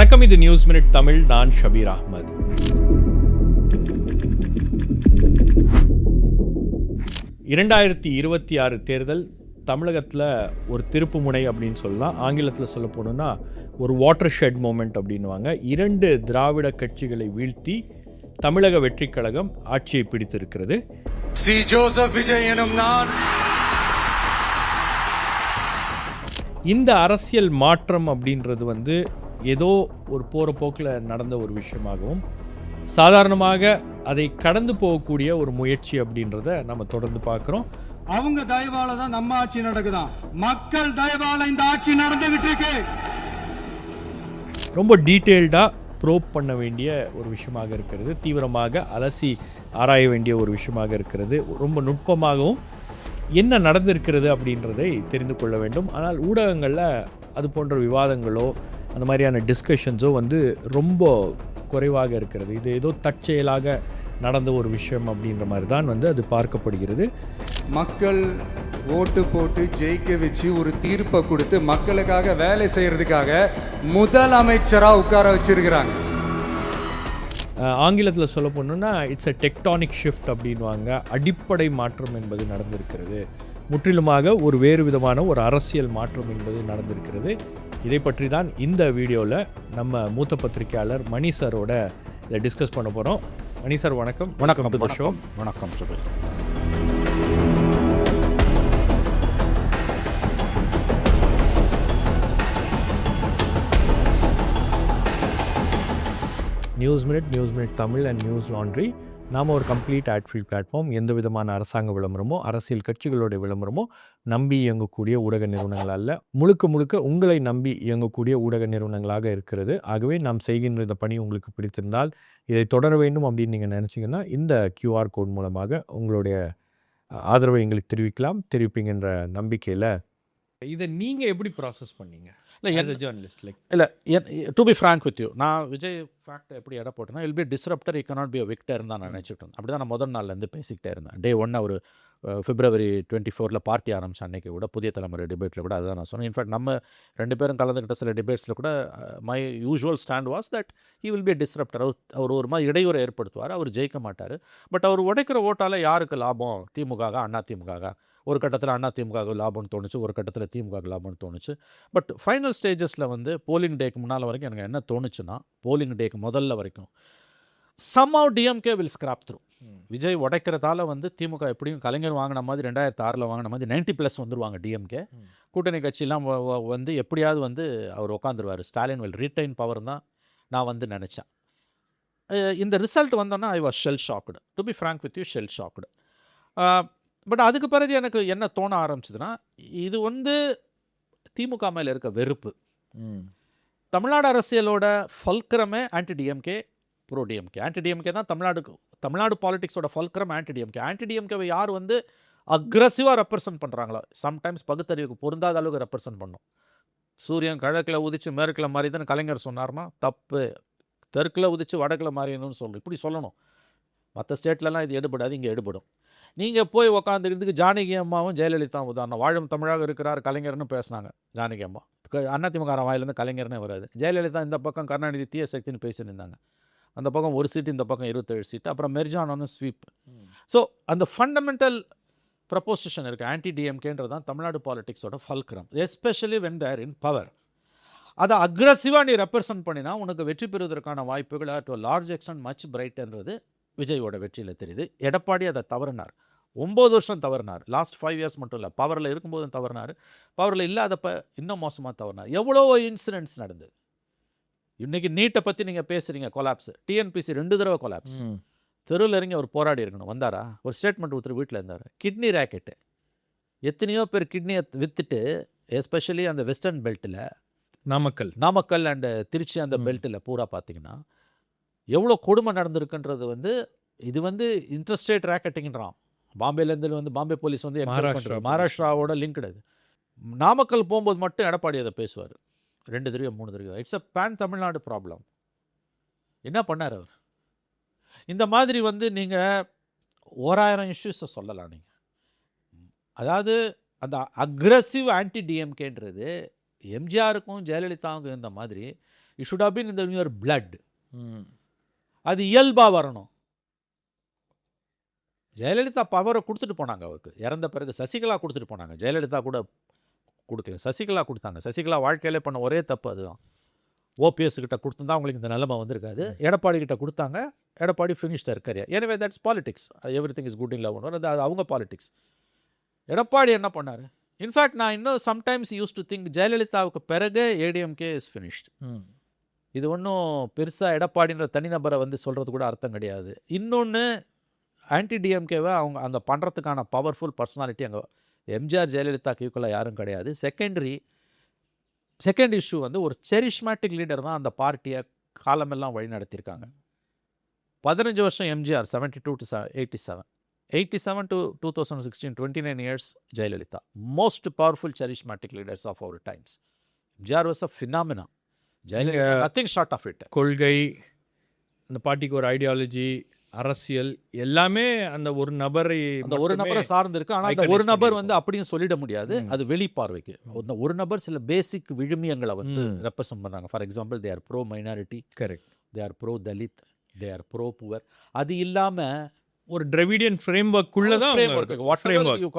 வணக்கம், இது news minute Tamil. நான் ஷபீர் அஹ்மத். இரண்டாயிரத்தி 26 தேர்தல் தமிழகத்தில் ஒரு திருப்பு முனை அப்படின்னு சொல்லலாம். ஆங்கிலத்தில் சொல்ல போனோம்னா ஒரு வாட்டர் ஷெட் மூமெண்ட் அப்படின்வாங்க. 2 திராவிட கட்சிகளை வீழ்த்தி தமிழக வெற்றிக் கழகம் ஆட்சியை பிடித்திருக்கிறது. சி ஜோசப் விஜய் எனும் நான் இந்த அரசியல் மாற்றம் அப்படின்றது ஏதோ ஒரு போகிற போக்கில் நடந்த ஒரு விஷயமாகவும், சாதாரணமாக அதை கடந்து போகக்கூடிய ஒரு முயற்சி அப்படின்றத நம்ம தொடர்ந்து பார்க்குறோம். அவங்க தயவால தான் நம்ம ஆட்சி நடக்குதான். மக்கள் தயவால இந்த ஆட்சி நடந்துகிட்டு இருக்கு. ரொம்ப டீட்டெயில்டாக ப்ரோப் பண்ண வேண்டிய ஒரு விஷயமாக இருக்கிறது. தீவிரமாக அலசி ஆராய வேண்டிய ஒரு விஷயமாக இருக்கிறது. ரொம்ப நுட்பமாகவும் என்ன நடந்திருக்கிறது அப்படின்றதை தெரிந்து கொள்ள வேண்டும். ஆனால் ஊடகங்களில் அது போன்ற விவாதங்களோ அந்த மாதிரியான டிஸ்கஷன்ஸோ ரொம்ப குறைவாக இருக்கிறது. இது ஏதோ தற்செயலாக நடந்த ஒரு விஷயம் அப்படின்ற மாதிரி தான் அது பார்க்கப்படுகிறது. மக்கள் ஓட்டு போட்டு ஜெயிக்க வச்சு ஒரு தீர்ப்பை கொடுத்து மக்களுக்காக வேலை செய்யறதுக்காக முதலமைச்சராக உட்கார வச்சிருக்கிறாங்க. ஆங்கிலத்தில் சொல்ல போனோம்னா இட்ஸ் அ டெக்டானிக் ஷிஃப்ட் அப்படின்வாங்க. அடிப்படை மாற்றம் என்பது நடந்திருக்கிறது. முற்றிலுமாக ஒரு வேறு விதமான ஒரு அரசியல் மாற்றம் என்பது நடந்திருக்கிறது. இதை பற்றி தான் இந்த வீடியோவில் நம்ம மூத்த பத்திரிகையாளர் மணி சாரோட இதை டிஸ்கஸ் பண்ண போகிறோம். மணி சார் வணக்கம். வணக்கம். வணக்கம் Zubair. News minute Tamil and news laundry. நாம் ஒரு கம்ப்ளீட் ஆட் ஃப்ரீ பிளாட்ஃபார்ம். எந்த விதமான அரசாங்க விளம்பரமோ அரசியல் கட்சிகளுடைய விளம்பரமோ நம்பி இயங்கக்கூடிய ஊடக நிறுவனங்கள் அல்ல. முழுக்க உங்களை நம்பி இயங்கக்கூடிய ஊடக நிறுவனங்களாக இருக்கிறது. ஆகவே நாம் செய்கின்ற இந்த பணி உங்களுக்கு பிடித்திருந்தால், இதை தொடர வேண்டும் அப்படின்னு நீங்கள் நினச்சிங்கன்னா இந்த QR கோட் மூலமாக உங்களுடைய ஆதரவை எங்களுக்கு தெரிவிப்பீங்கன்ற நம்பிக்கையில் இதை நீங்கள் எப்படி ப்ராசஸ் பண்ணீங்க? இல்லை ஜேர்னலிஸ்ட் இல்லை, to be frank with you, நான் விஜய் ஃபேக்ட் எப்படி எடை போட்டேன்னா, I'll be disruptor, you cannot be a விக்டர்னு தான் நான் நினச்சிட்டு இருந்தேன். அப்படி தான் நான் முதல் நாள்லேருந்து பேசிக்கிட்டே இருந்தேன். டே 1 ஒரு February 24 பார்ட்டி ஆரம்பிச்ச அன்றைக்கி கூட புதிய தலைமுறை டிபேட்டில் கூட அதுதான் நான் சொன்னேன். இன்ஃபேக்ட் நம்ம 2 பேரும் கலந்துக்கிட்ட சில டிபேட்ஸில் கூட my usual stand was that he will be a disruptor. அவர் ஒரு மாதிரி இடையூறை ஏற்படுத்துவார், அவர் ஜெயிக்க மாட்டார். பட் அவர் உடைக்கிற ஓட்டால் யாருக்கு லாபம்? திமுக, அண்ணா திமுக. ஒரு கட்டத்தில் அண்ணா திமுக லாபம்னு தோணுச்சு, ஒரு கட்டத்தில் திமுக லாபம்னு தோணுச்சு. பட் ஃபைனல் ஸ்டேஜஸில் போலிங் டேக்கு முன்னால் வரைக்கும் எனக்கு என்ன தோணுச்சுன்னா, போலிங் டேக்கு முதல்ல வரைக்கும் somehow DMK will scrap through. Vijay உடைக்கிறதால திமுக எப்படியும் கலைஞர் வாங்கின மாதிரி 2006 வாங்கின மாதிரி 90+ வந்துருவாங்க. DMK கூட்டணி கட்சியெல்லாம் எப்படியாவது அவர் உட்காந்துருவார். ஸ்டாலின் வில் ரீடைன் பவர் தான் நான் நினச்சேன். இந்த ரிசல்ட் வந்தோன்னா I was shell shocked, to be frank with you, shell shocked. But அதுக்கு பிறகு எனக்கு என்ன தோண ஆரம்பிச்சதுன்னா, இது திமுக மேலே இருக்க வெறுப்பு. தமிழ்நாடு அரசியலோட ஃபல்க்ரமே anti DMK, pro DMK. Anti DMK தான் தமிழ்நாடு பாலிடிக்ஸோட ஃபல்க்ரம் ஆன்டி டிஎம்கே. ஆன்டி டிஎம்கேவை யார் அக்ரெசிவாக ரெப்ரசன்ட் பண்ணுறாங்களோ, சம்டைம்ஸ் பகுத்தறிவுக்கு பொருந்தாத அளவுக்கு ரெப்ரசன்ட் பண்ணும். சூரியன் கிழக்கில் உதிச்சு மேற்கில் மாறி தான் கலைஞர் சொன்னார்னா தப்பு. தெற்கில் உதிச்சு வடக்கில் மாறியணும்னு சொல்லணும், இப்படி சொல்லணும். மற்ற ஸ்டேட்லலாம் இது எடுபடாது, இங்கே எடுபடும். நீங்கள் போய் உக்காந்துக்கிறதுக்கு ஜானகி அம்மாவும் ஜெயலலிதா உதாரணம். வாழும் தமிழாக இருக்கிறார் கலைஞர்னு பேசினாங்க ஜானகி அம்மா. அதிமுக வாயிலேருந்து கலைஞர்னே வராது. ஜெயலலிதா இந்த பக்கம் கருணாநிதி தீய சக்தின்னு பேசியிருந்தாங்க. அந்த பக்கம் ஒரு சீட்டு, இந்த பக்கம் 27 சீட்டு. அப்புறம் மெர்ஜானோன்னு ஸ்வீப். ஸோ அந்த ஃபண்டமெண்டல் ப்ரப்போசிஷன் இருக்குது. ஆன்டி டிஎம்கேன்றது தான் தமிழ்நாடு பாலிடிக்ஸோட fulcrum, especially when they're in power. அதை அக்ரெசிவாக நீ ரெப்ரசன்ட் பண்ணினா உனக்கு வெற்றி பெறுவதற்கான வாய்ப்புகள் to a large extent much பிரைட்ன்றது விஜயோட வெற்றியில் தெரியுது. எடப்பாடி அதை தவறினார். 9 வருஷம் தவறினார். லாஸ்ட் 5 இயர்ஸ் மட்டும் இல்லை, பவரில் இருக்கும்போதும் தவறினார், பவரில் இல்லாதப்ப இன்னும் மோசமாக தவறினார். எவ்வளோ இன்சிடென்ட்ஸ் நடந்தது. இன்றைக்கி நீட்டை பற்றி நீங்கள் பேசுகிறீங்க, கொலாப்ஸ். டிஎன்பிசி 2 தடவை கொலாப்ஸ். தெருவில் இறங்கி அவர் போராடி இருக்கணும், வந்தாரா? ஒரு ஸ்டேட்மெண்ட் ஒருத்தர் வீட்டில் இருந்தார். கிட்னி ரேக்கெட்டு, எத்தனையோ பேர் கிட்னியை விற்றுட்டு, எஸ்பெஷலி அந்த வெஸ்டர்ன் பெல்ட்டில் நாமக்கல் அண்டு திருச்சி அந்த பெல்ட்டில் பூரா பார்த்தீங்கன்னா எவ்வளோ கொடுமை நடந்திருக்குன்றது இது இன்ட்ரஸ்டேட் ரேக்கெட்டிங்கிறான். பாம்பேலேருந்து பாம்பே போலீஸ் மகாராஷ்டிராவோட லிங்க்டு. அது நாமக்கல் போகும்போது மட்டும் எடப்பாடி அதை பேசுவார் 2 தடவையோ 3 தடவையோ. It's a pan Tamil Nadu problem. என்ன பண்ணார் அவர்? இந்த மாதிரி நீங்கள் 1000 இஷ்யூஸை சொல்லலாம். நீங்கள் அதாவது அந்த அக்ரெசிவ் ஆன்டி டிஎம்கேன்றது எம்ஜிஆருக்கும் ஜெயலலிதாவுக்கும் இருந்த மாதிரி it should have been in your blood. அது இயல்பாக வரணும். ஜெயலலிதா பவரை கொடுத்துட்டு போனாங்க அவருக்கு. இறந்த பிறகு சசிகலா கொடுத்துட்டு போனாங்க. ஜெயலலிதா கூட கொடுக்கல, சசிகலா கொடுத்தாங்க. சசிகலா வாழ்க்கையிலே பண்ண ஒரே தப்பு அதுதான். ஓபிஎஸ் கிட்ட கொடுத்துருந்தா அவங்களுக்கு இந்த நிலைமை வந்திருக்காது. எடப்பாடி கிட்ட கொடுத்தாங்க, எடப்பாடி ஃபினிஷ்ட் இருக்காரு. எனவே that's politics. Every thing is good in love. அது அவங்க பாலிடிக்ஸ். எடப்பாடி என்ன பண்ணார்? இன்ஃபேக்ட் நான் இன்னும் சம்டைம்ஸ் யூஸ் டு திங்க் ஜெயலலிதாவுக்கு பிறகு ஏடிஎம்கே இஸ் ஃபினிஷ்ட். இது ஒன்றும் பெருசாக எடப்பாடின்ற தனிநபரை வந்து சொல்கிறது கூட அர்த்தம் கிடையாது. இன்னொன்று, ஆன்டி டிஎம்கேவை அவங்க அங்கே பண்ணுறதுக்கான பவர்ஃபுல் பர்சனாலிட்டி அங்கே எம்ஜிஆர் ஜெயலலிதாக்கு ஈக்குவலாக யாரும் கிடையாது. செகண்ட் இஷ்யூ வந்து ஒரு செரிஷ்மேட்டிக் லீடர் தான் அந்த பார்ட்டியை காலமெல்லாம் வழி நடத்தியிருக்காங்க. 15 வருஷம் MGR, 72 to 87, 87 to 2016, 29 years Jayalalithaa. Most powerful charismatic leaders of our times. MGR was a phenomena. Jayalalithaa nothing short of it. கொள்கை, அந்த பார்ட்டிக்கு ஒரு ஐடியாலஜி, அரசியல் எல்லாமே அந்த ஒரு நபரை சார்ந்து இருக்கு. ஆனால் அந்த ஒரு நபர் வந்து அப்படியும் சொல்லிட முடியாது. அது வெளிப்பார்வைக்கு ஒரு நபர் சில பேசிக் விழுமியங்களை வந்து ரெப்ரசன்ட் பண்ணுறாங்க. For example, they are bro minority, correct, they are bro Dalit, they are bro poor. அது இல்லாமல் ஒரு திராவிடியன் ஃப்ரேம் ஒர்க்குள்ள தான்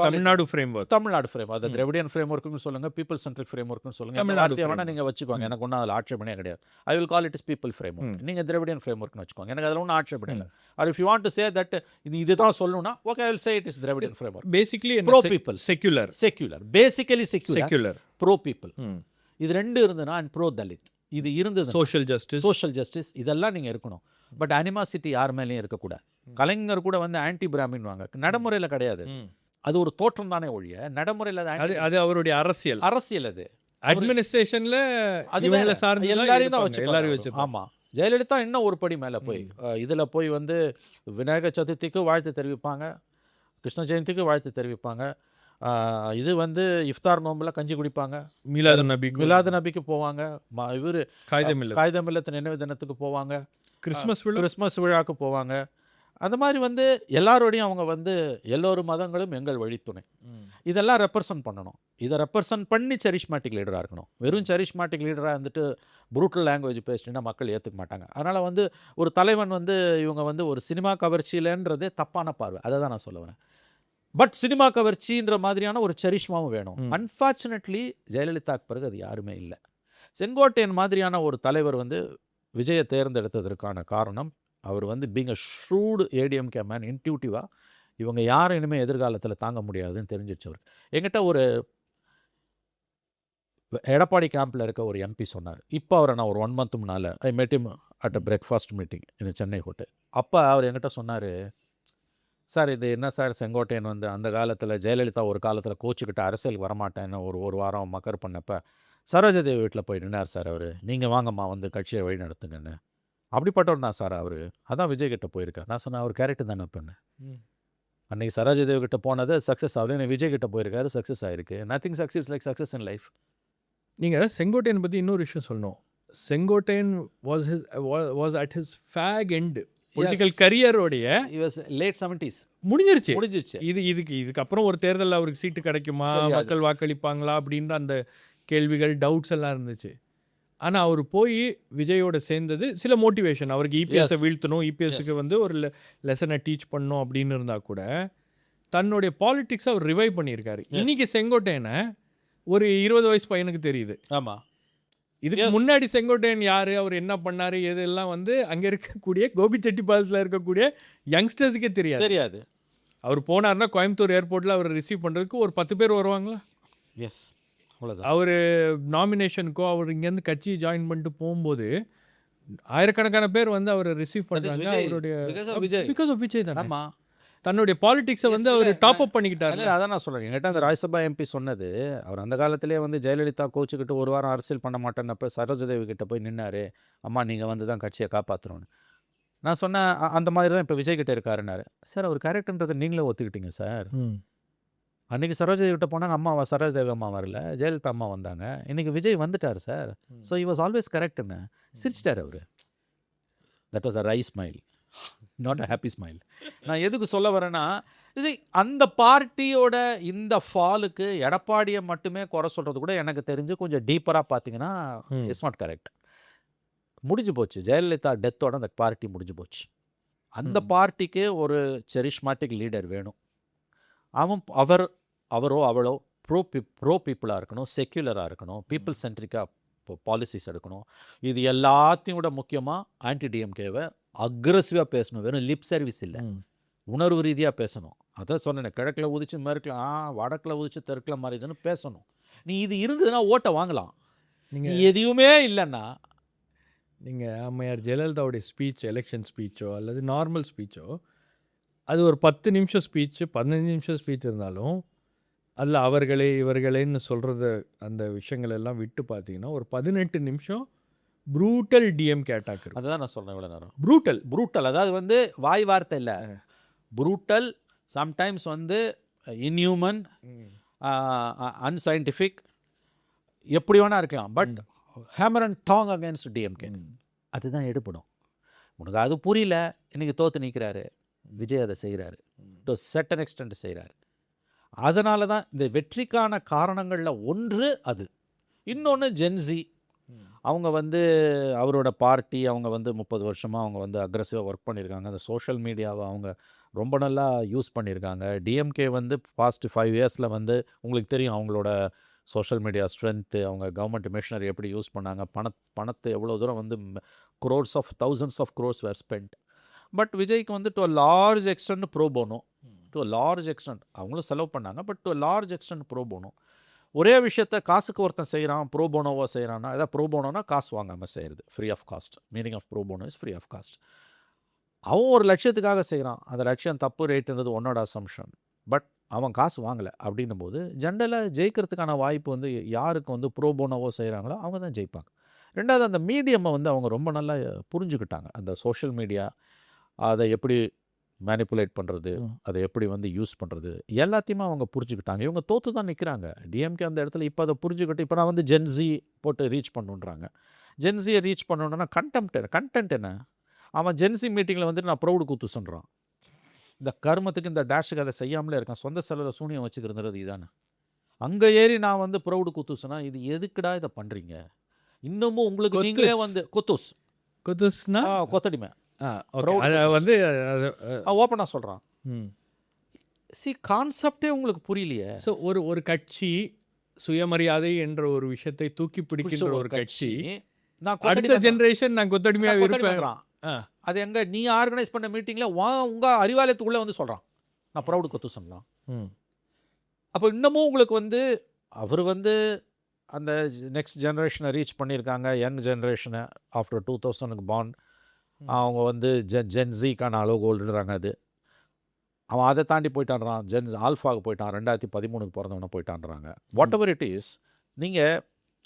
தமிழ்நாடு ஃப்ரேம் ஒர்க், அது திராவிடியன் ஃப்ரேம் ஒர்க்குன்னு சொல்லுங்க, பீப்புள் சென்ட்ரிக் ஃப்ரேம் ஒர்க்குன்னு சொல்லுங்க, தமிழ்நாடு வேணா நீங்க வச்சுக்கோங்க. எனக்கு ஒன்றும் அதில் ஆட்சேபனே கிடையாது. I will call it is people framework. நீங்க திராவிடியன் ஃப்ரேம் ஒர்க்னு வச்சுக்கோங்க, எனக்கு அதில் ஒன்றும் ஆட்சேபனை இல்லை. Or if you want to say that இதுதான் சொல்லணும்னா, okay, I will say it is Dravidian framework. Basically pro people, secular, basically secular, pro people. இது ரெண்டு இருந்ததுன்னா, அண்ட் ப்ரோ தலித் இது இருந்தது, சோஷியல் ஜஸ்டிஸ் இதெல்லாம் நீங்கள் இருக்கணும். பட் அனிமாசிட்டி யார் மேலேயும் இருக்கக்கூடாது. கலைஞர் கூட வந்து ஆன்டி பிராமின் வாங்க, நடைமுறையில் கிடையாது. அது ஒரு தோற்றம் தானே ஒழிய நடைமுறையில் அது அவருடைய அரசியல். அது அட்மினிஸ்ட்ரேஷன்ல எல்லாரையும் தான் வச்சு எல்லாரையும் வச்சு. ஆமாம், ஜெயலலிதா இன்னும் ஒரு படி மேலே போய் இதில் போய் வந்து விநாயகர் சதுர்த்திக்கு வாழ்த்து தெரிவிப்பாங்க, கிருஷ்ண ஜெயந்திக்கு வாழ்த்து தெரிவிப்பாங்க, இது வந்து இஃப்தார் நோம்பில் கஞ்சி குடிப்பாங்க, மிலாது நபிக்கு போவாங்க, இவர் காகிதமில்லத்து நினைவு தினத்துக்கு போவாங்க, கிறிஸ்மஸ் விழாக்கு போவாங்க. அந்த மாதிரி வந்து எல்லாரோடையும் அவங்க வந்து எல்லோரும் மதங்களும் எங்கள் வழித்துணை இதெல்லாம் ரெப்ரசன்ட் பண்ணணும். இதை ரெப்ரசன்ட் பண்ணி செரிஷ்மேட்டிக் லீடராக இருக்கணும். வெறும் செரிஷ்மேட்டிக் லீடராக இருந்துட்டு ப்ரூட்டல் லாங்குவேஜ் பேசிட்டுன்னா மக்கள் ஏற்றுக்க மாட்டாங்க. அதனால் வந்து ஒரு தலைவன் வந்து இவங்க வந்து ஒரு சினிமா கவர்ச்சியிலன்றதே தப்பான பார்வை. அதை தான் நான் சொல்ல வரேன். பட் சினிமா கவர்ச்சின்ற மாதிரியான ஒரு செரிஷ்மாவும் வேணும். அன்ஃபார்ச்சுனேட்லி ஜெயலலிதாக்கு பிறகு அது யாருமே இல்லை. செங்கோட்டையன் மாதிரியான ஒரு தலைவர் வந்து விஜயை தேர்ந்தெடுத்ததற்கான காரணம், அவர் வந்து being a shrewd ADMK man, இன்ட்யூட்டிவாக இவங்க யாரும் இனிமேல் எதிர்காலத்தில் தாங்க முடியாதுன்னு தெரிஞ்சிச்சு அவர். என்கிட்ட ஒரு எடப்பாடி கேம்பில் இருக்க ஒரு எம்பி சொன்னார். இப்போ அவரை நான் ஒரு 1 month முன்னால் I met him at a breakfast meeting in Chennai hotel. அப்போ அவர் என்கிட்ட சொன்னார், சார் இது என்ன சார், செங்கோட்டையன் வந்து அந்த காலத்தில் ஜெயலலிதா ஒரு காலத்தில் கோச்சுக்கிட்ட அரசியலுக்கு வரமாட்டேன்னு ஒரு வாரம் மக்கர் பண்ணப்போ சரோஜாதேவி வீட்டில் போய் நின்னார் சார் அவர். நீங்கள் வாங்கம்மா வந்து கட்சியை வழி நடத்துங்கன்னு. அப்படிப்பட்டவர் தான் சார் அவர். அதான் விஜய் கிட்ட போயிருக்கார். நான் சொன்னேன், அவர் கேரக்டர் தானே பண்ணு. அன்றைக்கி சரோஜாதேவி கிட்ட போனது சக்ஸஸ் ஆகல, விஜய் கிட்ட போயிருக்காரு, சக்ஸஸ் ஆகிருக்கு. Nothing success like success in life. நீங்கள் செங்கோட்டையன் பற்றி இன்னொரு விஷயம் சொல்லணும். Sengottaiyan was at his fag end political கரியரோடைய லேட் 70s முடிஞ்சிருச்சு. இதுக்கப்புறம் ஒரு தேர்தலில் அவருக்கு சீட்டு கிடைக்குமா, மக்கள் வாக்களிப்பாங்களா அப்படின்ற அந்த கேள்விகள், டவுட்ஸ் எல்லாம் இருந்துச்சு. ஆனால் அவர் போய் விஜயோட சேர்ந்தது சில மோட்டிவேஷன். அவருக்கு இபிஎஸ்ஸை வீழ்த்தணும், இபிஎஸ்க்கு வந்து ஒரு லெசனை டீச் பண்ணணும் அப்படின்னு இருந்தால் கூட தன்னுடைய பாலிட்டிக்ஸை அவர் ரிவைவ் பண்ணியிருக்காரு. இன்னைக்கு செங்கோட்டையனை ஒரு 20 வயசு பையனுக்கு தெரியுது. ஆமாம், இதுக்கு முன்னாடி செங்கோட்டையன் யார், அவர் என்ன பண்ணார், இதெல்லாம் வந்து அங்கே இருக்கக்கூடிய கோபிச்செட்டிப்பாளையத்தில் இருக்கக்கூடிய யங்ஸ்டர்ஸுக்கே தெரியாது. அவர் போனார்னா கோயம்புத்தூர் ஏர்போர்ட்டில் அவரை ரிசீவ் பண்ணுறதுக்கு ஒரு 10 பேர் வருவாங்களா? எஸ், அவ்வளோதான். அவர் நாமினேஷனுக்கோ அவர் இங்கேருந்து கட்சி ஜாயின் பண்ணிட்டு போகும்போது ஆயிரக்கணக்கான பேர் வந்து அவரை ரிசீவ் பண்ணுறாங்க. அவருடைய பிகாஸ் ஆஃப் விஜய் தான். ஆமாம், தன்னுடைய பாலிடிக்ஸை வந்து அவர் டாப் அப் பண்ணிக்கிட்டாரு. அதான் நான் சொல்கிறேன். என்கிட்ட அந்த ராஜ்யசபா எம்பி சொன்னது, அவர் அந்த காலத்திலே வந்து ஜெயலலிதா கோச்சுக்கிட்டு ஒரு வாரம் அரசியல் பண்ண மாட்டேன்னப்போ சரோஜாதேவி கிட்ட போய் நின்னார், அம்மா நீங்கள் வந்து தான் கட்சியை காப்பாற்றுறோன்னு. நான் சொன்னேன், அந்த மாதிரி தான் இப்போ விஜய் கிட்டே இருக்காருன்னாரு. சார் அவர் கேரக்டர்ன்றதை நீங்களே ஒத்துக்கிட்டீங்க சார். அன்றைக்கி சரோஜாதேவி கிட்ட போனாங்க, அம்மா சரோஜாதேவி அம்மா வரல, ஜெயலலிதா அம்மா வந்தாங்க. இன்றைக்கி விஜய் வந்துட்டார் sir. So he was always கரெக்டுன்னு சிரிச்சிட்டார் அவர். That was a wry smile, not a happy smile. நான் எதுக்கு சொல்ல வரேன்னா, அந்த பார்ட்டியோட இந்த ஃபாலுக்கு எடப்பாடியை மட்டுமே குறை சொல்கிறது கூட எனக்கு தெரிஞ்சு கொஞ்சம் டீப்பராக பார்த்தீங்கன்னா இட்ஸ் நாட் கரெக்ட். முடிஞ்சு போச்சு. ஜெயலலிதா டெத்தோட அந்த பார்ட்டி முடிஞ்சு போச்சு. அந்த பார்ட்டிக்கு ஒரு செரிஷ்மாட்டிக் லீடர் வேணும். அவரோ அவளோ ப்ரோ பீப்புளாக இருக்கணும், செக்யுலராக இருக்கணும், பீப்புள் சென்ட்ரிக்காக பாலிசிஸ் எடுக்கணும். இது எல்லாத்தையும் விட முக்கியமாக ஆன்டி டிஎம்கேவை அக்ரெசிவாக பேசணும். வெறும் லிப் சர்வீஸ் இல்லை, உணர்வு ரீதியாக பேசணும். அதான் சொன்னேன், கிழக்கில் உதிச்சு மேற்கில் வடக்கில் உதிச்சு தெற்கில் மாதிரி இதுன்னு பேசணும். நீ இது இருந்ததுன்னா ஓட்டை வாங்கலாம். நீ எதுவுமே இல்லைன்னா நீங்கள் அம்மையார் ஜெயலலிதாவுடைய ஸ்பீச், எலெக்ஷன் ஸ்பீச்சோ அல்லது நார்மல் ஸ்பீச்சோ, அது ஒரு 10 நிமிஷம் ஸ்பீச்சு, 15 நிமிஷம் ஸ்பீச் இருந்தாலும் அதில் அவர்களே இவர்களேன்னு சொல்கிறத அந்த விஷயங்கள் எல்லாம் விட்டு பார்த்தீங்கன்னா ஒரு 18 நிமிஷம் ப்ரூட்டல் டிஎம்கே அட்டாக் இருக்கும். அதுதான் நான் சொல்கிறேன் இவ்வளோ நேரம். ப்ரூட்டல் அதாவது வந்து வாய் வார்த்தை இல்லை, ப்ரூட்டல், சம்டைம்ஸ் வந்து இன்ஹியூமன், அன்சைன்டிஃபிக், எப்படி வேணா இருக்கலாம். But hammer and tong against DMK அதுதான் எடுப்படும். உனக்கு அது புரியல, இன்றைக்கி தோற்று நிற்கிறாரு விஜய், அதை செய்கிறாரு, டு செட்டன் எக்ஸ்டென்ட் செய்கிறாரு. அதனால தான் இந்த வெற்றிக்கான காரணங்களில் ஒன்று அது. இன்னொன்று ஜென்சி, அவங்க வந்து அவரோட பார்ட்டி, அவங்க வந்து 30 வருஷமாக அவங்க வந்து அக்ரெசிவாக ஒர்க் பண்ணியிருக்காங்க. அந்த சோஷியல் மீடியாவை அவங்க ரொம்ப நல்லா யூஸ் பண்ணியிருக்காங்க. டிஎம்கே வந்து பாஸ்ட் 5 இயர்ஸில் வந்து உங்களுக்கு தெரியும் அவங்களோட சோஷியல் மீடியா ஸ்ட்ரென்த்து, அவங்க கவர்மெண்ட் மிஷினரி எப்படி யூஸ் பண்ணாங்க, பணத்தை எவ்வளோ தூரம் வந்து thousands of crores were spent. But விஜய்க்கு வந்து to a large extend bro போனோ, டு அ லார்ஜ் எக்ஸ்டென்ட் அவங்களும் செலவு பண்ணாங்க, but to a large extend bro போனோ. ஒரே விஷயத்த காசுக்கு ஒருத்தன் செய்கிறான், ப்ரோ போனோவோ செய்கிறான்னா, ஏதாவது ப்ரோ போனோன்னா காசு வாங்காமல் செய்கிறது, free of cost. Meaning of pro bono is free of cost. அவன் ஒரு லட்சியத்துக்காக செய்கிறான், அந்த லட்சியம் தப்பு ரேட்டுன்றது உன்னோட அசம்ஷன். பட் அவன் காசு வாங்கலை அப்படின்னும் போது ஜென்ரலாக ஜெயிக்கிறதுக்கான வாய்ப்பு வந்து யாருக்கு வந்து ப்ரோ போனோவோ செய்கிறாங்களோ அவங்க தான் ஜெயிப்பாங்க. ரெண்டாவது, அந்த மீடியம்மை வந்து அவங்க ரொம்ப நல்லா புரிஞ்சுக்கிட்டாங்க. அந்த சோஷியல் மீடியா அதை எப்படி மேனிப்புலேட் பண்ணுறது, அதை எப்படி வந்து யூஸ் பண்ணுறது, எல்லாத்தையுமே அவங்க புரிஞ்சுக்கிட்டாங்க. இவங்க தோற்று தான் நிற்கிறாங்க. டிஎம்கே அந்த இடத்துல இப்போ அதை புரிஞ்சுக்கிட்டு, இப்போ நான் வந்து ஜென்சி போட்டு ரீச் பண்ணுன்றாங்க. ஜென்சியை ரீச் பண்ணணுன்னா கண்டென்ட் என்ன? அவன் ஜென்சி மீட்டிங்கில் வந்துட்டு நான் ப்ரௌடு கூத்து சொல்கிறான். இந்த கர்மத்துக்கு இந்த டேஷுக்கு அதை செய்யாமலே இருக்கான். சொந்த செலவில் சூனியம் வச்சுக்கிறது இதானே. அங்கே ஏறி நான் வந்து ப்ரௌடு கூத்து சொன்னால் இது எதுக்குடா இதை பண்ணுறீங்க? இன்னமும் உங்களுக்கு நீங்களே வந்து குத்துஸ்னா கொத்தடிமை வந்து ஓப்பனாக சொல்கிறான். கான்செப்டே உங்களுக்கு புரியலையே. ஸோ ஒரு கட்சி சுயமரியாதை என்ற ஒரு விஷயத்தை தூக்கி பிடிக்கின்ற ஒரு கட்சி, நான் அடுத்த ஜெனரேஷன் நான் கொத்தடிமையாக இருப்பேன். அது எங்கே நீ ஆர்கனைஸ் பண்ண மீட்டிங்கில் உங்கள் அறிவாலயத்துக்குள்ளே வந்து சொல்கிறான் நான் ப்ரௌடு கொத்து சொல்லலாம். அப்போ இன்னமும் உங்களுக்கு வந்து அவர் வந்து அந்த நெக்ஸ்ட் ஜென்ரேஷனை ரீச் பண்ணியிருக்காங்க. யங் ஜென்ரேஷனை ஆஃப்டர் 2000க்கு பார்ன், அவங்க வந்து ஜென்ஸிக்கான அளவுகோல்டுறாங்க. அது அவன் அதை தாண்டி போயிட்டான்றான். ஆல்ஃபாவுக்கு போயிட்டான், 2013க்கு பிறந்தவனை போயிட்டான்றாங்க. வாட் எவர் இட் இஸ், நீங்கள்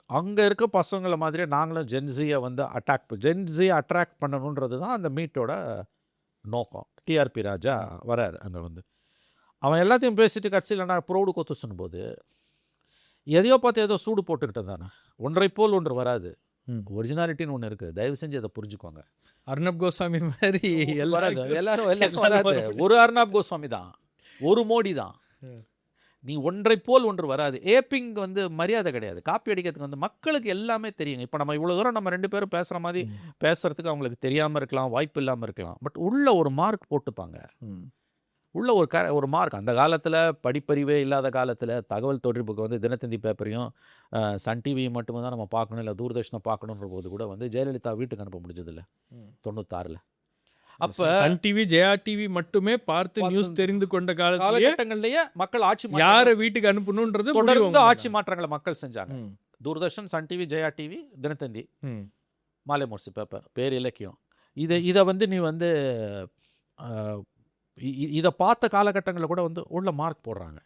அங்கே இருக்க பசங்களை மாதிரியே நாங்களும் ஜென்ஸியை வந்து அட்ராக்ட் பண்ணணுன்றது தான் அந்த மீட்டோட நோக்கம். டிஆர்பி ராஜா வராரு அங்கே வந்து, அவன் எல்லாத்தையும் பேசிட்டு கடைசியில் நான் ப்ரௌடு கொத்துசுன்னு போது எதையோ பார்த்து ஏதோ சூடு போட்டுக்கிட்டேன் தானே. ஒன்றை போல் ஒன்று வராது, ஒரிஜினாலிட்டின்னு ஒன்று இருக்குது. தயவு செஞ்சு அதை புரிஞ்சுக்கோங்க. அர்ணப் கோஸ்வாமி மாதிரி எல்லாரும் வராது. ஒரு அர்ணப் கோஸ்வாமி தான், ஒரு மோடி தான். நீ ஒன்றை போல் ஒன்று வராது. ஏப்பிங் வந்து மரியாதை கிடையாது. காப்பி அடிக்கிறதுக்கு வந்து மக்களுக்கு எல்லாமே தெரியுங்க. இப்போ நம்ம இவ்வளோ தூரம் நம்ம 2 பேரும் பேசுகிற மாதிரி பேசுகிறதுக்கு அவங்களுக்கு தெரியாமல் இருக்கலாம், வாய்ப்பு இல்லாமல் இருக்கலாம். பட் உள்ள ஒரு மார்க் போட்டுப்பாங்க. உள்ள ஒரு மார்க். அந்த காலத்தில் படிப்பறிவே இல்லாத காலத்தில் தகவல் தொடர்புக்கு வந்து தினத்தந்தி பேப்பரையும் சன் டிவி மட்டுமே தான் நம்ம பார்க்கணும், இல்லை தூர்தர்ஷனை பார்க்கணுன்ற போது கூட வந்து ஜெயலலிதா வீட்டுக்கு அனுப்ப முடிஞ்சதில்லை 96ல். அப்போ சன் டிவி, ஜெயா டிவி மட்டுமே பார்த்து நியூஸ் தெரிந்து கொண்ட காலகட்டங்கள்லேயே மக்கள் ஆட்சி யாரை வீட்டுக்கு அனுப்பணுன்றது தொடர்ந்து ஆட்சி மாற்றங்களை மக்கள் செஞ்சாங்க. Doordarshan, Sun TV, Jaya TV, Dinathanthi, Malai Murasu paper, பேர் இலக்கியம். இதை வந்து நீ வந்து இதை பார்த்த காலகட்டங்களில் கூட வந்து உள்ள மார்க் போடுறாங்க.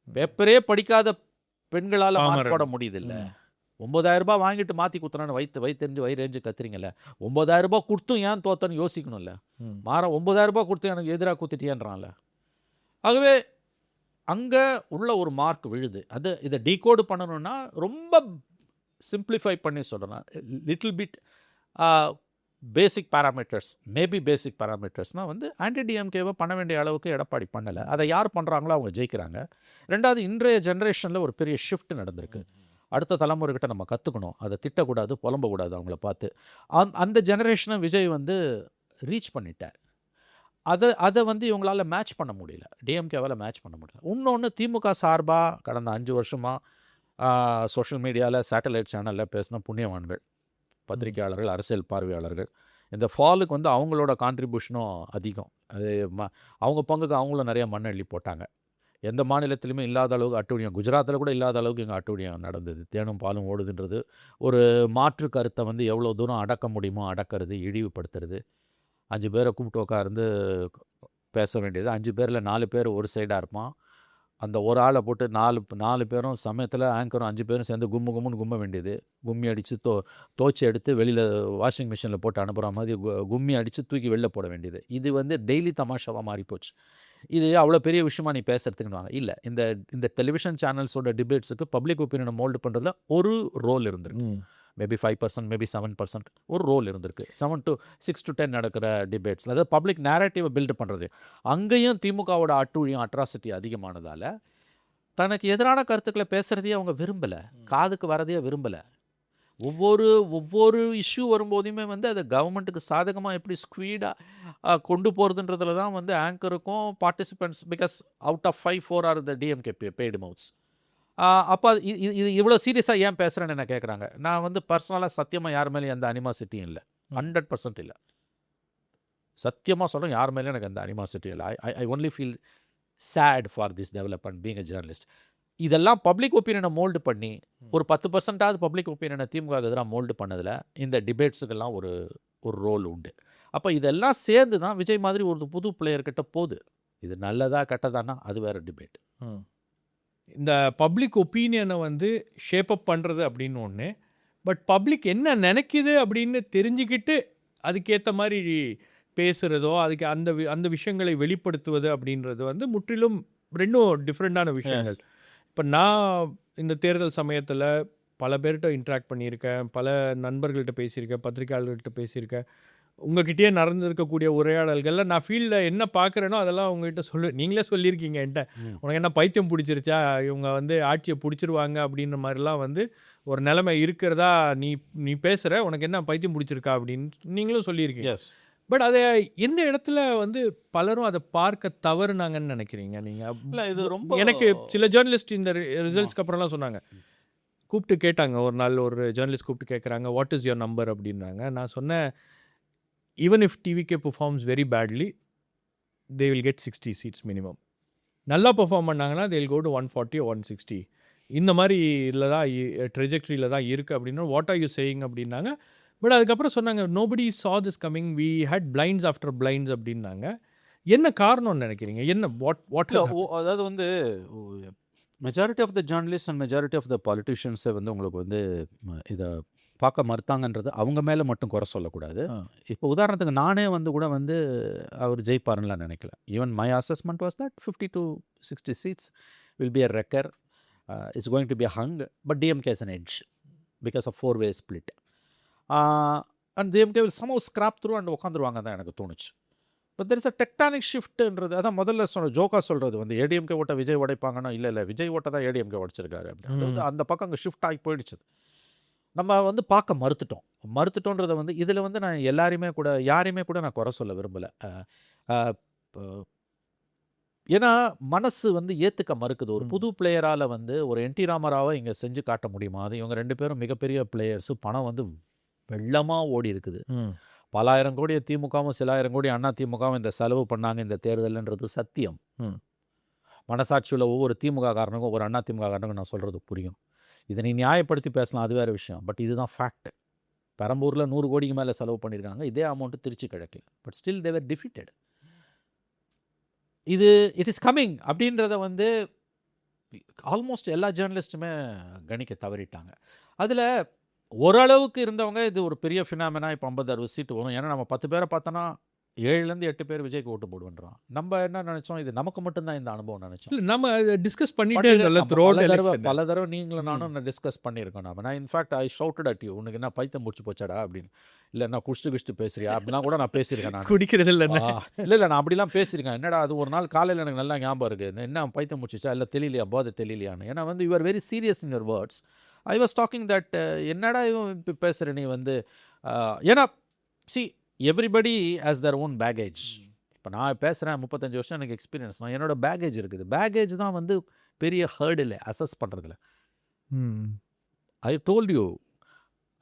பேப்பரே படிக்காத பெண்களால் மார்க் போட முடியுதில்லை. 9000 ரூபாய் வாங்கிட்டு மாற்றி குத்துறான்னு வயிற்று வயிறேஞ்சு கத்துறீங்கல்ல. 9000 ரூபாய் கொடுத்தும் ஏன் தோத்தன்னு யோசிக்கணும்ல. 9000 ரூபாய் கொடுத்து எனக்கு எதிராக குத்திட்டியான்றான்ல. ஆகவே அங்கே உள்ள ஒரு மார்க் விழுது. இதை டீகோடு பண்ணணும்னா ரொம்ப சிம்பிளிஃபை பண்ணி சொல்கிறேன். லிட்டில் பிட் பேசிக் பேராமீட்டர்ஸ், மேபி பேசிக் பேராமீட்டர்ஸ்னால் வந்து ஆன்டி டிஎம்கேவை பண்ண வேண்டிய அளவுக்கு எடப்பாடி பண்ணலை. அதை யார் பண்ணுறாங்களோ அவங்க ஜெயிக்கிறாங்க. ரெண்டாவது, இன்றைய ஜென்ரேஷனில் ஒரு பெரிய ஷிஃப்ட் நடந்திருக்கு. அடுத்த தலைமுறைகிட்ட நம்ம கற்றுக்கணும். அதை திட்டக்கூடாது, புலம்பக்கூடாது அவங்கள பார்த்து. அந்த ஜெனரேஷனை விஜய் வந்து ரீச் பண்ணிட்டார். அதை வந்து இவங்களால மேட்ச் பண்ண முடியல. டிஎம்கேவால் மேட்ச் பண்ண முடியல. இன்னொன்று திமுக சார்பாக கடந்த 5 வருஷமாக சோஷியல் மீடியாவில் சேட்டலைட் சேனலில் பேசின புண்ணியவான்கள், பத்திரிகையாளர்கள், அரசியல் பார்வையாளர்கள், இந்த ஃபாலுக்கு வந்து அவங்களோட கான்ட்ரிபியூஷனும் அதிகம். அது அவங்க பங்குக்கு அவங்களும் நிறைய மண் அள்ளி போட்டாங்க. எந்த மாநிலத்திலுமே இல்லாத அளவுக்கு அட்டூழியம், குஜராத்தில் கூட இல்லாத அளவுக்கு இங்கே அட்டூழியம் நடந்தது. தேனும் பாலும் ஓடுதுன்றது ஒரு மாற்று கருத்தை வந்து எவ்வளோ தூரம் அடக்க முடியுமோ அடக்கிறது, இழிவுபடுத்துறது. 5 பேரை கூப்பிட்டு உட்கார்ந்து பேச வேண்டியது. 5 பேரில் 4 பேர் ஒரு சைடாக இருப்பான். அந்த ஒரு ஆளை போட்டு 4 பேரும் சமயத்தில் ஆங்கரும் 5 பேரும் சேர்ந்து கும்முன்னு கும்ம வேண்டியது. கும்மி அடித்து தோச்சி எடுத்து வெளியில் வாஷிங் மிஷினில் போட்டு அனுப்புகிற மாதிரி கும்மி அடித்து தூக்கி வெளில போட வேண்டியது. இது வந்து டெய்லி தமாஷாவாக மாறிப்போச்சு. இது அவ்வளோ பெரிய விஷயமா நீ பேசுறதுக்குன்னு இல்லை. இந்த டெலிவிஷன் சேனல்ஸோட டிபேட்ஸுக்கு பப்ளிக் ஒப்பீனியனை மோல்டு பண்ணுறதுல ஒரு ரோல் இருந்திருக்கு. மேபி 5%, மேபி 7% ஒரு ரோல் இருந்திருக்கு. 7 to 6 to 10 நடக்கிற டிபேட்ஸில், அதாவது பப்ளிக் நேரேட்டிவை பில்டு பண்ணுறது. அங்கேயும் திமுகவோட அட்டூழியம், அட்ராசிட்டி அதிகமானதால் தனக்கு எதிரான கருத்துக்களை பேசுகிறதையே அவங்க விரும்பலை, காதுக்கு வரதையே விரும்பலை. ஒவ்வொரு இஷ்யூ வரும்போதுமே வந்து அதை கவர்மெண்ட்டுக்கு சாதகமாக எப்படி ஸ்குவீடாக கொண்டு போகிறதுன்றதுல தான் வந்து ஆங்கருக்கும் participants, because out of 5-4 are the DMK paid mouths. அப்போ இது இவ்வளோ சீரியஸாக ஏன் பேசுகிறேன்னு என்ன கேட்குறாங்க. நான் வந்து பர்சனலாக சத்தியமாக யார் மேலேயும் எந்த அனிமாசிட்டியும் இல்லை, 100% இல்லை. சத்தியமாக சொல்கிறேன், யார் மேலேயும் எனக்கு எந்த அனிமாசிட்டியும் இல்லை. I only feel sad for this development being a journalist. இதெல்லாம் பப்ளிக் ஒப்பீனியனை மோல்டு பண்ணி ஒரு 10%ஆவது பப்ளிக் ஒப்பீனியனை திமுக எதிராக மோல்டு பண்ணதில் இந்த டிபேட்ஸுக்கெல்லாம் ஒரு ரோல் உண்டு. அப்போ இதெல்லாம் சேர்ந்து தான் விஜய் மாதிரி ஒரு புது பிளேயர்கிட்ட போகுது. இது நல்லதா கெட்டதானா அது வேறு டிபேட். இந்த பப்ளிக் ஒப்பீனியனை வந்து ஷேப் அப் பண்ணுறது அப்படின்னு ஒன்று, பட் பப்ளிக் என்ன நினைக்குது அப்படின்னு தெரிஞ்சுக்கிட்டு அதுக்கேற்ற மாதிரி பேசுகிறதோ, அதுக்கு அந்த விஷயங்களை வெளிப்படுத்துவது அப்படின்றது வந்து முற்றிலும் ரெண்டும் டிஃப்ரெண்ட்டான விஷயங்கள். இப்போ நான் இந்த தேர்தல் சமயத்தில் பல பேர்கிட்ட இன்ட்ராக்ட் பண்ணியிருக்கேன், பல நண்பர்கள்ட்ட பேசியிருக்கேன், பத்திரிகையாளர்கள்ட்ட பேசியிருக்கேன். உங்ககிட்டயே நடந்திருக்கக்கூடிய உரையாடல்களில் நான் ஃபீல்டில் என்ன பார்க்குறேனோ அதெல்லாம் உங்ககிட்ட நீங்களே சொல்லியிருக்கீங்க என்கிட்ட. உனக்கு என்ன பைத்தியம் பிடிச்சிருச்சா, இவங்க வந்து ஆட்சியை பிடிச்சிருவாங்க அப்படின்ற மாதிரிலாம் வந்து ஒரு நிலைமை இருக்கிறதா நீ பேசுகிற, உனக்கு என்ன பைத்தியம் பிடிச்சிருக்கா அப்படின்னு நீங்களும் சொல்லியிருக்கீங்க. பட் அதை எந்த இடத்துல வந்து பலரும் அதை பார்க்க தவறுனாங்கன்னு நினைக்கிறீங்க நீங்கள்? இல்லை, இது ரொம்ப எனக்கு சில ஜேர்னலிஸ்ட் இந்த ரிசல்ட்ஸ்க்கு அப்புறம்லாம் சொன்னாங்க, கூப்பிட்டு கேட்டாங்க. ஒரு நாள் ஒரு ஜேர்னலிஸ்ட் கூப்பிட்டு கேட்குறாங்க, வாட் இஸ் யுவர் நம்பர் அப்படின்னாங்க. நான் சொன்னேன், even if TVK performs very badly, they will get 60 seats minimum. நல்லா பெர்ஃபார்ம் பண்ணாங்கன்னா they will go to 140 or 160. இந்த மாதிரி இதில் தான் ட்ரெஜெக்டரியில் தான் இருக்குது அப்படின்னா வாட் ஆர் யூ சேயிங் அப்படின்னாங்க. பட் அதுக்கப்புறம் சொன்னாங்க, nobody saw this coming, we had blinds after blinds அப்படின்னாங்க. என்ன காரணம்னு நினைக்கிறீங்க? என்ன வாட் அதாவது வந்து majority of the journalist and majority of the பாலிட்டிஷியன்ஸை வந்து உங்களுக்கு வந்து இதை பார்க்க மறுத்தாங்கன்றது அவங்க மேலே மட்டும் குறை சொல்லக்கூடாது. இப்போ உதாரணத்துக்கு நானே வந்து கூட வந்து அவர் ஜெயிப்பாருன்னுலாம் நினைக்கல. Even my assessment was that 50 to 60 seats will be a wrecker. It's going to be a hung, but DMK has an edge because of 4-way split. And DMK will somehow scrap through and உட்காந்துருவாங்க தான் எனக்கு தோணுச்சு. But there is a tectonic ஷிஃப்ட்ன்றது, அதான் முதல்ல ஜோக்கா சொல்கிறது வந்து ஏடிஎம்கே ஓட்டை விஜய் உடைப்பாங்கன்னா, இல்லை விஜய் ஓட்டை தான் ஏடிஎம்கே உடைச்சிருக்காரு அப்படின்னு அந்த பக்கம் அங்கே ஷிஃப்ட் ஆகி போயிடுச்சு. நம்ம வந்து பார்க்க மறுத்துட்டோன்றதை வந்து இதில் வந்து நான் யாரையுமே கூட நான் குறை சொல்ல விரும்பலை. ஏன்னா மனசு வந்து ஏற்றுக்க மறுக்குது. ஒரு புது பிளேயரால் வந்து ஒரு என்டி ராமராவை இங்கே செஞ்சு காட்ட முடியுமா? அது இவங்க 2 பேரும் மிகப்பெரிய பிளேயர்ஸு, பணம் வந்து வெள்ளமாக ஓடி இருக்குது. பல ஆயிரம் கோடி திமுகவும் சில ஆயிரம் கோடி அண்ணா திமுகவும் இந்த செலவு பண்ணாங்க இந்த தேர்தல்ன்றது சத்தியம். மனசாட்சியில் ஒவ்வொரு திமுக காரனுக்கும் ஒரு அண்ணா திமுக காரனுக்கும் நான் சொல்கிறது புரியும். இதை நீ நியாயப்படுத்தி பேசலாம், அது வேறு விஷயம். பட் இதுதான் ஃபேக்ட். பெரம்பூரில் 100 கோடிக்கு மேலே செலவு பண்ணியிருக்காங்க, இதே அமௌண்ட்டு திருச்சி கிடைக்கல. But still they were defeated. It is coming அப்படின்றத வந்து ஆல்மோஸ்ட் எல்லா ஜேர்னலிஸ்ட்டுமே கணிக்க தவறிட்டாங்க. அதில் ஓரளவுக்கு இருந்தவங்க இது ஒரு பெரிய ஃபினாமினா, இப்போ 50-60 சீட்டு வரும். ஏன்னா நம்ம 10 பேரை பார்த்தோன்னா 7-8 பேர் விஜய்க்கு ஓட்டு போடுவோன்றோம். நம்ம என்ன நினச்சோம், இது நமக்கு மட்டும்தான் இந்த அனுபவம் நினச்சோம். இல்லை, நம்ம டிஸ்கஸ் பண்ணிட்டே பல தடவை நீங்களும் நானும் டிஸ்கஸ் பண்ணியிருக்கோம். நான் in fact I shouted at you, உனக்கு என்ன பைத்தியம் முடிச்சு போச்சாடா அப்படின்னு. இல்லை நான் குடிச்சிட்டு பேசுறியா அப்படின்னா கூட நான் பேசியிருக்கேன். நான் குடிக்கிறது இல்லை, நான் அப்படிலாம் பேசியிருக்கேன். என்னடா அது ஒரு நாள் காலையில் எனக்கு நல்லா ஞாபகம் இருக்குது, என்ன பைத்தியம் முடிச்சிச்சா இல்லை தெரியலையா, போதை தெரியலையான்னு. ஏன்னா வந்து you are very serious in your words. I was talking that என்னடா இவன் இப்போ பேசுகிற நீ வந்து ஏன்னா see everybody has their own baggage. இப்போ நான் பேசுகிறேன் 35 வருஷம் எனக்கு எக்ஸ்பீரியன்ஸ், நான் என்னோட பேகேஜ் இருக்குது. பேகேஜ் தான் வந்து பெரிய ஹர்டு இல்லை அசஸ் பண்ணுறதுல. I told you,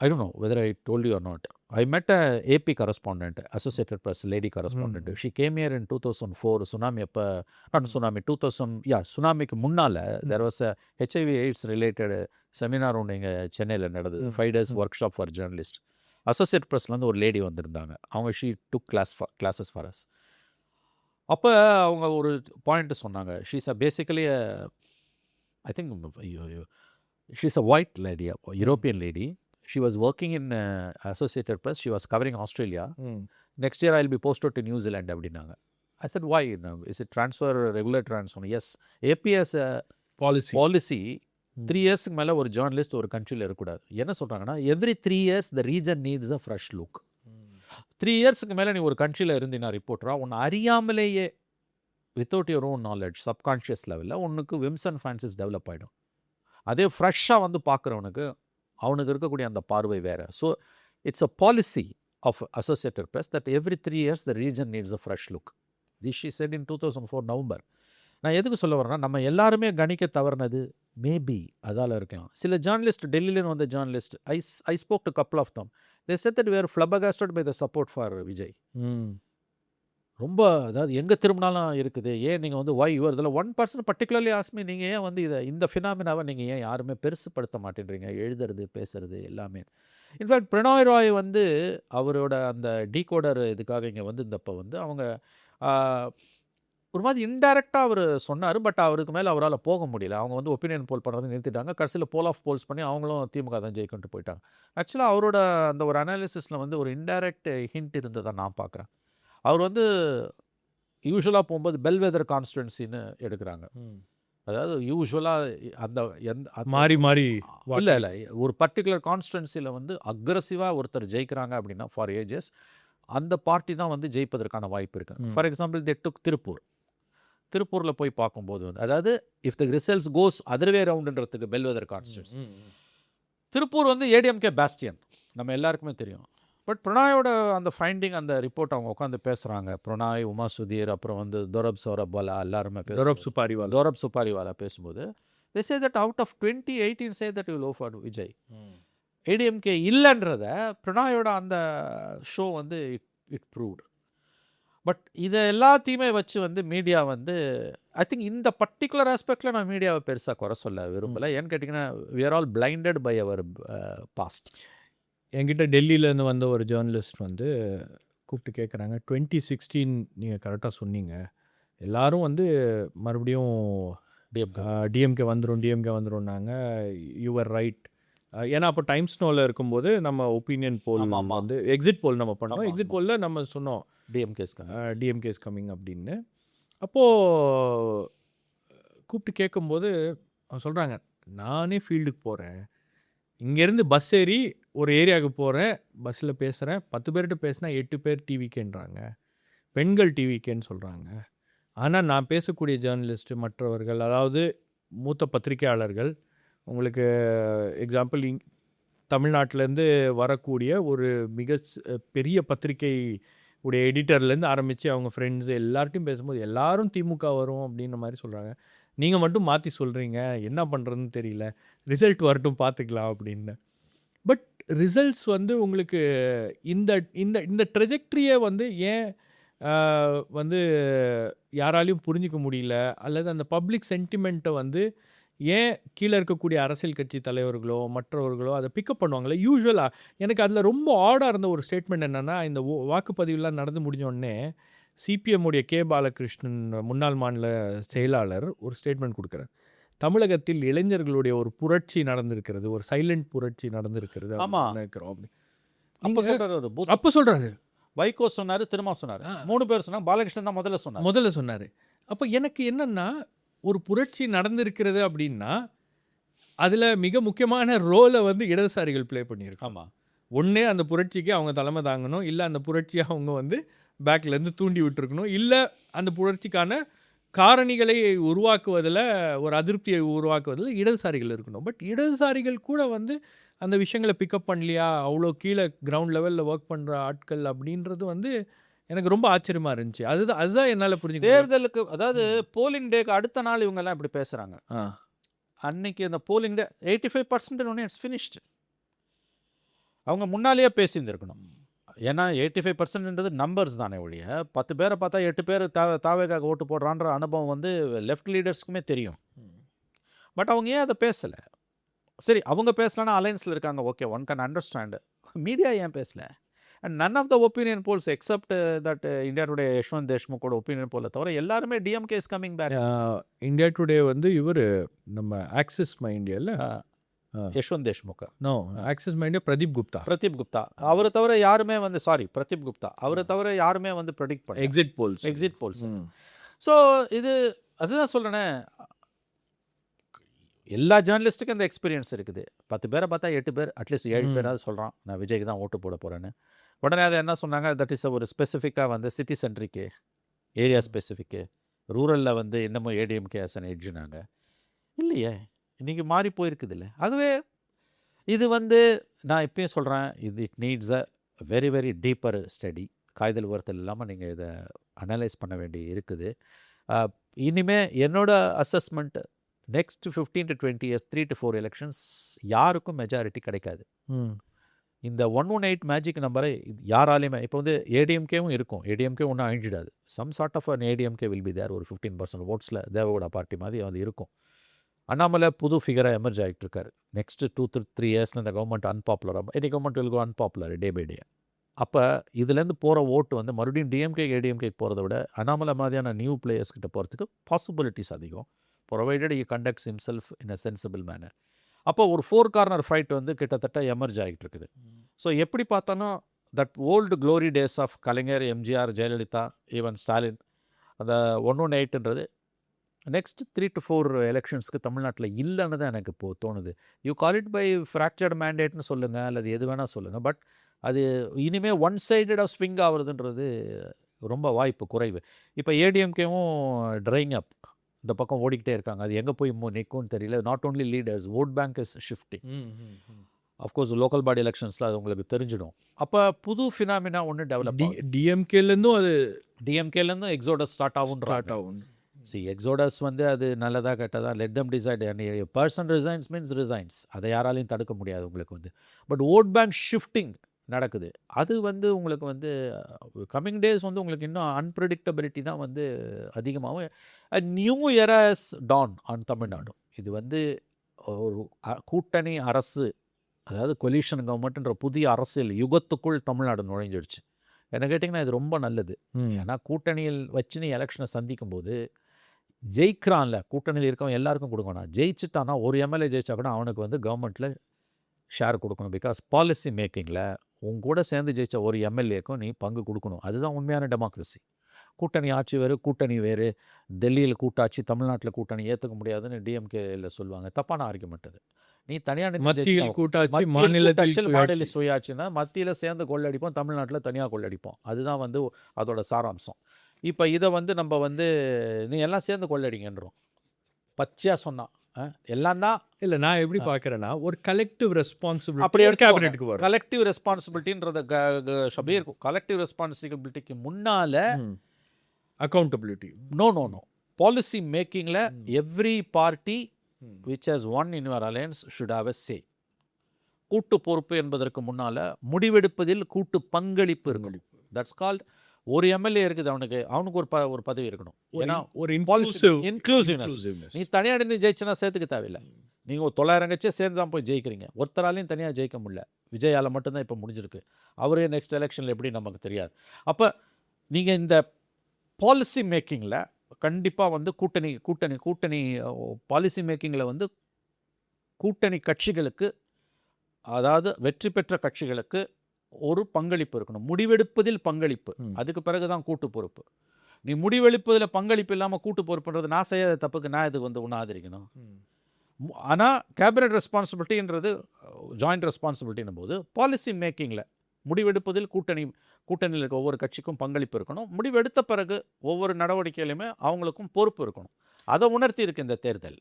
I don't know whether I told you or not. I met a AP correspondent, Associated Press lady correspondent. She came here in 2004, tsunami appa, not tsunami, 2000, yeah, tsunamiக்கு முன்னால there was a HIV AIDS related seminar ஒன்று இங்கே சென்னையில் நடந்தது. 5 days workshop for journalists. Associated Pressலேருந்து ஒரு lady வந்திருந்தாங்க. அவங்க she took classes for us. அப்போ அவங்க ஒரு பாயிண்ட் சொன்னாங்க. She's a basically I think she's a white lady, a European lady. She was working in Associated Press. She was covering Australia. Next year I'll be posted to New Zealand அப்படின்னாங்க. I said why? Is it transfer, regular transfer? Yes. AP has a policy 3 இயர்ஸ்க்கு மேலே ஒரு journalist ஒரு கண்ட்ரியில் இருக்கக்கூடாது. என்ன சொல்கிறாங்கன்னா every 3 years the region needs a fresh look. 3 இயர்ஸ்க்கு மேலே நீ ஒரு கண்ட்ரியில் இருந்தீங்கன்னா ரிப்போர்ட்டராக உன்னை அறியாமலேயே without your own knowledge subconscious லெவலில் உனக்கு விம்ஸ் அண்ட் ஃபேன்சிஸ் டெவலப் ஆகிடும். அதே ஃப்ரெஷ்ஷாக வந்து பார்க்குறவனுக்கு அவனுக்கு இருக்கக்கூடிய அந்த பார்வை வேறு. So it's a policy of Associated Press that every 3 years the region needs a fresh look. This she said in 2004 November. நான் எதுக்கு சொல்ல வரேன்னா நம்ம எல்லாருமே கணிக்க தவறுனது மேபி அதால் இருக்கலாம். சில ஜேர்னலிஸ்ட் டெல்லியிலேருந்து வந்த journalist I spoke to couple of them. They said that we are flabbergasted by the support for Vijay. ரொம்ப அதாவது எங்கே திரும்பினாலும் இருக்குது. ஏன் நீங்கள் வந்து வை யுவர் இதில் 1% பர்டிகுலர்லி ஆஸ்மி நீங்கள் ஏன் வந்து இந்த ஃபினாமினாவை நீங்கள் ஏன் யாருமே பெருசுப்படுத்த மாட்டேன்றீங்க, எழுதுறது பேசுறது எல்லாமே. இன்ஃபேக்ட் பிரணாய் ராய் வந்து அவரோட அந்த டீகோடர் இதுக்காக இங்கே வந்து இந்தப்போ வந்து அவங்க ஒரு மாதிரி இன்டைரக்டாக அவர் சொன்னார். பட் அவருக்கு மேலே அவரால் போக முடியல. அவங்க வந்து ஒப்பீனியன் போல் பண்ணுறது நிறுத்திட்டாங்க. கடைசியில் போல் ஆஃப் போல்ஸ் பண்ணி அவங்களும் திமுக தான் ஜெயிக்கிட்டு போயிட்டாங்க. ஆக்சுவலாக அவரோட அந்த ஒரு அனாலிசிஸில் வந்து ஒரு இன்டைரக்ட் ஹிண்ட் இருந்ததை நான் பார்க்குறேன். அவர் வந்து யூஸ்வலாக போகும்போது பெல்வெதர் கான்ஸ்டுவன்சின்னு எடுக்கிறாங்க. அதாவது யூஸ்வலாக அந்த மாறி இல்லை ஒரு பர்டிகுலர் கான்ஸ்டுவன்சியில் வந்து அக்ரஸிவாக ஒருத்தர் ஜெயிக்கிறாங்க அப்படின்னா ஃபார் ஏஜஸ் அந்த பார்ட்டி தான் வந்து ஜெயிப்பதற்கான வாய்ப்பு இருக்குது. ஃபார் எக்ஸாம்பிள் தே டுக் திருப்பூரில் போய் பார்க்கும்போது வந்து அதாவது if the results goes other way ரவுண்டுன்றதுக்கு பெல்வெதர் கான்ஸ்டுவன்சி. திருப்பூர் வந்து ஏடிஎம்கே பேஸ்டியன் நம்ம எல்லாருக்குமே தெரியும். பட் பிரணாயோட அந்த ஃபைண்டிங் அந்த ரிப்போர்ட் அவங்க உட்காந்து பேசுகிறாங்க. பிரணாய், உமா சுதீர், அப்புறம் வந்து தோரப் சௌரப்வாலா எல்லாருமே தோரப் சுப்பாரிவாலா பேசும்போது they say that out of 2018 say that you will vote for Vijay. ADMK இல்லைன்றத பிரணாயோட அந்த ஷோ வந்து இட் ப்ரூவ்ட். பட் இதை எல்லாத்தையுமே வச்சு வந்து மீடியா வந்து ஐ திங்க் இந்த பர்டிகுலர் ஆஸ்பெக்டில் நான் மீடியாவை பெருசாக குறை சொல்ல விரும்பலை. ஏன்னு கேட்டிங்கன்னா we are all blinded by our past. என்கிட்ட டெல்லியிலேருந்து வந்த ஒரு ஜேர்னலிஸ்ட் வந்து கூப்பிட்டு கேட்குறாங்க, 2016 நீங்கள் கரெக்டாக சொன்னீங்க, எல்லோரும் வந்து மறுபடியும் டிஎம்கே வந்துடும்னாங்க. You are right. ஏன்னா அப்போ டைம்ஸ் நோவில் இருக்கும்போது நம்ம ஒப்பீனியன் போல் வந்து எக்ஸிட் போல் நம்ம பண்ணோம். எக்ஸிட் போலில் நம்ம சொன்னோம் டிஎம்கேஸ் கம்மிங் அப்படின்னு. அப்போது கூப்பிட்டு கேட்கும்போது சொல்கிறாங்க, நானே ஃபீல்டுக்கு போகிறேன், இங்கேருந்து பஸ் ஏறி ஒரு ஏரியாவுக்கு போகிறேன், பஸ்ஸில் பேசுகிறேன், 10 பேர்கிட்ட பேசினா 8 பேர் டிவிக்கேன்றாங்க, பெண்கள் டிவிக்கேன்னு சொல்கிறாங்க. ஆனால் நான் பேசக்கூடிய ஜேர்னலிஸ்ட்டு மற்றவர்கள், அதாவது மூத்த பத்திரிகையாளர்கள், உங்களுக்கு எக்ஸாம்பிள் தமிழ்நாட்டிலேருந்து வரக்கூடிய ஒரு மிக பெரிய பத்திரிகை உடைய எடிட்டர்லேருந்து ஆரம்பித்து அவங்க ஃப்ரெண்ட்ஸு எல்லார்ட்டையும் பேசும்போது எல்லாரும் திமுக வரும் அப்படின்ற மாதிரி சொல்கிறாங்க. நீங்கள் மட்டும் மாற்றி சொல்கிறீங்க, என்ன பண்ணுறதுன்னு தெரியல, ரிசல்ட் வரட்டும் பார்த்துக்கலாம் அப்படின்னு. பட் ரிசல்ட்ஸ் வந்து உங்களுக்கு இந்த இந்த இந்த ட்ரெஜெக்ட்ரியை வந்து ஏன் வந்து யாராலையும் புரிஞ்சிக்க முடியல, அல்லது அந்த பப்ளிக் சென்டிமெண்ட்டை வந்து ஏன் கீழே இருக்கக்கூடிய அரசியல் கட்சி தலைவர்களோ மற்றவர்களோ அதை பிக்கப் பண்ணுவாங்களே? யூஸ்வலாக எனக்கு அதில் ரொம்ப ஆடாக இருந்த ஒரு ஸ்டேட்மெண்ட் என்னென்னா, இந்த வாக்குப்பதிவுலாம் நடந்து முடிஞ்சோடனே சிபிஎம் உடைய கே பாலகிருஷ்ணன் முன்னாள் மாநில செயலாளர் ஒரு ஸ்டேட்மெண்ட் கொடுக்குறார். தமிழகத்தில் இளைஞர்களுடைய ஒரு புரட்சி நடந்திருக்கிறது, ஒரு சைலண்ட் புரட்சி நடந்திருக்கிறது நினைக்கிறோம் அப்படி. அப்போ சொல்கிறாரு, வைகோ சொன்னார், திரும்ப சொன்னார், 3 பேர் சொன்னாங்க, பாலகிருஷ்ணன் தான் முதல்ல சொன்னார். அப்போ எனக்கு என்னென்னா, ஒரு புரட்சி நடந்திருக்கிறது அப்படின்னா அதில் மிக முக்கியமான ரோலை வந்து இடதுசாரிகள் ப்ளே பண்ணியிருக்காங்க. ஒன்றே அந்த புரட்சிக்கு அவங்க தலைமை தாங்கணும், இல்லை அந்த புரட்சியை அவங்க வந்து பேக்லேருந்து தூண்டி விட்டுருக்கணும், இல்லை அந்த புரட்சிக்கான காரணிகளை உருவாக்குவதில், ஒரு அதிருப்தியை உருவாக்குவதில் இடதுசாரிகள் இருக்கணும். பட் இடதுசாரிகள் கூட வந்து அந்த விஷயங்கள பிக்கப் பண்ணலையா? அவ்வளோ கீழ கிரவுண்ட் லெவல்ல வொர்க் பண்ற ஆட்கள் அப்படின்றது வந்து எனக்கு ரொம்ப ஆச்சரியமா இருந்துச்சு. அதுதான் அதுதான் என்னால புரிஞ்சுக்க முடியல. தேர்தலுக்கு அதாவது போலிங் டேக்கு அடுத்த நாள் இவங்கெல்லாம் இப்படி பேசுகிறாங்க. ஆ. அன்னைக்கு அந்த போலிங் டே 85% இட்ஸ் ஃபினிஷ்டு. அவங்க முன்னாலேயே பேசியிருந்திருக்கணும். ஏன்னா 85%ன்றது நம்பர்ஸ் தானே ஒழிய 10 பேரை பார்த்தா 8 பேர் தாவேக்காக ஓட்டு போடுறான்ற அனுபவம் வந்து லெஃப்ட் லீடர்ஸ்க்குமே தெரியும். பட் அவங்க ஏன் அதை பேசலை? சரி, அவங்க பேசலன்னா அலைன்ஸில் இருக்காங்க, okay, one can understand. Media ஏன் பேசல? And none of the opinion polls except that India Today Yashwant தேஷ்முக்கோட ஒப்பீனியன் போல தவிர எல்லாருமே DMK is coming back. India Today வந்து இவரு நம்ம ஆக்சிஸ் மைண்டியால Yashwant Deshmukh, no Axis my India Pradeep Gupta, Pradeep Gupta, அவரை தவிர யாருமே வந்து பிரதீப் குப்தா அவரை தவிர யாருமே வந்து ப்ரெடிக்ட் பண்ண எக்ஸிட் போல்ஸ். ஸோ இது அதுதான் சொல்கிறேனே, எல்லா ஜேர்னலிஸ்ட்டுக்கும் இந்த எக்ஸ்பீரியன்ஸ் இருக்குது. 10 பேரை பார்த்தா 8 பேர், அட்லீஸ்ட் 7 பேராவது சொல்கிறான் நான் விஜய்க்கு தான் ஓட்டு போட போகிறேன்னு. உடனே அதை என்ன சொன்னாங்க, தட் இஸ் ஒரு ஸ்பெசிஃபிக்காக வந்து சிட்டி சென்ட்ரிக்கு, ஏரியா ஸ்பெசிஃபிக்கு, ரூரலில் வந்து இன்னமும் ஏடிஎம்கே ஆஸ் அன் எட்ஜுனாங்க. இல்லையே, இன்றைக்கி மாறி போயிருக்குது இல்லை. ஆகவே இது வந்து நான் இப்பயும் சொல்கிறேன், it needs a very very deeper study. காய்தல் உரத்தில் இல்லாமல் நீங்கள் இதை அனலைஸ் பண்ண வேண்டி இருக்குது. இனிமே என்னோட assessment next 15 to 20 years 3 to 4 elections யாருக்கும் மெஜாரிட்டி கிடைக்காது. இந்த 118 மேஜிக் நம்பரை யாராலையுமே இப்போ வந்து ஏடிஎம்கேவும் இருக்கும், ஏடிஎம்கே ஒன்றும் அழிஞ்சிடாது. Some sort of an ADMK will be there. ஒரு 15% ஓட்ஸில் தேவகவுடா பார்ட்டி மாதிரி அது இருக்கும். அண்ணாமலை புது ஃபிகராக எமர்ஜ் ஆகிட்டு இருக்காரு. நெக்ஸ்ட் 2-3 இயர்ஸில் இந்த கவர்மெண்ட் அன்பாப்புலராக, any government will go unpopular day by day. அப்போ இதுலேருந்து போகிற ஓட்டு வந்து மறுபடியும் டிஎம்கே ஏடிஎம்கேக்கு போகிறத விட அண்ணாமலை மாதிரியான நியூ பிளேயர்ஸ் கிட்ட போகிறதுக்கு பாசிபிலிட்டிஸ் அதிகம், provided he conducts himself in a sensible manner. அப்போ ஒரு 4 கார்னர் ஃபைட் வந்து கிட்டத்தட்ட எமர்ஜ் ஆகிட்டு இருக்குது. ஸோ எப்படி பார்த்தாலும் that old glory days of Kalaignar, MGR, Jayalalithaa, even Stalin, அந்த 118ன்றது நெக்ஸ்ட் 3 to 4 எலெக்ஷன்ஸ்க்கு தமிழ்நாட்டில் இல்லைன்னு தான் எனக்கு இப்போது தோணுது. You call it by fractured மேண்டேட்னு சொல்லுங்கள், அல்லது எது வேணால் சொல்லுங்கள். பட் அது இனிமேல் ஒன் சைடடாக ஸ்விங் ஆகுறதுன்றது ரொம்ப வாய்ப்பு குறைவு. இப்போ ஏடிஎம்கேவும் ட்ரைங் அப், இந்த பக்கம் ஓடிக்கிட்டே இருக்காங்க. அது எங்கே போய் நிற்கும்னு தெரியல. Not only leaders, vote bank is shifting. Of course local body எலெக்ஷன்ஸில் அது உங்களுக்கு தெரிஞ்சிடும். அப்போ புது ஃபினாமினா ஒன்று டெவலப் டிஎம்கேலேருந்தும் அது டிஎம்கேலேருந்தும் எக்ஸோடஸ் ஸ்டார்ட் ஆகும். எக்ஸோடஸ் வந்து அது நல்லதா கெட்டதா, let them decide. Person resigns means resigns, அதை யாராலையும் தடுக்க முடியாது உங்களுக்கு வந்து. பட் ஓட் பேங்க் ஷிஃப்டிங் நடக்குது. அது வந்து உங்களுக்கு வந்து கம்மிங் டேஸ் வந்து உங்களுக்கு இன்னும் அன்பிரடிக்டபிலிட்டி தான் வந்து அதிகமாகும். New eras dawn on Tamil Nadu. இது வந்து ஒரு கூட்டணி அரசு, அதாவது கொலிஷன் கவர்மெண்ட்ன்ற புதிய அரசியல் யுகத்துக்குள் தமிழ்நாடு நுழைஞ்சிடுச்சு. என்ன கேட்டிங்கன்னா இது ரொம்ப நல்லது. ஏன்னா கூட்டணியில் வச்சு நீ எலெக்ஷனை சந்திக்கும் போது ஜெயிக்கிறான்ல, கூட்டணியில் இருக்கவன் எல்லாருக்கும் கொடுக்கணும். ஜெயிச்சுட்டானா ஒரு எம்எல்ஏ ஜெயிச்சா கூட அவனுக்கு வந்து கவர்மெண்ட்டில் ஷேர் கொடுக்கணும். பிகாஸ் பாலிசி மேக்கிங்கில் உன் கூட சேர்ந்து ஜெயித்த ஒரு எம்எல்ஏக்கும் நீ பங்கு கொடுக்கணும். அதுதான் உண்மையான டெமோக்ரஸி. கூட்டணி ஆட்சி வேறு, கூட்டணி வேறு. டெல்லியில் கூட்டாட்சி, தமிழ்நாட்டில் கூட்டணி ஏற்றுக்க முடியாதுன்னு டிஎம்கேல சொல்லுவாங்க. தப்பான ஆர்குமெண்ட் அது. நீ தனியாக மத்தியில் கூட்டாட்சி, மாநில சுயாட்சினா மத்தியில் சேர்ந்து கொள்ளடிப்போம், தமிழ்நாட்டில் தனியாக கொள்ளடிப்போம். அதுதான் வந்து அதோட சாராம்சம். இப்போ இதை வந்து நம்ம வந்து நீ எல்லாம் சேர்ந்து கொள்ளடிங்கன்றோம். பச்சையாக சொன்னான் எல்லாம் தான். இல்லை, நான் எப்படி பார்க்குறேன்னா ஒரு கலெக்டிவ் ரெஸ்பான்சிபிலிட்டி அப்படி கேபினெட்டுக்கு வரும். கலெக்டிவ் ரெஸ்பான்சிபிலிட்டின்றத ஷபீர், கலெக்டிவ் ரெஸ்பான்சிபிலிட்டிக்கு முன்னால் அக்கௌண்டபிலிட்டி. நோ பாலிசி மேக்கிங்கில் every party which has one in your alliance should have a say. கூட்டு பொறுப்பு என்பதற்கு முன்னால் முடிவெடுப்பதில் கூட்டு பங்களிப்பு இருக்கணும். That's called. ஒரு எம்எல்ஏ இருக்குது, அவனுக்கு ஒரு பதவி இருக்கணும். ஏன்னா ஒரு இன்க்ளூசிவ்னஸ். நீ தனியாக நின்று ஜெயிச்சனா சேர்த்துக்க தேவையில்லை. நீங்கள் 900 கட்சியை சேர்ந்து தான் போய் ஜெயிக்கிறீங்க. ஒருத்தராலையும் தனியாக ஜெயிக்க முடியல. விஜயால் மட்டும்தான் இப்போ முடிஞ்சிருக்கு. அவரே நெக்ஸ்ட் எலெக்ஷனில் எப்படி நமக்கு தெரியாது. அப்போ நீங்கள் இந்த பாலிசி மேக்கிங்கில் கண்டிப்பாக வந்து கூட்டணி பாலிசி மேக்கிங்கில் வந்து கூட்டணி கட்சிகளுக்கு, அதாவது வெற்றி பெற்ற கட்சிகளுக்கு ஒரு பங்களிப்பு இருக்கணும். முடிவெடுப்பதில் பங்களிப்பு. அதுக்கு பிறகு தான் கூட்டு பொறுப்பு. நீ முடிவெடுப்பதில் பங்களிப்பு இல்லாமல் கூட்டு பொறுப்புன்றது நான் செய்யாத தப்புக்கு நான் இதுக்கு வந்து ஒன்று ஆதரிக்கணும். ஆனால் கேபினட் ரெஸ்பான்சிபிலிட்டின்றது ஜாயிண்ட் ரெஸ்பான்சிபிலிட்டின்னும் போது பாலிசி மேக்கிங்கில் முடிவெடுப்பதில் கூட்டணியில் இருக்க ஒவ்வொரு கட்சிக்கும் பங்களிப்பு இருக்கணும். முடிவெடுத்த பிறகு ஒவ்வொரு நடவடிக்கையிலுமே அவங்களுக்கும் பொறுப்பு இருக்கணும். அதை உணர்த்தி இருக்கு இந்த தேர்தல்.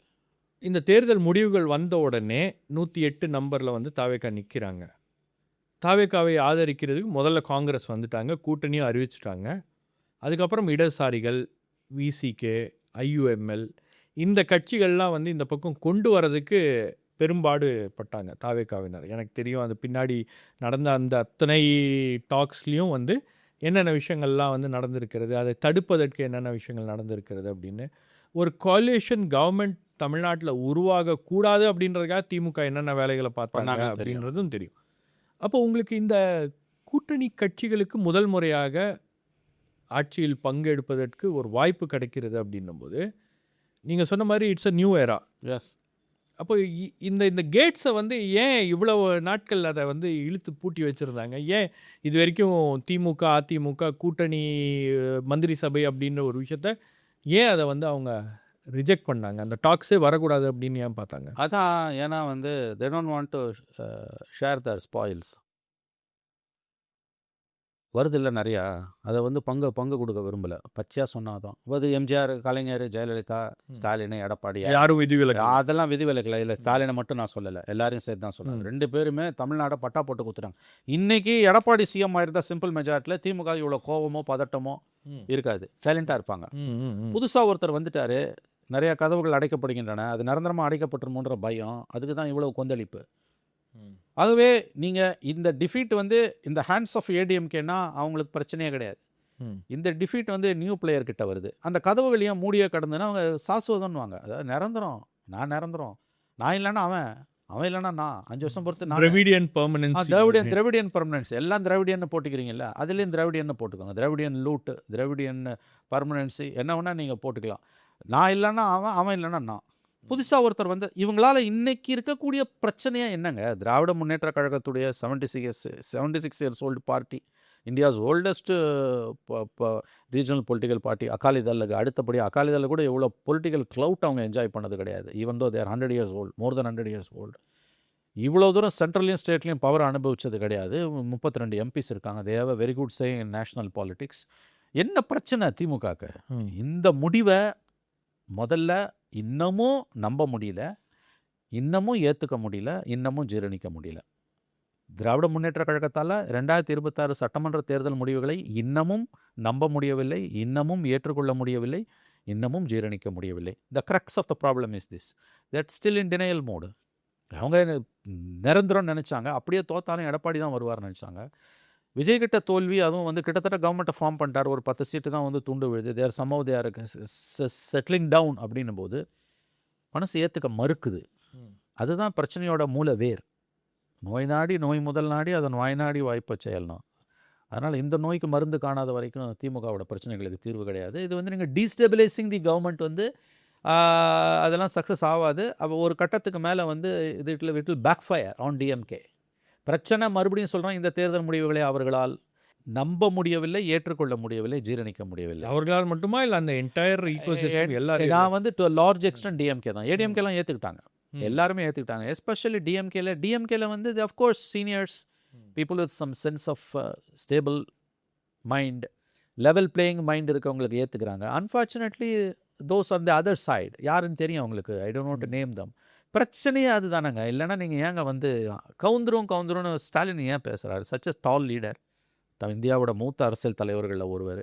இந்த தேர்தல் முடிவுகள் வந்த உடனே 108 நம்பரில் வந்து தாவேகா நிற்கிறாங்க. தாவேகாவை ஆதரிக்கிறதுக்கு முதல்ல காங்கிரஸ் வந்துட்டாங்க, கூட்டணியும் அறிவிச்சிட்டாங்க. அதுக்கப்புறம் இடதுசாரிகள், விசிகே, ஐயுஎம்எல் இந்த கட்சிகள்லாம் வந்து இந்த பக்கம் கொண்டு வரதுக்கு பெரும்பாடு பட்டாங்க தாவேகாவினர். எனக்கு தெரியும் அது பின்னாடி நடந்த அந்த அத்தனை டாக்ஸ்லேயும் வந்து என்னென்ன விஷயங்கள்லாம் வந்து நடந்திருக்கிறது, அதை தடுப்பதற்கு என்னென்ன விஷயங்கள் நடந்திருக்கிறது அப்படின்னு. ஒரு கோலிஷன் கவர்மெண்ட் தமிழ்நாட்டில் உருவாகக்கூடாது அப்படின்றதுக்காக திமுக என்னென்ன வேலைகளை பார்த்தாங்க பண்ணாங்க தெரியும். அப்படின்றதும் தெரியும். அப்போ உங்களுக்கு இந்த கூட்டணி கட்சிகளுக்கு முதல் முறையாக ஆட்சியில் பங்கெடுப்பதற்கு ஒரு வாய்ப்பு கிடைக்கிறது அப்படின்னும்போது நீங்கள் சொன்ன மாதிரி it's a new era. Yes. அப்போ இந்த கேட்ஸை வந்து ஏன் இவ்வளவு நாட்கள் அதை வந்து இழுத்து பூட்டி வச்சுருந்தாங்க? ஏன் இது வரைக்கும் திமுக, அதிமுக கூட்டணி மந்திரி சபை அப்படின்ற ஒரு விஷயத்த ஏன் அதை வந்து அவங்க ரிஜெக்ட் பண்ணாங்க? அந்த டாக்ஸே வரக்கூடாது அப்படின்னு ஏன் பார்த்தாங்க? அதான் ஏன்னா வந்து they don't want to share their spoils. வருது இல்லை நிறையா, அதை வந்து பங்கு கொடுக்க விரும்பலை. பச்சையாக சொன்னாதான் அது எம்ஜிஆர், கலைஞர், ஜெயலலிதா, ஸ்டாலின், எடப்பாடி யாரும் விதிவிலக்கு அதெல்லாம் விதிவிலக்கில்லை. இல்லை ஸ்டாலினை மட்டும் நான் சொல்லலை, எல்லாரையும் சேர்த்து தான் சொல்லுவேன். 2 பேருமே தமிழ்நாடை பட்டா போட்டு கொடுத்துட்டாங்க. இன்றைக்கி எடப்பாடி சிஎம் ஆயிருந்தா சிம்பிள் மெஜாரிட்டியில் திமுக இவ்வளோ கோவமோ பதட்டமோ இருக்காது, சைலண்ட்டாக இருப்பாங்க. புதுசாக ஒருத்தர் வந்துட்டார், நிறைய கதவுகள் அடைக்கப்படுகின்றன, அது நிரந்தரமாக அடைக்கப்பட்டுருமோன்ற பயம், அதுக்கு தான் இவ்வளோ கொந்தளிப்பு. ஆகவே நீங்கள் இந்த டிஃபீட் வந்து இந்த ஹேண்ட்ஸ் ஆஃப் ஏடிஎம்கேனா அவங்களுக்கு பிரச்சனையே கிடையாது. இந்த டிஃபீட் வந்து நியூ பிளேயர் கிட்ட வருது. அந்த கதவுகள் ஏன் மூடியே கடந்துன்னா அவங்க சாஸ்வதம்னுவாங்க. அதாவது நிரந்தரம், நான் இல்லைன்னா அவன் இல்லைன்னா நான் 5 வருஷம் பொறுத்து நான் திராவிடியன் பெர்மனன்ஸ், திராவிடியன் பெர்மனன்ஸ், எல்லாம் திராவிடியன்னு போட்டுக்கிறீங்கல்ல, அதுலேயும் திராவிடியன்னு போட்டுக்கோங்க. திராவிடியன் லூட்டு, திராவிடியன் பர்மனன்சி, என்ன வேணால் நீங்கள் போட்டுக்கலாம். நான் இல்லைன்னா அவன் இல்லைன்னா நான். புதுசாக ஒருத்தர் வந்து இவங்களால் இன்றைக்கி இருக்கக்கூடிய பிரச்சனையாக என்னங்க? திராவிட முன்னேற்ற கழகத்துடைய 76 years old party, India's oldest regional political party. அகாலிதளுக்கு அடுத்தபடி அகாலிதளில் கூட எவ்வளோ பொலிட்டிக்கல் க்ளவுட் அவங்க என்ஜாய் பண்ணது கிடையாது. ஈவன் தோ தேர் 100 இயர்ஸ் ஓல்டு, மோர் தென் 100 இயர்ஸ் ஓல்டு. இவ்வளோ தூரம் சென்ட்ரல்லையும் ஸ்டேட்லேயும் பவர் அனுபவிச்சது கிடையாது. 32 எம்பிஸ் இருக்காங்க. They have a very good say in national politics. என்ன பிரச்சனை திமுகக்கு? இந்த முடிவை முதல்ல இன்னமும் நம்ப முடியல, இன்னமும் ஏற்றுக்க முடியல, இன்னமும் ஜீரணிக்க முடியல. திராவிட முன்னேற்ற கழகத்தால் 2026 சட்டமன்ற தேர்தல் முடிவுகளை இன்னமும் நம்ப முடியவில்லை, இன்னமும் ஏற்றுக்கொள்ள முடியவில்லை, இன்னமும் ஜீரணிக்க முடியவில்லை. The crux of the problem is this, that still in denial mode. அவங்க நிரந்தரம் நினச்சாங்க, அப்படியே தோத்தாலும் எடப்பாடி தான் வருவார்னு நினச்சாங்க. விஜய் கிட்ட தோல்வி, அதுவும் வந்து கிட்டத்தட்ட கவர்மெண்ட்டை ஃபார்ம் பண்ணிட்டார், ஒரு 10 சீட்டு தான் வந்து துண்டு விழுது, தேர் சம்மவ் தே ஆர் செட்டிலிங் டவுன் அப்படின்னும் போது மனசு ஏற்றுக்க மறுக்குது. அதுதான் பிரச்சனையோட மூல வேர். நோய் நாடி நோய் முதல் நாடி அதன் வாய்நாடி வாய்ப்பை செயல்னா. அதனால் இந்த நோய்க்கு மருந்து காணாத வரைக்கும் திமுகவோட பிரச்சனைகளுக்கு தீர்வு கிடையாது. இது வந்து நீங்கள் டீஸ்டெபிலைசிங் தி கவர்மெண்ட் வந்து அதெல்லாம் சக்ஸஸ் ஆகாது. அப்போ ஒரு கட்டத்துக்கு மேலே வந்து it will back fire on DMK. பிரச்சனை மறுபடியும் சொல்கிறேன், இந்த தேர்தல் முடிவுகளை அவர்களால் நம்ப முடியவில்லை, ஏற்றுக்கொள்ள முடியவில்லை, ஜீரணிக்க முடியவில்லை. அவர்களால் மட்டுமா இல்லை அந்த என்டையர் ஈகோசிஸ்டம் எல்லாரும்? நான் வந்து டு லார்ஜ் எக்ஸ்டென்ட் டிஎம்கே தான். ஏடிஎம்கேலாம் ஏற்றுக்கிட்டாங்க, எல்லாருமே ஏற்றுக்கிட்டாங்க. எஸ்பெஷலி டிஎம்கேல வந்து of course seniors, people with some sense of stable mind, level playing mind இருக்கவங்களுக்கு ஏற்றுக்கிறாங்க. Unfortunately those on the other side யாருன்னு தெரியும் அவங்களுக்கு, I don't know to name them. பிரச்சனையே அதுதானங்க. இல்லைன்னா நீங்கள் ஏங்க வந்து கவுந்துரும்னு ஸ்டாலின் ஏன் பேசுகிறாரு? சச் அ டால் லீடர், இந்தியாவோட மூத்த அரசியல் தலைவர்களில் ஒருவர்.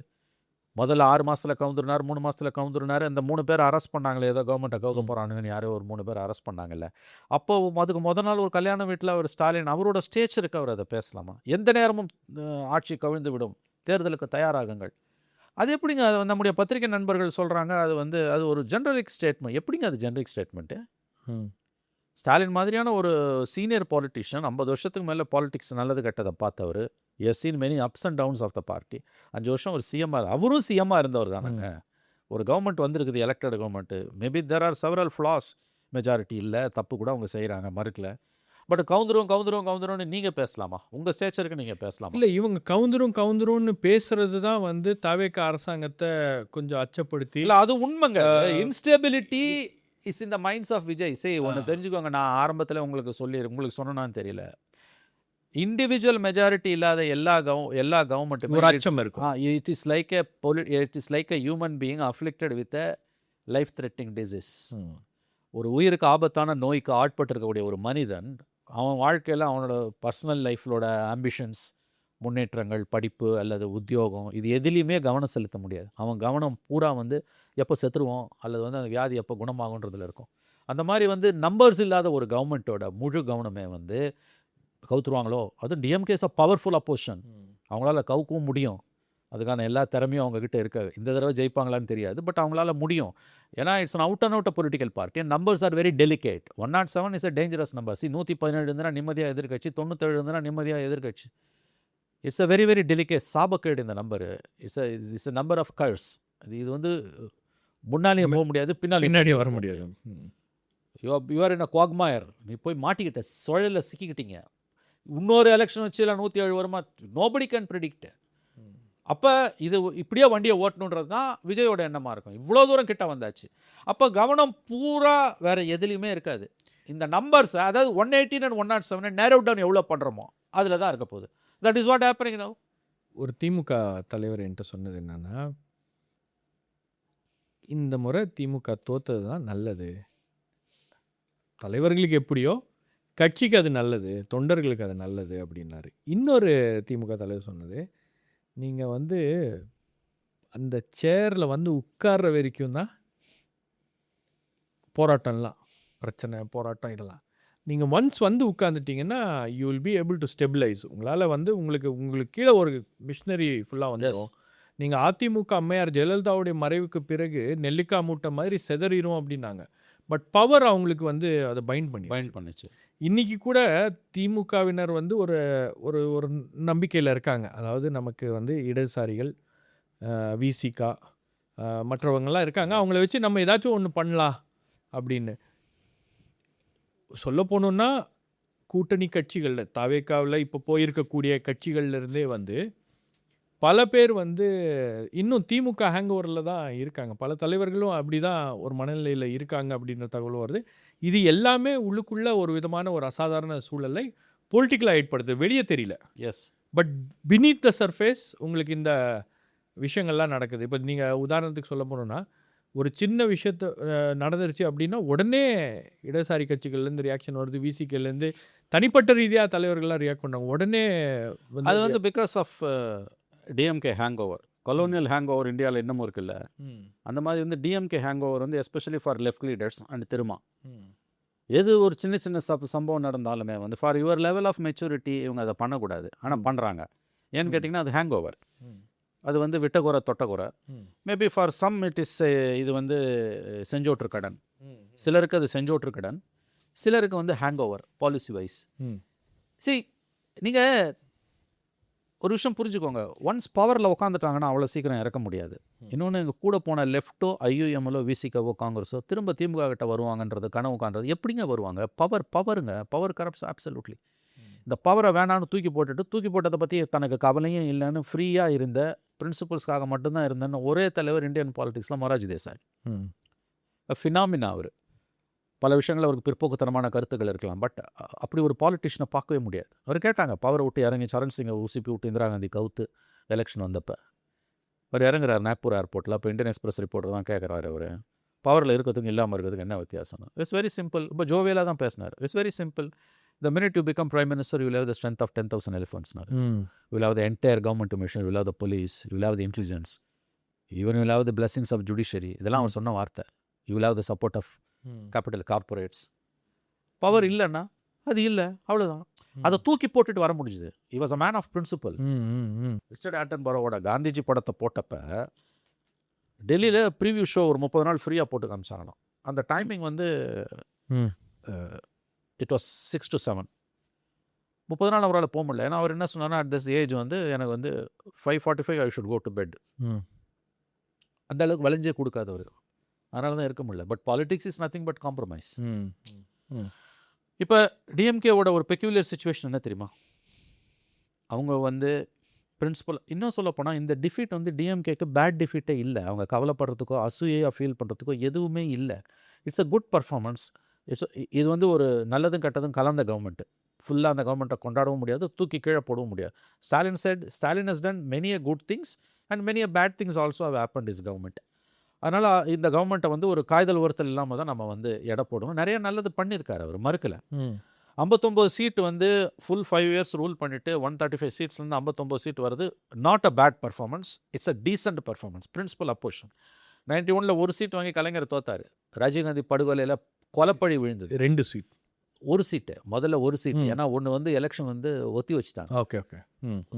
முதல்ல 6 மாதத்தில் கவுந்துருனார், 3 மாதத்தில் கவுந்துருனார். அந்த 3 பேர் அரெஸ்ட் பண்ணாங்களே, ஏதோ கவர்மெண்ட்டை கவுக்க போகிறானுங்கன்னு யாரோ ஒரு 3 பேர் அரெஸ்ட் பண்ணாங்கல்ல. அப்போது அதுக்கு நாள் ஒரு கல்யாண வீட்டில் அவர் ஸ்டாலின் அவரோட ஸ்டேஜ் இருக்கு, அவர் அதை பேசலாமா? எந்த நேரமும் ஆட்சி கவிழ்ந்து விடும், தேர்தலுக்கு தயாராகுங்கள். அது எப்படிங்க? அது நம்முடைய பத்திரிகை நண்பர்கள் சொல்கிறாங்க, அது ஒரு ஜெனரிக் ஸ்டேட்மெண்ட். எப்படிங்க அது ஜெனரிக் ஸ்டேட்மெண்ட்டு? ஸ்டாலின் மாதிரியான ஒரு சீனியர் பாலிட்டிஷியன், 50 வருஷத்துக்கு மேலே பாலிடிக்ஸ் நல்லது கெட்டதை பார்த்தவர், has seen many ups and downs of the party. 5 வருஷம் ஒரு சிஎம்ஆர், அவரும் சிஎம்மாக இருந்தவர் தானேங்க. ஒரு கவர்மெண்ட் வந்திருக்குது, elected government. Maybe there are several flaws, majority இல்லை, தப்பு கூட அவங்க செய்கிறாங்க, மறுக்கல. பட் கவுந்துரும் நீங்கள் பேசலாமா? உங்கள் ஸ்டேச்சருக்கு நீங்கள் பேசலாமா? இல்லை, இவங்க கவுந்துரும்னு பேசுறது தான் வந்து தாவேகா அரசாங்கத்தை கொஞ்சம் அச்சப்படுத்தி. இல்லை, அது உண்மைங்க. Instability is in the minds of Vijay. ஒன்று தெரிஞ்சுக்கோங்க, நான் ஆரம்பத்தில் உங்களுக்கு சொன்னேன்னு தெரியல. இண்டிவிஜுவல் மெஜாரிட்டி இல்லாத எல்லா கவர்மெண்ட்டுமே ஒரு அச்சம் இருக்கும். It is like a human being afflicted with a life threatening disease. ஒரு உயிருக்கு ஆபத்தான நோய்க்கு ஆட்பட்டிருக்கக்கூடிய ஒரு மனிதன் அவன் வாழ்க்கையில் அவனோட பர்சனல் லைஃப்லோட ஆம்பிஷன்ஸ், முன்னேற்றங்கள், படிப்பு அல்லது உத்தியோகம், இது எதுலேயுமே கவனம் செலுத்த முடியாது. அவன் கவனம் பூரா வந்து எப்போ செத்துருவோம் அல்லது வந்து அந்த வியாதி எப்போ குணமாகுன்றதுல இருக்கும். அந்த மாதிரி வந்து நம்பர்ஸ் இல்லாத ஒரு கவர்மெண்ட்டோட முழு கவனமே வந்து கவுத்துருவாங்களோ, அதுவும் டிஎம்கேஸ் பவர்ஃபுல் அப்போசிஷன், அவங்களால கவுக்கவும் முடியும். அதுக்கான எல்லா திறமையும் அவங்கக்கிட்ட இருக்காது. இந்த தடவை ஜெயிப்பாங்களான்னு தெரியாது, பட் அவங்களால முடியும். ஏன்னா it's an out and out political party and numbers are very delicate. 107 is a dangerous number. 117 இருந்ததுன்னா நிம்மதியாக எதிர்கட்சி, 97 இருந்ததுன்னா நிம்மதியாக எதிர்கட்சி. It's a very very delicate சாபக்கேடு இந்த number. It's a number of curse. இது வந்து முன்னாலேயும் போக முடியாது, பின்னாடி வர முடியாது. You're in a quagmire. நீ போய் மாட்டிக்கிட்ட, சுழலில் சிக்கிக்கிட்டீங்க. இன்னொரு எலெக்ஷன் வச்சு இல்லை 107 வருமா, நோபடி கேன் ப்ரிடிக்ட். அப்போ இது இப்படியே வண்டியை ஓட்டணுன்றது தான் விஜயோட எண்ணமாக இருக்கும். இவ்வளோ தூரம் கிட்ட வந்தாச்சு. அப்போ கவனம் பூரா வேறு எதுலேயுமே இருக்காது. இந்த நம்பர்ஸ், அதாவது 118 அண்ட் 107 நேரோ டவுன் எவ்வளோ பண்ணுறோமோ அதில் தான் இருக்க போகுது. That is what happening now. ஒரு திமுக தலைவர் என்கிட்ட சொன்னது என்னன்னா, இந்த முறை திமுக தோத்தது தான் நல்லது. தலைவர்களுக்கு எப்படியோ கட்சிக்கு அது நல்லது, தொண்டர்களுக்கு அது நல்லது அப்படின்னாரு. இன்னொரு திமுக தலைவர் சொன்னது, நீங்கள் வந்து அந்த சேரில் வந்து உட்கார்ற வரைக்கும் தான் போராட்டம்லாம், பிரச்சனை போராட்டம் இதெல்லாம். நீங்கள் ஒன்ஸ் வந்து உட்காந்துட்டிங்கன்னா you will be able to stabilise. உங்களால் வந்து உங்களுக்கு கீழே ஒரு மிஷினரி ஃபுல்லாக வந்துடும். நீங்கள் அதிமுக அம்மையார் ஜெயலலிதாவுடைய மறைவுக்கு பிறகு நெல்லிக்காய் மூட்டை மாதிரி செதறிடும் அப்படின்னாங்க. பட் பவர் அவங்களுக்கு வந்து அதை பைண்ட் பண்ணுச்சு. இன்றைக்கி கூட திமுகவினர் வந்து ஒரு ஒரு ஒரு நம்பிக்கையில் இருக்காங்க. அதாவது நமக்கு வந்து இடதுசாரிகள், விசிகா, மற்றவங்கெல்லாம் இருக்காங்க. அவங்கள வச்சு நம்ம ஏதாச்சும் ஒன்று பண்ணலாம் அப்படின்னு. சொல்ல போகணுன்னா கூட்டணி கட்சிகளில் தாவேக்காவில் இப்போ போயிருக்கக்கூடிய கட்சிகள்லேருந்தே வந்து பல பேர் வந்து இன்னும் திமுக ஹேங் ஓவரில் தான் இருக்காங்க. பல தலைவர்களும் அப்படி தான் ஒரு மனநிலையில் இருக்காங்க அப்படின்ற தகவல் வருது. இது எல்லாமே உள்ளுக்குள்ளே ஒரு விதமான ஒரு அசாதாரண சூழலை பொலிட்டிக்கலாக ஏற்படுது, வெளியே தெரியல. பட் பினீத் த சர்ஃபேஸ் உங்களுக்கு இந்த விஷயங்கள்லாம் நடக்குது. இப்போ நீங்கள் உதாரணத்துக்கு சொல்ல போனோன்னா, ஒரு சின்ன விஷயத்த நடந்துருச்சு அப்படின்னா உடனே இடதுசாரி கட்சிகள்லேருந்து ரியாக்ஷன் வருது, விசிகேலேருந்து தனிப்பட்ட ரீதியாக தலைவர்கள்லாம் ரியாக்ட் பண்ணாங்க உடனே. அது வந்து because of DMK hangover, colonial hangover இந்தியாவில் இன்னமும் இருக்குல்ல. அந்த மாதிரி வந்து டிஎம்கே ஹேங் ஓவர் வந்து especially for left leaders and Thiruma. எது ஒரு சின்ன சின்ன சம்பவம் நடந்தாலுமே வந்து for your level of maturity இவங்க அதை பண்ணக்கூடாது, ஆனால் பண்ணுறாங்க. ஏன்னு கேட்டிங்கன்னா அது ஹேங் ஓவர். அது வந்து விட்டகுறை தொட்டகுறை. Maybe for some it is இது வந்து செஞ்சோற்று கடன். சிலருக்கு அது செஞ்சோற்று கடன், சிலருக்கு வந்து ஹேங் ஓவர் பாலிசி வைஸ். நீங்கள் ஒரு விஷயம் புரிஞ்சுக்கோங்க, ஒன்ஸ் பவரில் உட்காந்துட்டாங்கன்னா அவ்வளோ சீக்கிரம் இறக்க முடியாது. இன்னொன்று எங்கள் கூட போன லெஃப்ட்டோ ஐயூஎம்எல்ஓ விசிகாவோ காங்கிரஸோ திரும்ப திமுக கிட்ட வருவாங்கன்றது கனவு காண்றது. எப்படிங்க வருவாங்க? பவருங்க, பவர் கரப்ட்ஸ் அப்சல்யூட்லி. இந்த பவரை வேணான்னு தூக்கி போட்டதை பற்றி தனக்கு கவலையும் இல்லைன்னு ஃப்ரீயாக இருந்த, பிரின்சிபல்ஸ்க்காக மட்டும்தான் இருந்தேன்னு ஒரே தலைவர் இந்தியன் பாலிடிக்ஸில் மொரார்ஜி தேசாய். ஃபினாமினா அவர். பல விஷயங்கள் அவருக்கு பிற்போக்குத்தனமான கருத்துக்கள் இருக்கலாம், பட் அப்படி ஒரு பாலிட்டிஷனை பார்க்கவே முடியாது. அவர் கேட்டாங்க, பவரை விட்டு இறங்கி சரண் சிங்கை உசுப்பி விட்டு இந்திரா காந்தி கவுத்து எலெக்ஷன் வந்தப்போ அவர் இறங்குறார் நாக்பூர் ஏர்போர்ட்டில். அப்போ இந்தியன் எக்ஸ்பிரஸ் ரிப்போர்ட்டர் தான் கேட்குறாரு, அவர் பவரில் இருக்கிறதுக்கு இல்லாமல் இருக்கிறதுக்கு என்ன வித்தியாசம்? It's very simple. இப்போ ஜோவேலாக தான் பேசினார். It's very simple. The minute you become prime minister, you will have the strength of 10,000 elephants. You will have the entire government mission, you will have the police, you will have the intelligence, even you will have the blessings of judiciary. இதெல்லாம் அவர் சொன்ன வார்த்தை. You will have the support of capital corporates. Power இல்லைன்னா அது இல்லை, அவ்வளோதான். அதை தூக்கி போட்டுட்டு வர முடிஞ்சுது. He was a man of principle. Richard ஆட்டன்பரோவோட காந்திஜி படத்தை போட்டப்ப டெல்லியில் ப்ரீவியூ ஷோ ஒரு 30 நாள் ஃப்ரீயாக போட்டு காமிச்சாங்களாம். அந்த டைமிங் வந்து இட் வாஸ் 6 to 7. 30 நாள் அவரால் போக முடியல. ஏன்னா அவர் என்ன சொன்னார்னா, அட் திஸ் ஏஜ் வந்து எனக்கு வந்து 5:45 I should go to bed. அந்த அளவுக்கு வளைஞ்சே கொடுக்காதவர், அதனால தான் இருக்க முடியல. But politics is nothing but compromise. இப்போ டிஎம்கேவோட ஒரு பெக்யூலியர் சுச்சுவேஷன் என்ன தெரியுமா? அவங்க வந்து பிரின்சிபல், இன்னும் சொல்ல போனால் இந்த டிஃபீட் வந்து டிஎம்கேக்கு பேட் டிஃபீட்டே இல்லை. அவங்க கவலைப்படுறதுக்கோ அசூயையாக ஃபீல் பண்ணுறதுக்கோ எதுவுமே இல்லை. It's a good performance. இது வந்து ஒரு நல்லதும் கெட்டதும் கலந்த கவர்மெண்ட்டு. ஃபுல்லாக அந்த கவர்மெண்ட்டை கொண்டாடவும் முடியாது, தூக்கி கீழே போடவும் முடியாது. Stalin has done many a good things and many a bad things also have happened his government. அதனால் இந்த கவர்மெண்ட்டை வந்து ஒரு காய்தல் உரத்தல் இல்லாமல் தான் நம்ம வந்து எடை போடுவோம். நிறைய நல்லது பண்ணியிருக்காரு அவர், மறுக்கலை. 59 சீட் வந்து ஃபுல் 5 இயர்ஸ் ரூல் பண்ணிவிட்டு 135 சீட்ஸ்லேருந்து 59 சீட் வருது. Not a bad performance, it's a decent performance. Principal opposition 91 ஒரு சீட் வாங்கி கலைஞர் தோத்தார். ராஜீவ்காந்தி படுகொலையில் கொலைப்பழி விழுந்தது. 2 சீட், ஒரு சீட்டு, முதல்ல ஒரு சீட். ஏன்னா ஒன்று வந்து எலெக்ஷன் வந்து ஒத்தி வச்சுட்டாங்க. Okay okay.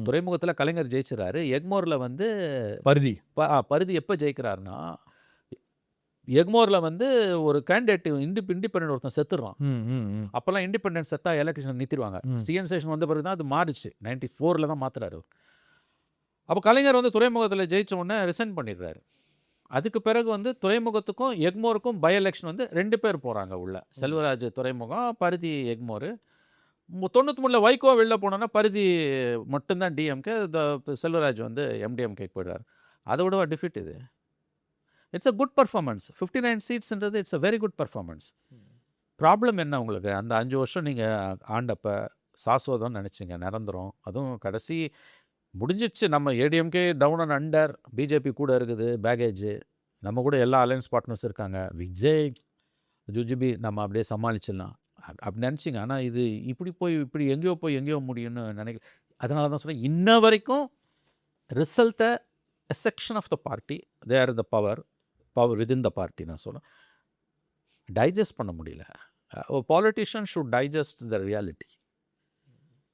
துறைமுகத்தில் கலைஞர் ஜெயிச்சிடறாரு. எக்மோரில் வந்து பருதி பருதி எப்போ ஜெயிக்கிறாருன்னா, எக்மோரில் வந்து ஒரு கேண்டிடேட் இண்டிபெண்டன்ட் ஒருத்தன் செத்துடுறான். அப்போல்லாம் இண்டிபெண்டன்ட் செத்தா எலெக்ஷன் நிறுத்திடுவாங்க. டிஎன் சேஷன் வந்த பிறகு தான் அது மாறிச்சு. 94 தான் மாற்றுறாரு. அப்போ கலைஞர் வந்து துறைமுகத்தில் ஜெயிச்ச உடனே ரிசைன் பண்ணிடுறாரு. அதுக்கு பிறகு வந்து துறைமுகத்துக்கும் எக்மோருக்கும் பை எலெக்ஷன் வந்து 2 பேர் போகிறாங்க உள்ள. செல்வராஜ் துறைமுகம், பருதி எக்மோரு. 93 வைகோ வெளில போனோன்னா பருதி மட்டும்தான் டிஎம்கே, செல்வராஜ் வந்து எம்டிஎம்கேக்கு போயிடுறாரு. அதை விட டிஃபிட் இது. It's a good performance. 59 சீட்ஸ்ன்றது it's a very good performance. Problem என்ன உங்களுக்கு? அந்த 5 வருஷம் நீங்கள் ஆண்டப்போ சாஸ்வதம்னு நினச்சிங்க, நிரந்தரம். அதுவும் கடைசி முடிஞ்சிச்சு. நம்ம ADMK down and under, BJP கூட இருக்குது பேகேஜ், நம்ம கூட எல்லா அலையன்ஸ் பார்ட்னர்ஸ் இருக்காங்க, விஜய் ஜுஜிபி நம்ம அப்படியே சமாளிச்சிடலாம் அப்படி நினச்சிங்க. ஆனால் இது இப்படி எங்கேயோ முடியும்னு நினைக்க. அதனால தான் சொல்கிறேன், இன்ன வரைக்கும் ரிசல்ட்டை a section of the party, they are the power within the party நான் சொல்கிறேன், டைஜஸ்ட் பண்ண முடியல. Politicians should digest the reality.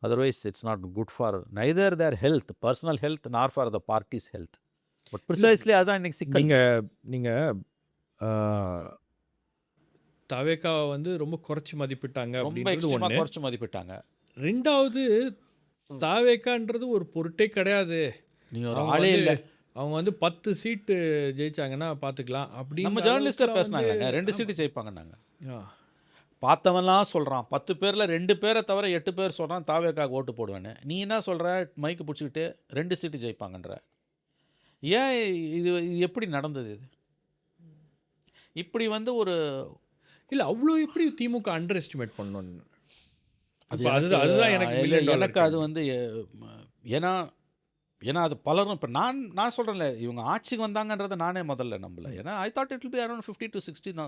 Otherwise, it's not good for neither their health, personal health, nor for the party's health. But precisely அதான் இன்னைக்கு சிக்கல். நீங்கள் தவேகாவை வந்து ரொம்ப குறைச்சி மதிப்பிட்டாங்க, ரொம்ப எக்ஸ்ட்ரீமாக குறைச்சி மதிப்பிட்டாங்க. ரெண்டாவது, தாவேக்கான்றது ஒரு பொருட்டே கிடையாது. நீங்கள் ஒரு ஆளே இல்லை. அவங்க வந்து 10 சீட்டு ஜெயிச்சாங்கன்னா பார்த்துக்கலாம் அப்படி. நம்ம ஜேர்னலிஸ்ட்டாக பேசினாங்க 2 சீட்டு ஜெயிப்பாங்கன்னாங்க. பார்த்தவன்லாம் சொல்கிறான் 10 பேரில் 2 பேரை தவிர 8 பேர் சொல்கிறான் தாவேக்காக ஓட்டு போடுவேன்னு. நீ என்ன சொல்கிற? மைக்கு பிடிச்சிக்கிட்டு 2 சீட்டு ஜெயிப்பாங்கன்ற. ஏன் இது எப்படி நடந்தது? இது இப்படி வந்து ஒரு இல்லை அவ்வளோ எப்படி திமுக அண்டர் எஸ்டிமேட் பண்ணணும்னு அதுதான் எனக்கு அது வந்து ஏன்னா அது பலரும் இப்போ நான் சொல்கிறேன்ல, இவங்க ஆட்சிக்கு வந்தாங்கன்றதை நானே முதல்ல நம்பலை. ஏன்னா I thought it will be around 50 to 60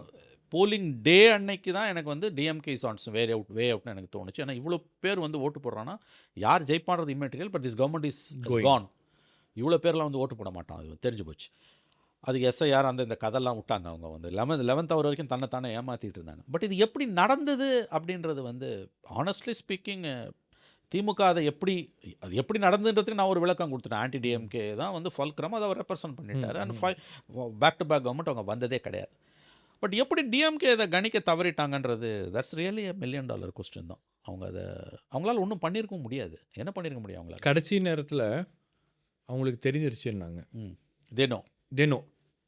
polling day அன்னைக்கு தான் எனக்கு வந்து டிஎம்கே சான்ஸ் வே அவுட்னு எனக்கு தோணுச்சு. ஏன்னா இவ்வளோ பேர் வந்து ஓட்டு போடுறான்னா யார் ஜெயிப்பான்றது immaterial, but this government is gone. இவ்வளோ பேர்லாம் வந்து ஓட்டு போட மாட்டான், அது தெரிஞ்சு போச்சு. அதுக்கு எஸ்ஐஆர் இந்த கதெல்லாம் விட்டாங்க. அவங்க வந்து 11th hour வரைக்கும் தன்னைத்தானே ஏமாற்றிட்டு இருந்தாங்க. பட் இது எப்படி நடந்தது அப்படின்றது வந்து ஆனஸ்ட்லி ஸ்பீக்கிங், திமுக அது எப்படி நடந்துன்றதுக்கு நான் ஒரு விளக்கம் கொடுத்துட்டேன். ஆன்டி டிஎம்கே தான் வந்து ஃபல்க்ரம் அதை அவர் ரெப்ரசன்ட் பண்ணிட்டாரு. And back to back government அவங்க வந்ததே கிடையாது. பட் எப்படி டிஎம்கே அதை கணிக்க தவறிட்டாங்கன்றது தட்ஸ் ரியலி $1 million கொஸ்டின் தான். அவங்களால ஒன்றும் பண்ணியிருக்க முடியாது. என்ன பண்ணியிருக்க முடியும் அவங்களால? கடைசி நேரத்தில் அவங்களுக்கு தெரிஞ்சிருச்சுன்னாங்க. தேனோ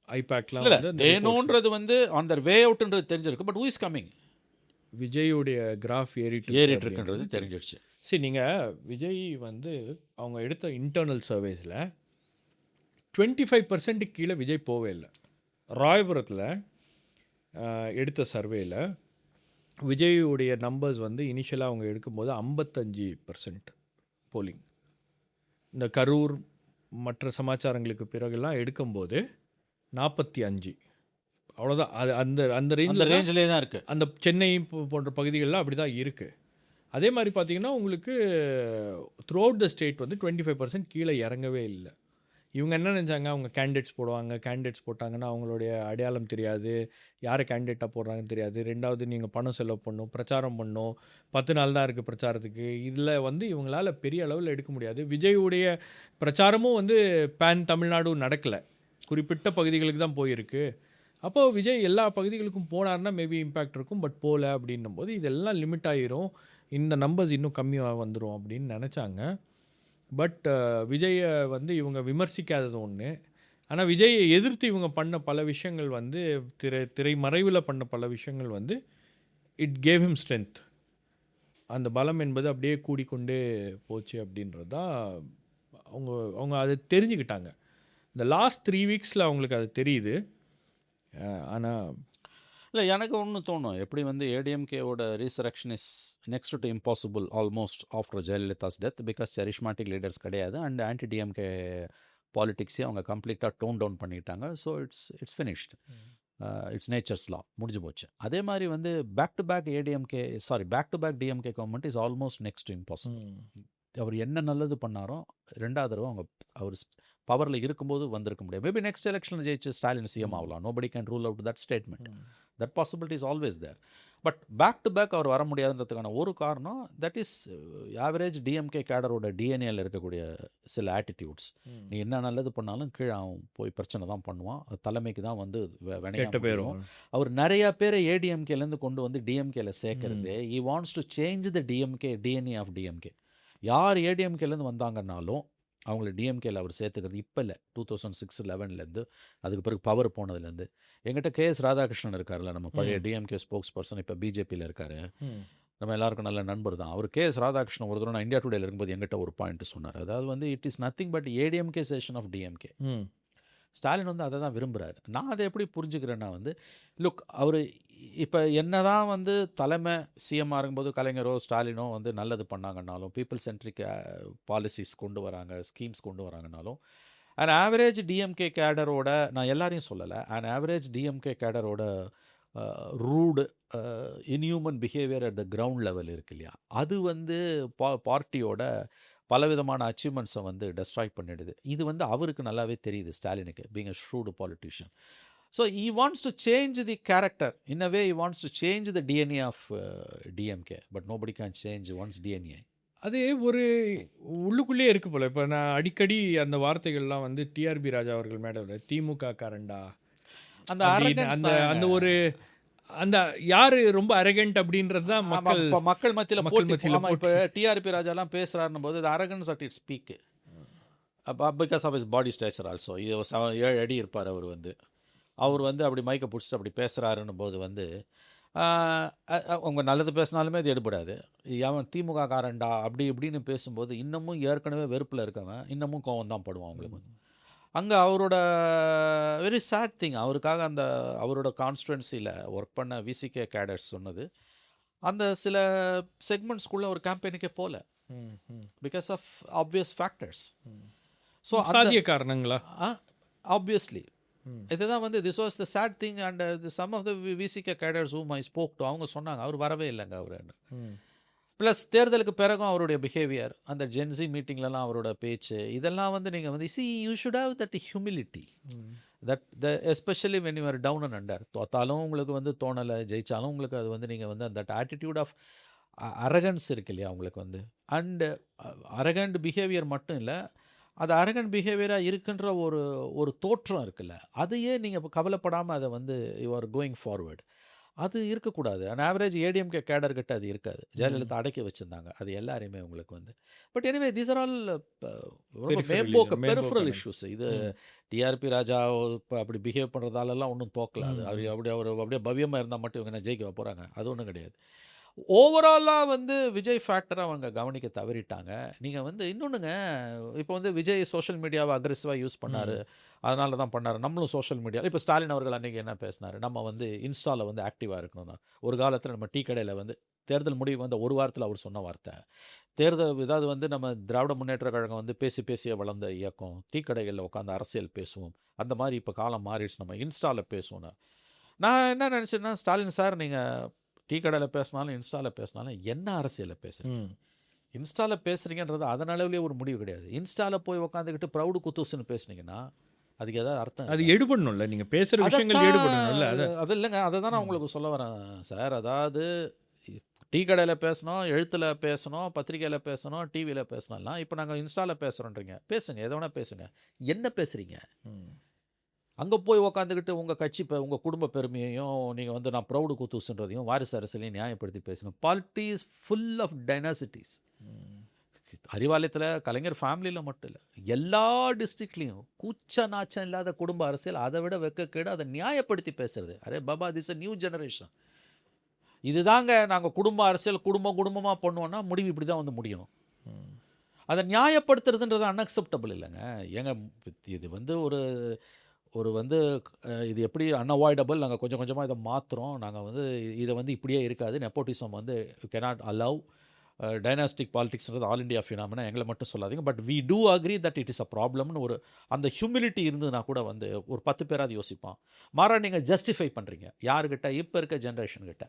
ஐபேக்லாம் தேனோன்றது வந்து அந்த வே அவுட்ன்றது தெரிஞ்சிருக்கு. But who is coming? விஜயோடைய கிராஃப் ஏறிட்டு இருக்குன்றது தெரிஞ்சிடுச்சு. சரி, நீங்கள் விஜய் வந்து அவங்க எடுத்த இன்டர்னல் சர்வேஸில் 25% கீழே விஜய் போவே இல்லை. ராயபுரத்தில் எடுத்த சர்வேயில் விஜயுடைய நம்பர்ஸ் வந்து இனிஷியலாக அவங்க எடுக்கும்போது 55% போலிங். இந்த கரூர் மற்ற சமாச்சாரங்களுக்கு பிறகுலாம் எடுக்கும்போது 45. அவ்வளோதான். அது அந்த ரேஞ்சிலே தான் இருக்குது. அந்த சென்னை போன்ற பகுதிகளெலாம் அப்படி தான் இருக்குது. அதே மாதிரி பார்த்தீங்கன்னா உங்களுக்கு த்ரூ அவுட் த ஸ்டேட் வந்து 25% கீழே இறங்கவே இல்லை. இவங்க என்ன நினச்சாங்க, அவங்க கேண்டிடேட்ஸ் போடுவாங்க, கேண்டிடேட்ஸ் போட்டாங்கன்னா அவங்களுடைய அடையாளம் தெரியாது, யாரை கேண்டிடேட்டாக போடுறாங்கன்னு தெரியாது. ரெண்டாவது நீங்கள் பணம் செலவு பண்ணணும், பிரச்சாரம் பண்ணணும், 10 நாள் தான் இருக்குது பிரச்சாரத்துக்கு. இதில் வந்து இவங்களால் பெரிய அளவில் எடுக்க முடியாது. விஜயுடைய பிரச்சாரமும் வந்து பேன் தமிழ்நாடு நடக்கலை, குறிப்பிட்ட பகுதிகளுக்கு தான் போயிருக்கு. அப்போது விஜய் எல்லா பகுதிகளுக்கும் போனார்னா மேபி இம்பேக்ட் இருக்கும். பட் போகல அப்படின்னும் போது இதெல்லாம் லிமிட் ஆகிரும், இந்த நம்பர்ஸ் இன்னும் கம்மியாக வந்துடும் அப்படின்னு நினச்சாங்க. பட் விஜயை வந்து இவங்க விமர்சிக்காதது ஒன்று. ஆனால் விஜயை எதிர்த்து இவங்க பண்ண பல விஷயங்கள் வந்து திரைமறைவில் பண்ண பல விஷயங்கள் வந்து இட் கேவ் ஹிம் ஸ்ட்ரென்த். அந்த பலம் என்பது அப்படியே கூடிக்கொண்டே போச்சு அப்படின்றது தான் அவங்க அதை தெரிஞ்சுக்கிட்டாங்க. இந்த லாஸ்ட் 3 வீக்ஸில் அவங்களுக்கு அது தெரியுது. ஆனால் இல்லை எனக்கு ஒன்று தோணும் எப்படி வந்து ஏடிஎம்கேவோட resurrection is next to impossible almost after Jayalalithaa's death because charismatic leaders கிடையாது அண்ட் ஆன்டி டிஎம்கே பாலிடிக்ஸே அவங்க கம்ப்ளீட்டாக டோன் டவுன் பண்ணிட்டாங்க. So it's finished. It's nature's law முடிஞ்சு போச்சு. அதே மாதிரி வந்து back to back DMK government is almost next to impossible. அவர் என்ன நல்லது பண்ணாரோ 2வது தடவை அவங்க அவர் பவரில் இருக்கும்போது வந்திருக்க முடியாது. மேபி நெக்ஸ்ட் எலெக்ஷனில் ஜெயிச்சு ஸ்டாலின் சிஎம் ஆகலாம். Nobody can rule out that statement. That possibility is always there. But back to back அவர் வர முடியாதுன்றதுக்கான ஒரு காரணம் தட் இஸ் ஆவரேஜ் டிஎம்கே கேடரோட டிஎன்ஏல இருக்கக்கூடிய சில ஆட்டிடியூட்ஸ். நீ என்ன நல்லது பண்ணாலும் கீழே அவன் போய் பிரச்சனை தான் பண்ணுவான். தலைமைக்கு தான் வந்து கெட்ட பேரும். அவர் நிறைய பேரை ஏடிஎம்கேலேருந்து கொண்டு வந்து டிஎம்கேல சேர்க்கறது. He wants to change the DNA of DMK. யார் ஏடிஎம்கேலேருந்து வந்தாங்கன்னாலும் அவங்கள டிஎம்கேல அவர் சேர்த்துக்கிறது இப்போ இல்லை. 2006-11 அதுக்கு பிறகு பவர் போனதுலேருந்து. எங்கிட்ட கேஎஸ் ராதாகிருஷ்ணன் இருக்கார்ல, நம்ம பழைய டிஎம்கே ஸ்போக்ஸ் பர்சன், இப்போ பிஜேபியில் இருக்கார். நம்ம எல்லாருக்கும் நல்ல நண்பர் தான் அவர். கேஎஸ் ராதாகிருஷ்ணன் ஒரு தடவை நான் இந்தியா டுடேல இருக்கும்போது எங்கிட்ட ஒரு பாயிண்ட் சொன்னார். அதாவது வந்து it is nothing but ADMKisation of DMK. Stalin வந்து அதை தான் விரும்புகிறாரு. நான் அதை எப்படி புரிஞ்சுக்கிறேன்னா வந்து லுக் அவர் இப்போ என்ன தான் வந்து தலைமை சிஎம்மாக இருக்கும்போது கலைஞரோ ஸ்டாலினோ வந்து நல்லது பண்ணாங்கன்னாலும் பீப்புள் சென்ட்ரிக் பாலிசிஸ் கொண்டு வராங்க, ஸ்கீம்ஸ் கொண்டு வராங்கனாலும் அண்ட் ஆவரேஜ் டிஎம்கே கேடரோட, நான் எல்லாரையும் சொல்லலை, அண்ட் ஆவரேஜ் டிஎம்கே கேடரோட rude inhuman behaviour at the ground level இருக்கு இல்லையா, அது வந்து பார்ட்டியோட பலவிதமான அச்சீவ்மெண்ட்ஸை வந்து டெஸ்ட்ராய் பண்ணிடுது. இது வந்து அவருக்கு நல்லாவே தெரியுது ஸ்டாலினுக்கு, being a shrewd politician. So he wants to change the character in a way. He wants to change the DNA of DMK but nobody can change one's DNA. அது ஒரு உள்ளுக்குள்ளே இருக்கு போல. இப்போ நான் அடிக்கடி அந்த வார்த்தைகள்லாம் வந்து டிஆர்பி ராஜா அவர்கள் மேடம் திமுக காரண்டா அந்த அப்படின்னு அந்த அந்த ஒரு அந்த யாரு ரொம்ப அரகண்ட் அப்படின்றது தான் மக்கள் மத்தியில் மக்கள் மத்தியில இப்போ டிஆர்பி ராஜாலாம் பேசுகிறாருன்னும் போது arrogance at its peak because of his body structure also. 7 அடி இருப்பார் அவர் வந்து அப்படி மைக்கை பிடிச்சிட்டு அப்படி பேசுகிறாருன்னும் போது வந்து அவங்க நல்லது பேசினாலுமே அது எடுபடாது. அவன் திமுக காரண்டா அப்படி இப்படின்னு பேசும்போது இன்னமும் ஏற்கனவே வெறுப்பில் இருக்கவன் இன்னமும் கோவம் தான் படுவான் அவங்களுக்கு. அங்கே அவரோட வெரி சேட் திங், அவருக்காக அந்த அவரோட கான்ஸ்டுவன்சியில் ஒர்க் பண்ண விசிகே கேடர்ஸ் சொன்னது அந்த சில செக்மெண்ட்ஸ்குள்ளே ஒரு கேம்பெயினுக்கே போகல because of obvious factors. So சாதிய காரணங்களா? ஆப்வியஸ்லி இதுதான் வந்து this was the sad thing. And some of the VCK cadres whom I spoke to அவங்க சொன்னாங்க அவர் வரவே இல்லைங்க அவர். ப்ளஸ் தேர்தலுக்கு பிறகும் அவருடைய பிஹேவியர், அந்த ஜென்சி மீட்டிங்லலாம் அவரோட பேச்சு, இதெல்லாம் வந்து நீங்கள் வந்து you should have that humility that especially when you are down and under. தோத்தாலும் உங்களுக்கு வந்து தோணலை, ஜெயித்தாலும் உங்களுக்கு அது வந்து நீங்கள் வந்து தட் ஆட்டிடியூட் ஆஃப் அரகன்ஸ் இருக்கு இல்லையா உங்களுக்கு வந்து. அண்டு அரகண்ட் பிஹேவியர் மட்டும் இல்லை, அது அரகண்ட் பிஹேவியராக இருக்குன்ற ஒரு தோற்றம் இருக்குல்ல, அதையே நீங்கள் கவலைப்படாமல் அதை வந்து யூ ஆர் கோயிங் ஃபார்வர்டு. அது இருக்கக்கூடாது. அண்ட் ஆவரேஜ் ஏடிஎம்கே கேடர்கிட்ட அது இருக்காது. ஜெயலலிதா அடக்கி வச்சுருந்தாங்க அது எல்லாரையுமே உங்களுக்கு வந்து. But anyway these are all மேம்போக்கு பெரிஃபரல் இஷ்யூஸ். இது டிஆர்பி ராஜா இப்போ அப்படி பிஹேவ் பண்ணுறதாலெல்லாம் ஒன்றும் தோக்கல. அது அவர் அப்படியே பவ்யமாக இருந்தால் மட்டும் இவங்க என்ன ஜெயிக்க போகிறாங்க, அது ஒன்றும் கிடையாது. ஓவராலாக வந்து விஜய் ஃபேக்டரை அவங்க கவனிக்க தவறிட்டாங்க. நீங்கள் வந்து இன்னொன்றுங்க, இப்போ வந்து விஜய் சோஷியல் மீடியாவை அக்ரெசிவாக யூஸ் பண்ணார், அதனால தான் பண்ணார். நம்மளும் சோஷியல் மீடியா இப்போ ஸ்டாலின் அவர்கள் அன்றைக்கி என்ன பேசினார், நம்ம வந்து இன்ஸ்டாவில் வந்து ஆக்டிவாக இருக்கணும்னா. ஒரு காலத்தில் நம்ம டீ கடையில் வந்து தேர்தல் முடிவு வந்த ஒரு வாரத்தில் அவர் சொன்ன வார்த்தை தேர்தல் இதாவது வந்து நம்ம திராவிட முன்னேற்ற கழகம் வந்து பேசியே வளர்ந்த இயக்கம், டீ கடைகளில் உட்காந்து அரசியல் பேசுவோம், அந்த மாதிரி இப்போ காலம் மாறிடுச்சு, நம்ம இன்ஸ்டாவில் பேசுவோம். நான் என்ன நினச்சேன்னா, ஸ்டாலின் சார் நீங்கள் டீ கடையில் பேசினாலும் இன்ஸ்டாவில் பேசினாலும் என்ன அரசியலில் பேசுகிறீங்க? இன்ஸ்டாவில் பேசுகிறீங்கன்றது அதன் அளவுலேயே ஒரு முடிவு கிடையாது. இன்ஸ்டாவில் போய் உட்காந்துக்கிட்டு ப்ரௌடு குத்தூசுன்னு பேசுனீங்கன்னா அதுக்கு ஏதாவது அர்த்தம், அது எடுபடணும்ல, நீங்கள் பேசுகிற விஷயங்கள் எடுபடணும்ல. அது இல்லைங்க, அதை தான் நான் உங்களுக்கு சொல்ல வரேன் சார். அதாவது டீ கடையில் பேசணும், எழுத்தில் பேசணும், பத்திரிக்கையில் பேசணும், டிவியில் பேசணும்லாம். இப்போ நாங்கள் இன்ஸ்டாவில் பேசுகிறோன்றீங்க, பேசுங்க, எதை வேணால் பேசுங்க. என்ன பேசுகிறீங்க? அங்கே போய் உக்காந்துக்கிட்டு உங்கள் கட்சி உங்கள் குடும்ப பெருமையையும் நீங்கள் வந்து நான் ப்ரௌடு குத்தூசுன்றதையும் வாரிசு அரசியலையும் நியாயப்படுத்தி பேசணும். Polity is full of dynasties. அறிவாலயத்தில் கலைஞர் ஃபேமிலியில் மட்டும் இல்லை, எல்லா டிஸ்ட்ரிக்ட்லேயும் கூச்ச நாச்சம் இல்லாத குடும்ப அரசியல், அதை விட வெக்கக்கேடு, அதை நியாயப்படுத்தி பேசுறது. Array Baba, this a new generation. இதுதாங்க நாங்கள் குடும்ப அரசியல் குடும்பமாக பண்ணுவோன்னா முடிவு இப்படி தான் வந்து முடியும். அதை நியாயப்படுத்துறதுன்றது அன்அக்செப்டபிள் இல்லைங்க. ஏங்க இது வந்து ஒரு வந்து இது எப்படி அன்அவாய்டபிள், நாங்கள் கொஞ்சம் கொஞ்சமாக இதை மாற்றுறோம், நாங்கள் வந்து இதை வந்து இப்படியே இருக்காது, நெப்போட்டிசம் வந்து யூ cannot allow டைனாஸ்டிக் பாலிடிக்ஸ்ன்றது ஆல் இண்டியா ஃபினாமினா, எங்களை மட்டும் சொல்லாதீங்க, but we do agree that it is a ப்ராப்ளம்னு ஒரு அந்த ஹியூமிலிட்டி இருந்ததுன்னா கூட வந்து ஒரு 10 பேராது யோசிப்பான். மாறா நீங்கள் ஜஸ்டிஃபை பண்ணுறீங்க யாருக்கிட்ட, இப்போ இருக்க ஜென்ரேஷன் கிட்ட.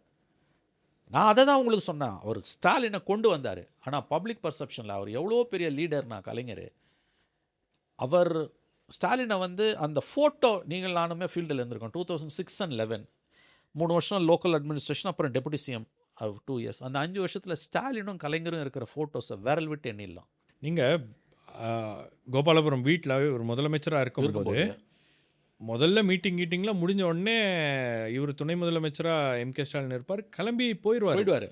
நான் அதை தான் உங்களுக்கு சொன்னேன், அவர் ஸ்டாலினை கொண்டு வந்தார், ஆனால் பப்ளிக் பர்செப்ஷனில் அவர் எவ்வளோ பெரிய லீடர்னா கலைஞர், அவர் ஸ்டாலினை வந்து அந்த ஃபோட்டோ நீங்கள் நானுமே ஃபீல்டில் இருந்திருக்கோம் 2006 and 11 3 வருஷம் லோக்கல் அட்மினிஸ்ட்ரேஷன், அப்புறம் டெபுட்டி சிஎம் 2 இயர்ஸ். அந்த 5 வருஷத்தில் ஸ்டாலினும் கலைஞரும் இருக்கிற ஃபோட்டோஸை விரல் விட்டு எண்ணிடலாம். நீங்கள் கோபாலபுரம் வீட்டில் ஒரு முதலமைச்சராக இருக்கும்போது முதல்ல கீட்டிங்கில் முடிஞ்ச உடனே இவர் துணை முதலமைச்சராக எம்.கே. ஸ்டாலின் இருப்பார், கிளம்பி போயிடுவார்.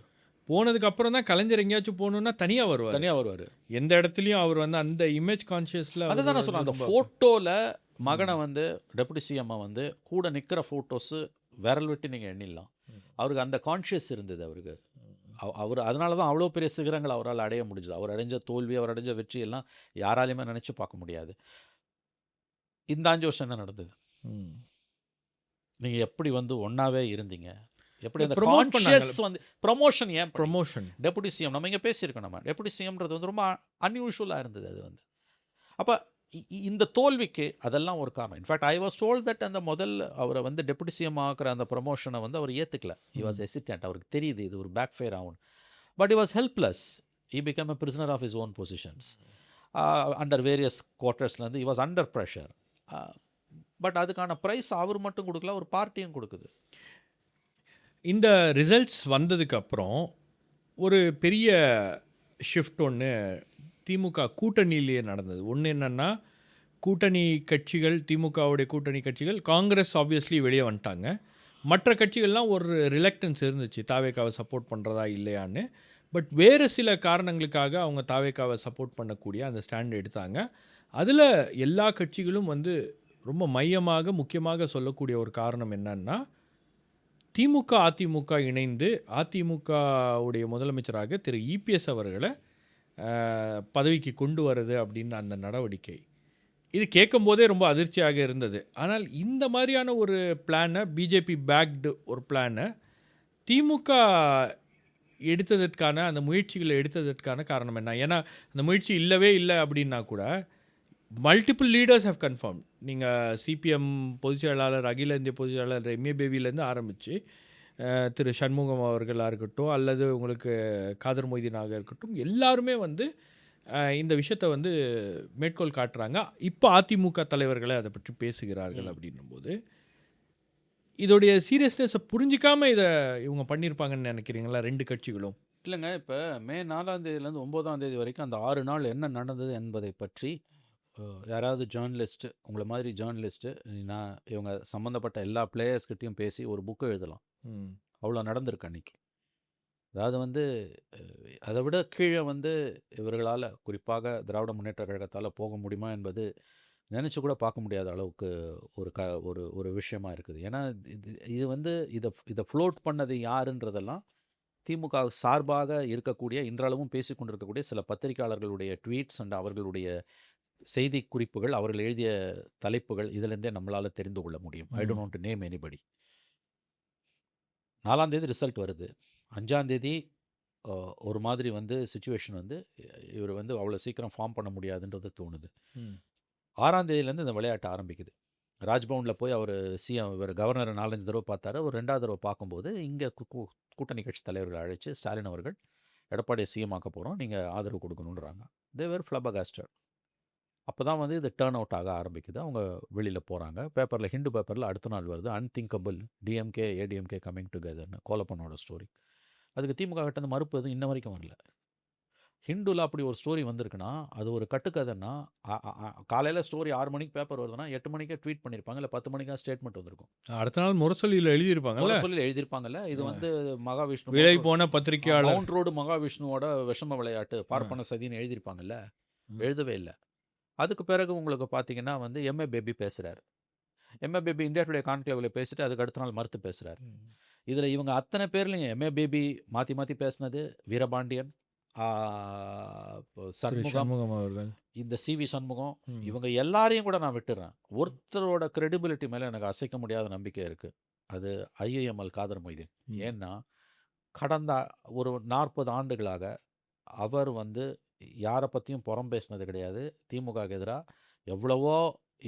போனதுக்கு அப்புறம் தான் கலைஞர் எங்கேயாச்சும் போகணுன்னா தனியாக வருவார். எந்த இடத்துலையும் அவர் வந்து அந்த இமேஜ் கான்ஷியஸில் அதை தான் நான் சொன்னேன், அந்த ஃபோட்டோவில் மகனை வந்து டெபுட்டி சிஎம்மை வந்து கூட நிற்கிற ஃபோட்டோஸு விரல் விட்டு நீங்கள் எண்ணிடலாம். அவருக்கு அந்த கான்ஷியஸ் இருந்தது அவருக்கு. அவர் அதனால தான் அவ்வளோ பெரிய சிகரங்கள் அவரால் அடைய முடிஞ்சது. அவர் அடைஞ்ச தோல்வி, அவர் அடைஞ்ச வெற்றி எல்லாம் யாராலையுமே நினச்சி பார்க்க முடியாது. இந்த 5 வருஷம் என்ன நடந்தது? நீங்கள் எப்படி வந்து ஒன்றாவே இருந்தீங்க, எப்படி அந்த கான்ஷியஸ் வந்து ப்ரமோஷன், ஏன் ப்ரமோஷன் டெபுட்டி சிஎம் நம்ம இங்கே பேசியிருக்கோம், நம்ம டெபுட்டி சிஎம்ன்றது வந்து ரொம்ப அன்யூஷுவலாக இருந்தது. அது வந்து அப்போ இந்த தோல்விக்கு அதெல்லாம் ஒரு காரணம். In fact I was told that அந்த அவரை வந்து டெபுட்டி சிஎம் ஆக்குற அந்த ப்ரமோஷனை வந்து அவர் ஏற்றுக்கல. He was hesitant. அவருக்கு தெரியுது இது ஒரு பேக் ஃபயர் ஆகும். But he was helpless. He become a prisoner of his own positions under various குவார்ட்டர்ஸ்லேருந்து. He was under pressure. But அதுக்கான ப்ரைஸ் அவர் மட்டும் கொடுக்கல, ஒரு பார்ட்டியும் கொடுக்குது. இந்த ரிசல்ட்ஸ் வந்ததுக்கப்புறம் ஒரு பெரிய ஷிஃப்ட் ஒன்று திமுக கூட்டணியிலேயே நடந்தது. ஒன்று என்னென்னா, கூட்டணி கட்சிகள், திமுகவுடைய கூட்டணி கட்சிகள், காங்கிரஸ் ஆப்வியஸ்லி வெளியே வந்துட்டாங்க. மற்ற கட்சிகள்லாம் ஒரு ரிலக்டன்ஸ் இருந்துச்சு தாவேக்காவை சப்போர்ட் பண்ணுறதா இல்லையான்னு. பட் வேறு சில காரணங்களுக்காக அவங்க தாவேக்காவை சப்போர்ட் பண்ணக்கூடிய அந்த ஸ்டாண்ட் எடுத்தாங்க. அதில் எல்லா கட்சிகளும் வந்து ரொம்ப மையமாக முக்கியமாக சொல்லக்கூடிய ஒரு காரணம் என்னன்னா, திமுக அதிமுக இணைந்து அதிமுகவுடைய முதலமைச்சராக திரு இபிஎஸ் அவர்களை பதவிக்கு கொண்டு வருது அப்படின்னு அந்த நடவடிக்கை. இது கேட்கும் போதே ரொம்ப அதிர்ச்சியாக இருந்தது. ஆனால் இந்த மாதிரியான ஒரு பிளானை, பிஜேபி பேக்டு ஒரு பிளானை திமுக எடுத்ததற்கான அந்த முயற்சிகளை எடுத்ததற்கான காரணம் என்ன? ஏன்னா அந்த முயற்சி இல்லவே இல்லை அப்படின்னா கூட மல்டிபிள் லீடர்ஸ் ஹவ் கன்ஃபார்ம். நீங்கள் சிபிஎம் பொதுச் செயலாளர், அகில இந்திய பொதுச் செயலாளர் எம்ஏ பேபிலேருந்து ஆரம்பித்து திரு சண்முகம் அவர்களாக இருக்கட்டும், அல்லது உங்களுக்கு காதர் மொய்தீனாக இருக்கட்டும், எல்லாருமே வந்து இந்த விஷயத்தை வந்து மேற்கோள் காட்டுறாங்க. இப்போ அதிமுக தலைவர்களை அதை பற்றி பேசுகிறார்கள். அப்படின்னும்போது இதோடைய சீரியஸ்னஸை புரிஞ்சிக்காமல் இதை இவங்க பண்ணியிருப்பாங்கன்னு நினைக்கிறீங்களா ரெண்டு கட்சிகளும்? இல்லைங்க, இப்போ மே 4ஆம் தேதியிலேருந்து 9ஆம் தேதி வரைக்கும் அந்த 6 நாள் என்ன நடந்தது என்பதை பற்றி யாராவது ஜேர்னலிஸ்ட்டு, உங்களை மாதிரி ஜேர்னலிஸ்ட்டு, நான் இவங்க சம்மந்தப்பட்ட எல்லா பிளேயர்ஸ்கிட்டையும் பேசி ஒரு புக்கு எழுதலாம். அவ்வளோ நடந்திருக்கு அன்றைக்கி. அதாவது வந்து அதை விட கீழே வந்து இவர்களால், குறிப்பாக திராவிட முன்னேற்ற கழகத்தால் போக முடியுமா என்பது நினச்சி கூட பார்க்க முடியாத அளவுக்கு ஒரு விஷயமா இருக்குது. ஏன்னா இது வந்து இதை ஃப்ளோட் பண்ணது யாருன்றதெல்லாம் திமுக சார்பாக இருக்கக்கூடிய, இன்றளவும் பேசி கொண்டிருக்கக்கூடிய சில பத்திரிகையாளர்களுடைய ட்வீட்ஸ் அண்ட் அவர்களுடைய செய்தி குறிப்புகள், அவர்கள் எழுதிய தலைப்புகள், இதிலேருந்தே நம்மளால் தெரிந்து கொள்ள முடியும். I don't want to name anybody. 4ஆம் தேதி ரிசல்ட் வருது. 5ஆம் தேதி ஒரு மாதிரி வந்து சிச்சுவேஷன் வந்து இவர் வந்து அவ்வளோ சீக்கிரம் ஃபார்ம் பண்ண முடியாதுன்றது தோணுது. 6ஆம் தேதியிலேருந்து இந்த விளையாட்டு ஆரம்பிக்குது. ராஜ்பவனில் போய் அவர் இவர் கவர்னரை 4-5 தடவை பார்த்தாரு. ஒரு 2வது தடவை பார்க்கும்போது இங்கே கூட்டணி கட்சி தலைவர்கள் அழைச்சி, ஸ்டாலின் அவர்கள் எடப்பாடியை சிஎம் ஆக்க போகிறோம், நீங்கள் ஆதரவு கொடுக்கணுன்றாங்க. தே வேர் ஃப்ளபகாஸ்டட். அப்போ தான் வந்து இது டேர்ன் அவுட் ஆக ஆரம்பிக்குது. அவங்க வெளியில் போகிறாங்க. பேப்பரில், ஹிண்டு பேப்பரில் அடுத்த நாள் வருது, அன்திங்கபிள் டிஎம்கே ஏடிஎம்கே கம்மிங் டுகெதர்னு, கோலப்பனோட ஸ்டோரி. அதுக்கு திமுக கிட்ட மறுப்பு எதுவும் இன்ன வரைக்கும் வரல. ஹிண்டுவில் அப்படி ஒரு ஸ்டோரி வந்திருக்குன்னா அது ஒரு கட்டுக்கதைன்னா, காலையில் ஸ்டோரி 6 மணிக்கு பேப்பர் வருதுன்னா 8 மணிக்கே ட்வீட் பண்ணியிருப்பாங்க, இல்லை 10 மணிக்காக ஸ்டேட்மெண்ட் வந்திருக்கும். அடுத்த நாள் முரசொலியில் எழுதியிருப்பாங்கல்ல. இது வந்து மகாவிஷ்ணு விலை போன பத்திரிகையாளர், மவுண்ட் ரோடு மகாவிஷ்ணுவோட விஷம விளையாட்டு, பார்ப்பன சதின்னு எழுதியிருப்பாங்கல்ல. எழுதவே இல்லை. அதுக்கு பிறகு உங்களுக்கு பார்த்தீங்கன்னா வந்து எம்ஏ பேபி பேசுகிறார். எம்ஏ பேபி இந்தியா டுடே கான்க்ளேவில் பேசிட்டு அதுக்கு அடுத்த நாள் மறுத்து பேசுகிறார். இதில் இவங்க அத்தனை பேர்லையும் எம்ஏ பேபி மாற்றி மாற்றி பேசினது வீரபாண்டியன், திரு சண்முகம், சண்முகம் அவர்கள். இந்த சிவி சண்முகம், ம். இவங்க எல்லாரையும் கூட நான் விட்டுறேன். ஒருத்தரோட கிரெடிபிலிட்டி மேலே எனக்கு அசைக்க முடியாத நம்பிக்கை இருக்குது. அது ஐஏஎம்எல் காதர் மொய்தீன். ம். ஏன்னா கடந்த ஒரு 40 ஆண்டுகளாக அவர் வந்து யாரை பற்றியும் புறம் பேசினது கிடையாது. திமுகவுக்கு எதிராக எவ்வளவோ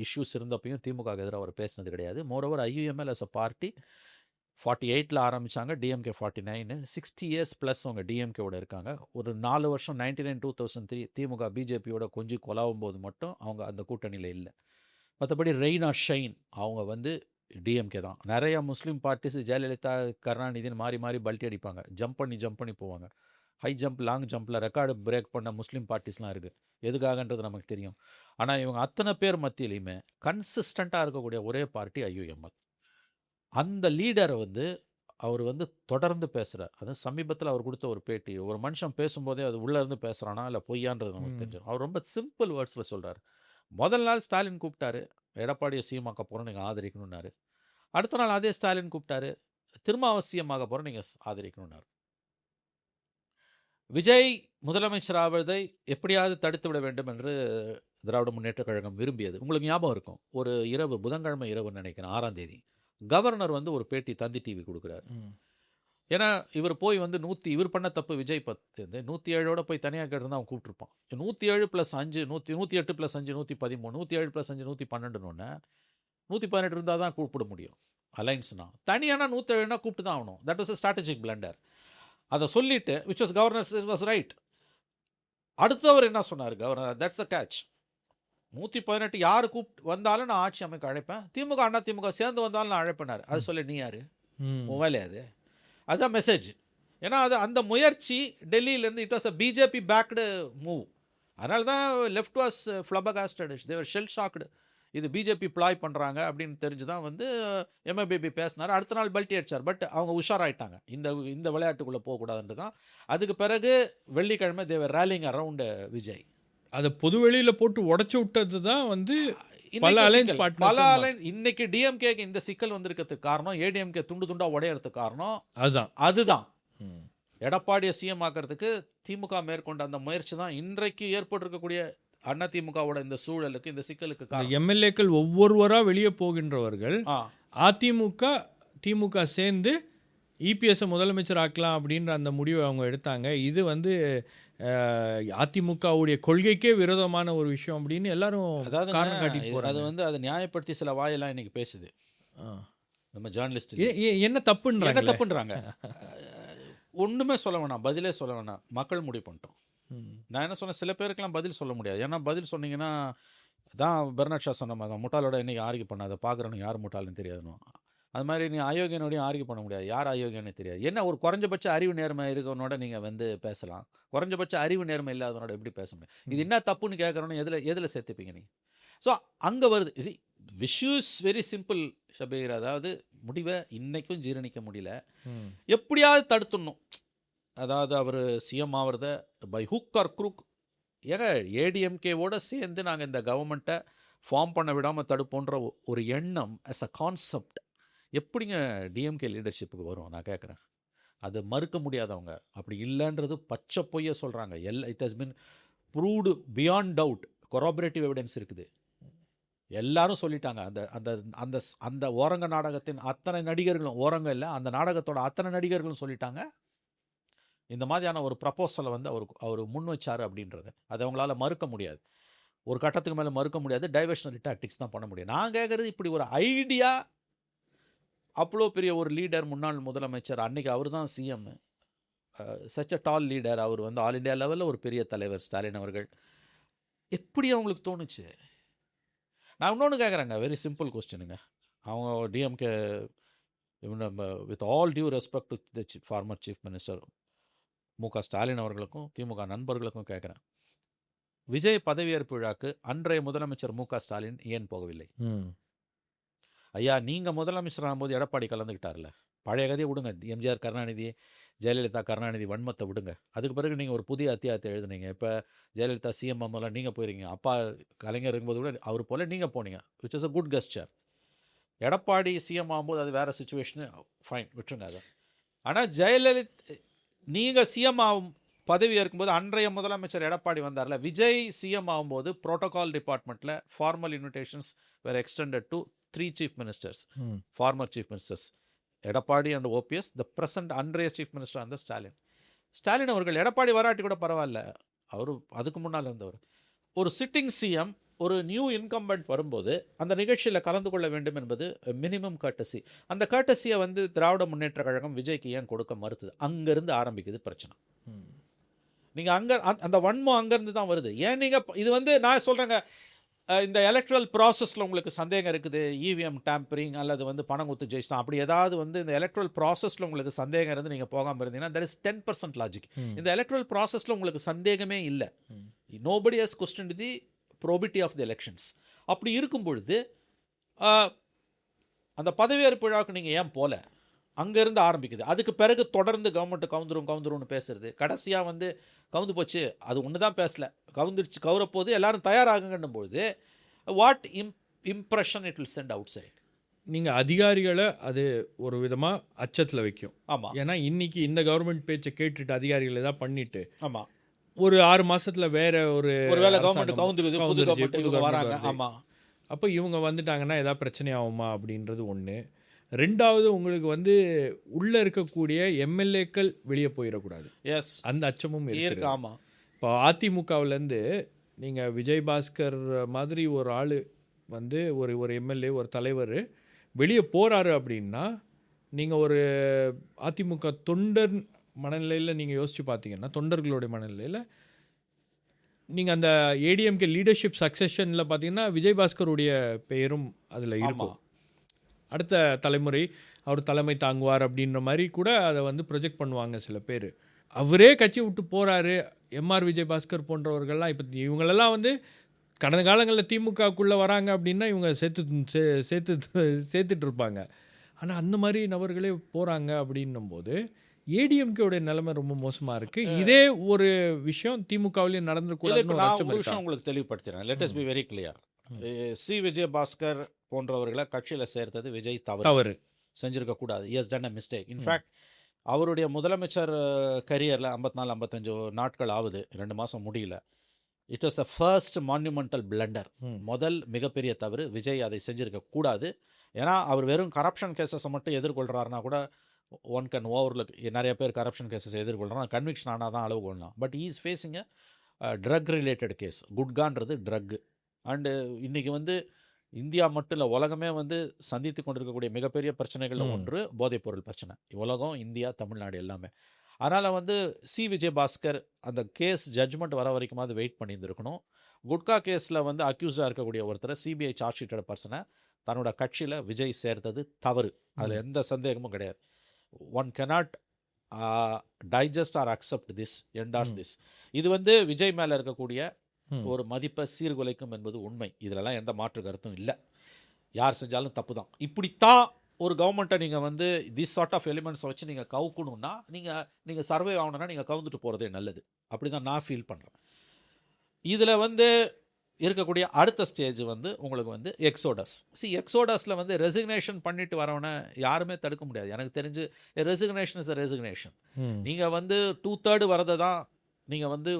இஷ்யூஸ் இருந்தப்பையும் திமுகவுக்கு எதிராக அவர் பேசினது கிடையாது. Moreover IUML as a party 48ல் ஆரம்பித்தாங்க, டிஎம்கே 49, 60 இயர்ஸ் ப்ளஸ் அவங்க டிஎம்கேவோட இருக்காங்க. ஒரு 4 வருஷம் 99, 2003 திமுக பிஜேபியோட கொஞ்சம் கொலாவும் போது மட்டும் அவங்க அந்த கூட்டணியில் இல்லை. மற்றபடி ரெய்னா ஷைன் அவங்க வந்து டிஎம்கே தான். நிறைய முஸ்லீம் பார்ட்டிஸ் ஜெயலலிதா, கருணாநிதினு மாறி மாறி பல்ட்டி அடிப்பாங்க. ஜம்ப் பண்ணி போவாங்க. ஹை ஜம்ப், லாங் ஜம்பில் ரெக்கார்டு பிரேக் பண்ண முஸ்லீம் பார்ட்டிஸ்லாம் இருக்குது. எதுக்காகன்றது நமக்கு தெரியும். ஆனால் இவங்க அத்தனை பேர் மத்தியிலையுமே கன்சிஸ்டண்ட்டாக இருக்கக்கூடிய ஒரே பார்ட்டி ஐயுஎம்எல். அந்த லீடரை வந்து அவர் வந்து தொடர்ந்து பேசுகிறார். அதுவும் சமீபத்தில் அவர் கொடுத்த ஒரு பேட்டி, ஒரு மனுஷன் பேசும்போதே அது உள்ளே இருந்து பேசுகிறானா இல்லை பொய்யான்றது நமக்கு தெரிஞ்சிடும். அவர் ரொம்ப சிம்பிள் வேர்ட்ஸில் சொல்கிறார். முதல் நாள் ஸ்டாலின் கூப்பிட்டாரு, எடப்பாடியை சிஎம்மாக்க போகிறோம், நீங்கள் ஆதரிக்கணும்னாரு. அடுத்த நாள் அதே ஸ்டாலின் கூப்பிட்டாரு, திரும்ப அவசியமாக போகிறோம், நீங்கள் ஆதரிக்கணும்னாரு. விஜய் முதலமைச்சர் ஆவதை எப்படியாவது தடுத்து விட வேண்டும் என்று திராவிட முன்னேற்றக் கழகம் விரும்பியது. உங்களுக்கு ஞாபகம் இருக்கும், ஒரு இரவு, புதன்கிழமை இரவு நினைக்கிறேன், 6ஆம் தேதி கவர்னர் வந்து ஒரு பேட்டி தந்தி டிவி கொடுக்குறாரு. ஏன்னா இவர் போய் வந்து இவர் பண்ண தப்பு விஜய் 107ஓட போய் தனியாக கேட்டிருந்தா அவன் கூப்பிட்டுருப்பான். 107 + 5 108 + 5 113, 107 + 5 112 118 இருந்தால் தான் கூப்பிட முடியும் அலைன்ஸ்னா. தனியானா 107னா கூப்பிட்டு தான் ஆகணும். That was a strategic blender. அதை சொல்லிட்டு which was governor was right. அடுத்தவர் என்ன சொன்னார் கவர்னர், தட்ஸ் அ கேட்ச். 118 யார் கூப்பிட்டு வந்தாலும் நான் ஆட்சி அமைக்க அழைப்பேன், திமுக அண்ணா திமுக சேர்ந்து வந்தாலும் நான் அழைப்பேனார். அது சொல்ல நீ யார், உன் வேலையா அது? அதுதான் மெசேஜ். ஏன்னா அது அந்த முயற்சி டெல்லியிலேருந்து it was a BJP backed move. அதனால தான் left was flabbergasted, they were shell shocked. இது பிஜேபி ப்ளாய் பண்ணுறாங்க அப்படின்னு தெரிஞ்சு தான் வந்து எம்ஏபிபி பேசினார். அடுத்த நாள் பல்ட்டி அடிச்சார். பட் அவங்க உஷாராயிட்டாங்க, இந்த விளையாட்டுக்குள்ளே போகக்கூடாதுன்றது தான். அதுக்கு பிறகு வெள்ளிக்கிழமை தேவர் ரேலிங் அரவுண்ட் விஜய். அதை பொது வெளியில் போட்டு உடச்சி விட்டது தான் வந்து பல அலைன்ஸ் பார்ட்னர்ஸ். இன்னைக்கு டிஎம்கேக்கு இந்த சிக்கல் வந்திருக்கிறதுக்கு காரணம், ஏடிஎம்கே துண்டு துண்டா உடையறதுக்கு காரணம் அதுதான். எடப்பாடியை சிஎம் ஆக்கிறதுக்கு திமுக மேற்கொண்ட அந்த முயற்சி தான் இன்றைக்கு ஏற்பட்டிருக்கக்கூடிய அண்ணா திமுகவோட இந்த சூழலுக்கு, இந்த சிக்கலுக்கு காரணம். எம்எல்ஏக்கள் ஒவ்வொருவராக வெளியே போகின்றவர்கள் அதிமுக திமுக சேர்ந்து இபிஎஸ்ஸை முதலமைச்சர் ஆக்கலாம் அப்படின்ற அந்த முடிவை அவங்க எடுத்தாங்க. இது வந்து அதிமுகவுடைய கொள்கைக்கே விரோதமான ஒரு விஷயம் அப்படின்னு எல்லாரும் காரணம் காட்டிட்டு போறாங்க. அது வந்து அதை நியாயப்படுத்தி சில வாயெல்லாம் இன்னைக்கு பேசுது நம்ம ஜேர்னலிஸ்ட். என்ன தப்புன்றாங்க? ஒன்றுமே சொல்ல வேணாம், பதிலே சொல்ல வேணாம், மக்கள் முடிவு பண்ணிட்டோம். நான் என்ன சொன்னேன், சில பேருக்கெல்லாம் பதில் சொல்ல முடியாது. ஏன்னா பதில் சொன்னீங்கன்னா தான் பெர்னாட் ஷா சொன்ன மாதிரி தான், முட்டாளோட இன்னைக்கு ஆர்கியூ பண்ணாத, பார்க்குறவனு யார் முட்டாள்னு தெரியாதுன்னு. அது மாதிரி நீ அயோக்கியனோடையும் ஆர்கியூ பண்ண முடியாது, யார் அயோக்கியன்னு தெரியாது. என்ன ஒரு குறைஞ்சபட்ச அறிவு நேர்மை இருக்கவனோட நீங்கள் வந்து பேசலாம், குறைஞ்சபட்ச அறிவு நேர்மை இல்லாதவனோட எப்படி பேச முடியும்? இது என்ன தப்புன்னு கேட்குறோன்னு எதில் சேர்த்துப்பீங்க நீ? ஸோ அங்கே வருது. விஷூஸ் வெரி சிம்பிள் ஷபீர். அதாவது முடிவை இன்னைக்கும் ஜீரணிக்க முடியல, எப்படியாவது தடுத்துடணும். அதாவது அவர் சிஎம் ஆகிறத பை ஹுக் ஆர் க்ரூக். ஏங்க ஏடிஎம்கேவோட சேர்ந்து நாங்கள் இந்த கவர்மெண்ட்டை ஃபார்ம் பண்ண விடாமல் தடுப்போன்ற ஒரு எண்ணம் as a கான்செப்ட் எப்படிங்க டிஎம்கே லீடர்ஷிப்புக்கு வரும்? நான் கேட்குறேன். அது மறுக்க முடியாதவங்க அப்படி இல்லைன்றது பச்சை பொய்ய சொல்கிறாங்க. It has been proved beyond doubt, corroborative evidence இருக்குது. எல்லாரும் சொல்லிட்டாங்க. அந்த அந்த அந்த அந்த ஓரங்க நாடகத்தின் அத்தனை நடிகர்களும், ஓரங்க இல்லை, அந்த நாடகத்தோட அத்தனை நடிகர்களும் சொல்லிட்டாங்க இந்த மாதிரியான ஒரு ப்ரப்போசலை வந்து அவர் முன் வச்சார் அப்படின்றது. அதை அவங்களால மறுக்க முடியாது, ஒரு கட்டத்துக்கு மேலே மறுக்க முடியாது. டைவர்ஷனரி டாக்டிக்ஸ் தான் பண்ண முடியும். நான் கேட்குறது, இப்படி ஒரு ஐடியா, அவ்வளோ பெரிய ஒரு லீடர், முன்னாள் முதலமைச்சர், அன்றைக்கி அவர் தான் CM, such a tall leader, அவர் வந்து ஆல் இண்டியா லெவலில் ஒரு பெரிய தலைவர் ஸ்டாலின் அவர்கள், எப்படி அவங்களுக்கு தோணுச்சு? நான் இன்னொன்று கேட்குறேங்க, வெரி சிம்பிள் கொஸ்டினுங்க. அவங்க DMK, with all due respect to the former chief minister மு.க. ஸ்டாலின் அவர்களுக்கும் திமுக நண்பர்களுக்கும் கேட்குறேன், விஜய் பதவியேற்பு விழாக்கு அன்றைய முதலமைச்சர் மு.க. ஸ்டாலின் ஏன் போகவில்லை? ஐயா, நீங்கள் முதலமைச்சர் ஆகும்போது எடப்பாடி கலந்துக்கிட்டார்ல, பழைய கதையை விடுங்க. எம்ஜிஆர் கருணாநிதி, ஜெயலலிதா கருணாநிதி வன்மத்தை விடுங்க. அதுக்கு பிறகு நீங்கள் ஒரு புதிய அத்தியாயத்தை எழுதுனீங்க. இப்போ ஜெயலலிதா சிஎம் அம்மெல்லாம் நீங்கள் போயிருங்க, அப்பா கலைஞர் இருக்கும்போது கூட அவர் போல் நீங்கள் போனீங்க, which is a good gesture. Edappadi CM ஆகும்போது அது வேறு சுச்சுவேஷனு, ஃபைன், விட்டுருங்க அதை. ஆனால் ஜெயலலிதா நீங்கள் சிஎம் ஆகும் பதவி ஏற்கும்போது அன்றைய முதலமைச்சர் எடப்பாடி வந்தார்ல, விஜய் சிஎம் ஆகும்போது புரோட்டோகால் டிபார்ட்மெண்ட்டில் formal invitations were extended to 3 chief ministers, former chief ministers Edappadi and OPS, the present அன்றைய சீஃப் மினிஸ்டர் அந்த ஸ்டாலின் அவர்கள். எடப்பாடி வராட்டி கூட பரவாயில்ல, அவர் அதுக்கு முன்னால் இருந்தவர். ஒரு சிட்டிங் சிஎம் ஒரு நியூ இன்கம்பென்ட் வரும்போது அந்த நிகழ்ச்சியில் கலந்து கொள்ள வேண்டும் என்பது மினிமம் கர்ட்டசி. அந்த கர்ட்டசியை வந்து திராவிட முன்னேற்ற கழகம் விஜய்க்கு ஏன் கொடுக்க மறுத்தது? அங்கேருந்து ஆரம்பிக்குது பிரச்சனை. நீங்கள் அங்கே அந்த வன்மம் அங்கேருந்து தான் வருது. ஏன் நீங்கள் இது வந்து நான் சொல்கிறேங்க, இந்த எலக்ட்ரல் ப்ராசஸில் உங்களுக்கு சந்தேகம் இருக்குது, இவிஎம் டேம்பரிங் அல்லது வந்து பணம் கொடுத்து ஜெயிச்சிட்டான், அப்படி ஏதாவது வந்து இந்த எலக்ட்ரல் ப்ராசஸில் உங்களுக்கு சந்தேகம் இருந்து நீங்கள் போகாமல் இருந்தீங்கன்னா தட் இஸ் 10% லாஜிக். இந்த எலக்ட்ரல் ப்ராசஸில் உங்களுக்கு சந்தேகமே இல்லை, nobody has questioned the probity of the elections. அப்படி இருக்கும் பொழுது அந்த பதவியேற்பு விழாவுக்கு நீங்கள் ஏன் போகல? அங்கேருந்து ஆரம்பிக்குது. அதுக்கு பிறகு தொடர்ந்து கவர்மெண்ட்டு கவுந்துரும்னு பேசுறது, கடைசியாக வந்து கவுந்து போச்சு அது ஒன்று தான் பேசலை, கவுந்துருச்சு கவுரப்போது எல்லாரும் தயாராகுங்கன்னும் பொழுது what impression it will send outside? நீங்கள் அதிகாரிகளை அது ஒரு விதமாக அச்சத்தில் வைக்கும். ஆமாம், ஏன்னா இன்னைக்கு இந்த கவர்மெண்ட் பேச்சை கேட்டுட்டு அதிகாரிகள் ஏதாவது பண்ணிட்டு ஆமாம், ஒரு 6 மாசத்துல வேற ஒரு ஒருவேளை கவர்மெண்ட் கவுந்துருது, புது கவர்மெண்ட் வராங்க. ஆமாம், அப்போ இவங்க வந்துட்டாங்கன்னா ஏதாவது பிரச்சனை ஆகுமா அப்படின்றது ஒன்று. ரெண்டாவது, உங்களுக்கு வந்து உள்ளே இருக்கக்கூடிய எம்எல்ஏக்கள் வெளியே போயிடக்கூடாது, எஸ், அந்த அச்சமும் இருக்கு. ஆமாம். இப்போ அதிமுகவிலேருந்து நீங்கள் விஜயபாஸ்கர் மாதிரி ஒரு ஆள் வந்து ஒரு எம்எல்ஏ ஒரு தலைவர் வெளியே போகிறாரு அப்படின்னா நீங்கள் ஒரு அதிமுக தொண்டர் மனநிலையில் நீங்கள் யோசித்து பார்த்தீங்கன்னா, தொண்டர்களுடைய மனநிலையில் நீங்கள் அந்த ஏடிஎம்கே லீடர்ஷிப் சக்சஷனில் பார்த்தீங்கன்னா விஜயபாஸ்கருடைய பெயரும் அதில் இருக்கும். அடுத்த தலைமுறை அவர் தலைமை தாங்குவார் அப்படின்ற மாதிரி கூட அதை வந்து ப்ரொஜெக்ட் பண்ணுவாங்க சில பேர். அவரே கட்சி விட்டு போகிறாரு, எம்ஆர் விஜயபாஸ்கர் போன்றவர்கள்லாம் இப்போ இவங்களெல்லாம் வந்து கடந்த காலங்களில் திமுகக்குள்ளே வராங்க அப்படின்னா இவங்க சேர்த்துட்டு இருப்பாங்க. ஆனால் அந்த மாதிரி நபர்களே போகிறாங்க அப்படின்னும் போது ஏடிஎம்கேவுடைய நிலைமை ரொம்ப மோசமாக இருக்குது. இதே ஒரு விஷயம் திமுகவிலையும் நடந்துக்கூடாதுன்னு ஒரு விஷயம் உங்களுக்கு தெளிவுபடுத்துகிறேன். Let us be very clear. C Vijayabaskar போன்றவர்களை கட்சியில் சேர்த்தது விஜய் தவறு செஞ்சுருக்கக்கூடாது. Is done a mistake. In fact அவருடைய முதலமைச்சர் கரியரில் 54-55 நாட்கள் ஆகுது, 2 மாதம் முடியல. It was the first monumental blunder. முதல் மிகப்பெரிய தவறு. விஜய் அதை செஞ்சுருக்கக்கூடாது. ஏன்னா அவர் வெறும் கரப்ஷன் கேசஸை மட்டும் எதிர்கொள்கிறாருனா கூட ஒன் கேன் ஓவர்லுக். நிறைய பேர் கரப்ஷன் கேசஸ் எதிர்கொள்கிறாங்க, கன்விக்ஷன் ஆனால் தான் அளவு கொள்ளலாம். But is facing a drug related case. குட்கான்றது ட்ரக்கு. அண்டு இன்றைக்கி வந்து இந்தியா மட்டும் இல்லை, உலகமே வந்து சந்தித்து கொண்டிருக்கக்கூடிய மிகப்பெரிய பிரச்சனைகளில் ஒன்று போதைப்பொருள் பிரச்சனை. உலகம், இந்தியா, தமிழ்நாடு எல்லாமே. அதனால் வந்து சி விஜயபாஸ்கர் அந்த கேஸ் ஜட்ஜ்மெண்ட் வர வரைக்குமாவது வெயிட் பண்ணியிருந்துருக்கணும். குட்கா கேஸில் வந்து அக்யூஸ்டாக இருக்கக்கூடிய ஒருத்தரை, சிபிஐ சார்ஜ் ஷீட்டட் பர்சனை தன்னோட கட்சியில் விஜய் சேர்த்தது தவறு, அதில் எந்த சந்தேகமும் கிடையாது. One cannot digest or accept this, endorse this. இது வந்து விஜய் மேலே இருக்கக்கூடிய ஒரு மதிப்பை சீர்குலைக்கும் என்பது உண்மை. இதிலெல்லாம் எந்த மாற்று கருத்தும் இல்லை. யார் செஞ்சாலும் தப்பு தான். இப்படித்தான் ஒரு கவர்மெண்ட்டை நீங்கள் வந்து திஸ் சார்ட் ஆஃப் எலிமெண்ட்ஸை வச்சு நீங்கள் கவுக்கணும்னா நீங்கள் சர்வே ஆகணும்னா நீங்கள் கவுந்துட்டு போகிறதே நல்லது. அப்படி தான் நான் ஃபீல் பண்ணுறேன். இதில் வந்து இருக்கக்கூடிய அடுத்த ஸ்டேஜ் வந்து உங்களுக்கு வந்து எக்ஸோடஸ். எக்ஸோடஸில் வந்து ரெசிக்னேஷன் பண்ணிட்டு வரவனை யாருமே தடுக்க முடியாது. எனக்கு தெரிஞ்சு ரெசிக்னேஷன் இஸ் அ ரெசிக்னேஷன். நீங்கள் வந்து 2/3 வரதை தான் நீங்கள் வந்து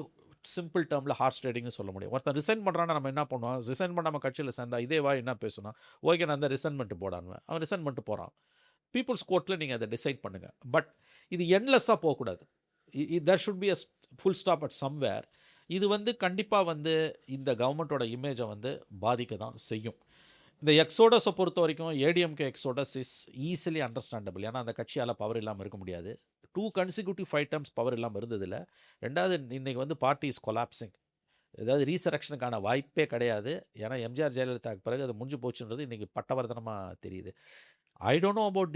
சிம்பிள் டேர்மில் ஹார்ஸ் ட்ரேடிங்னு சொல்ல முடியும். ஒருத்தன் ரிசைன் பண்ணுறான்னா நம்ம என்ன பண்ணுவோம்? ரிசைன் பண்ணாமல் கட்சியில் சேர்ந்தா இதே வா என்ன பேசணும்? ஓகே, நான் அந்த ரிசைன்மெண்ட்டு போடானுவேன். அவன் ரிசைன்மெண்ட்டு போகிறான். பீப்புள்ஸ் கோர்ட்டில் நீங்கள் அதை டிசைட் பண்ணுங்கள். பட் இது என்லெஸ்ஸாக போகக்கூடாது. There should be a full stop at somewhere. இது வந்து கண்டிப்பாக வந்து இந்த கவர்மெண்ட்டோட இமேஜை வந்து பாதிக்க தான் செய்யும். இந்த எக்ஸோடஸை பொறுத்த வரைக்கும் ADMK exodus is easily understandable. ஏன்னா அந்த கட்சியால் பவர் இல்லாமல் இருக்க முடியாது. 2 consecutive 5 times பவர் இல்லாமல் இருந்ததில்லை. ரெண்டாவது, இன்றைக்கி வந்து பார்ட்டி இஸ் கொலாப்சிங். ஏதாவது ரீசரக்ஷனுக்கான வாய்ப்பே கிடையாது. ஏன்னா எம்ஜிஆர் ஜெயலலிதாக்கு பிறகு அது முடிஞ்சு போச்சுன்றது இன்றைக்கி பட்டவர்த்தனமாக தெரியுது. I don't know about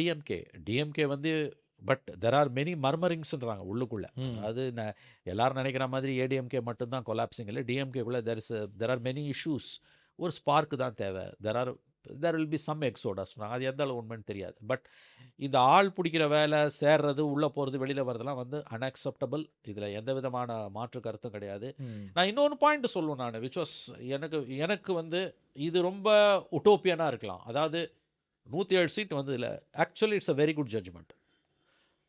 DMK வந்து, பட் தெர் ஆர் மெனி மர்மரிங்ஸ்ன்றாங்க உள்ளுக்குள்ளே. அது எல்லாரும் நினைக்கிற மாதிரி ஏடிஎம்கே மட்டும்தான் கொலாப்சிங் இல்லை. டிஎம்கேக்குள்ளே தெர் ஆர் மெனி இஷ்யூஸ். ஒரு ஸ்பார்க்கு தான் தேவை. There will be some exodus. அது எந்த அளவு உண்மைன்னு தெரியாது. பட் இந்த ஆள் பிடிக்கிற வேலை, சேர்றது, உள்ளே போகிறது, வெளியில் வரதெல்லாம் வந்து அன்அக்செப்டபிள். இதில் எந்த விதமான மாற்று கருத்தும் கிடையாது. நான் இன்னொன்று பாயிண்ட் சொல்லுவேன் நான், விச் வாஸ் எனக்கு வந்து இது ரொம்ப உட்டோப்பியனாக இருக்கலாம். அதாவது 107 சீட் வந்து இல்லை. Actually it's a very good judgement.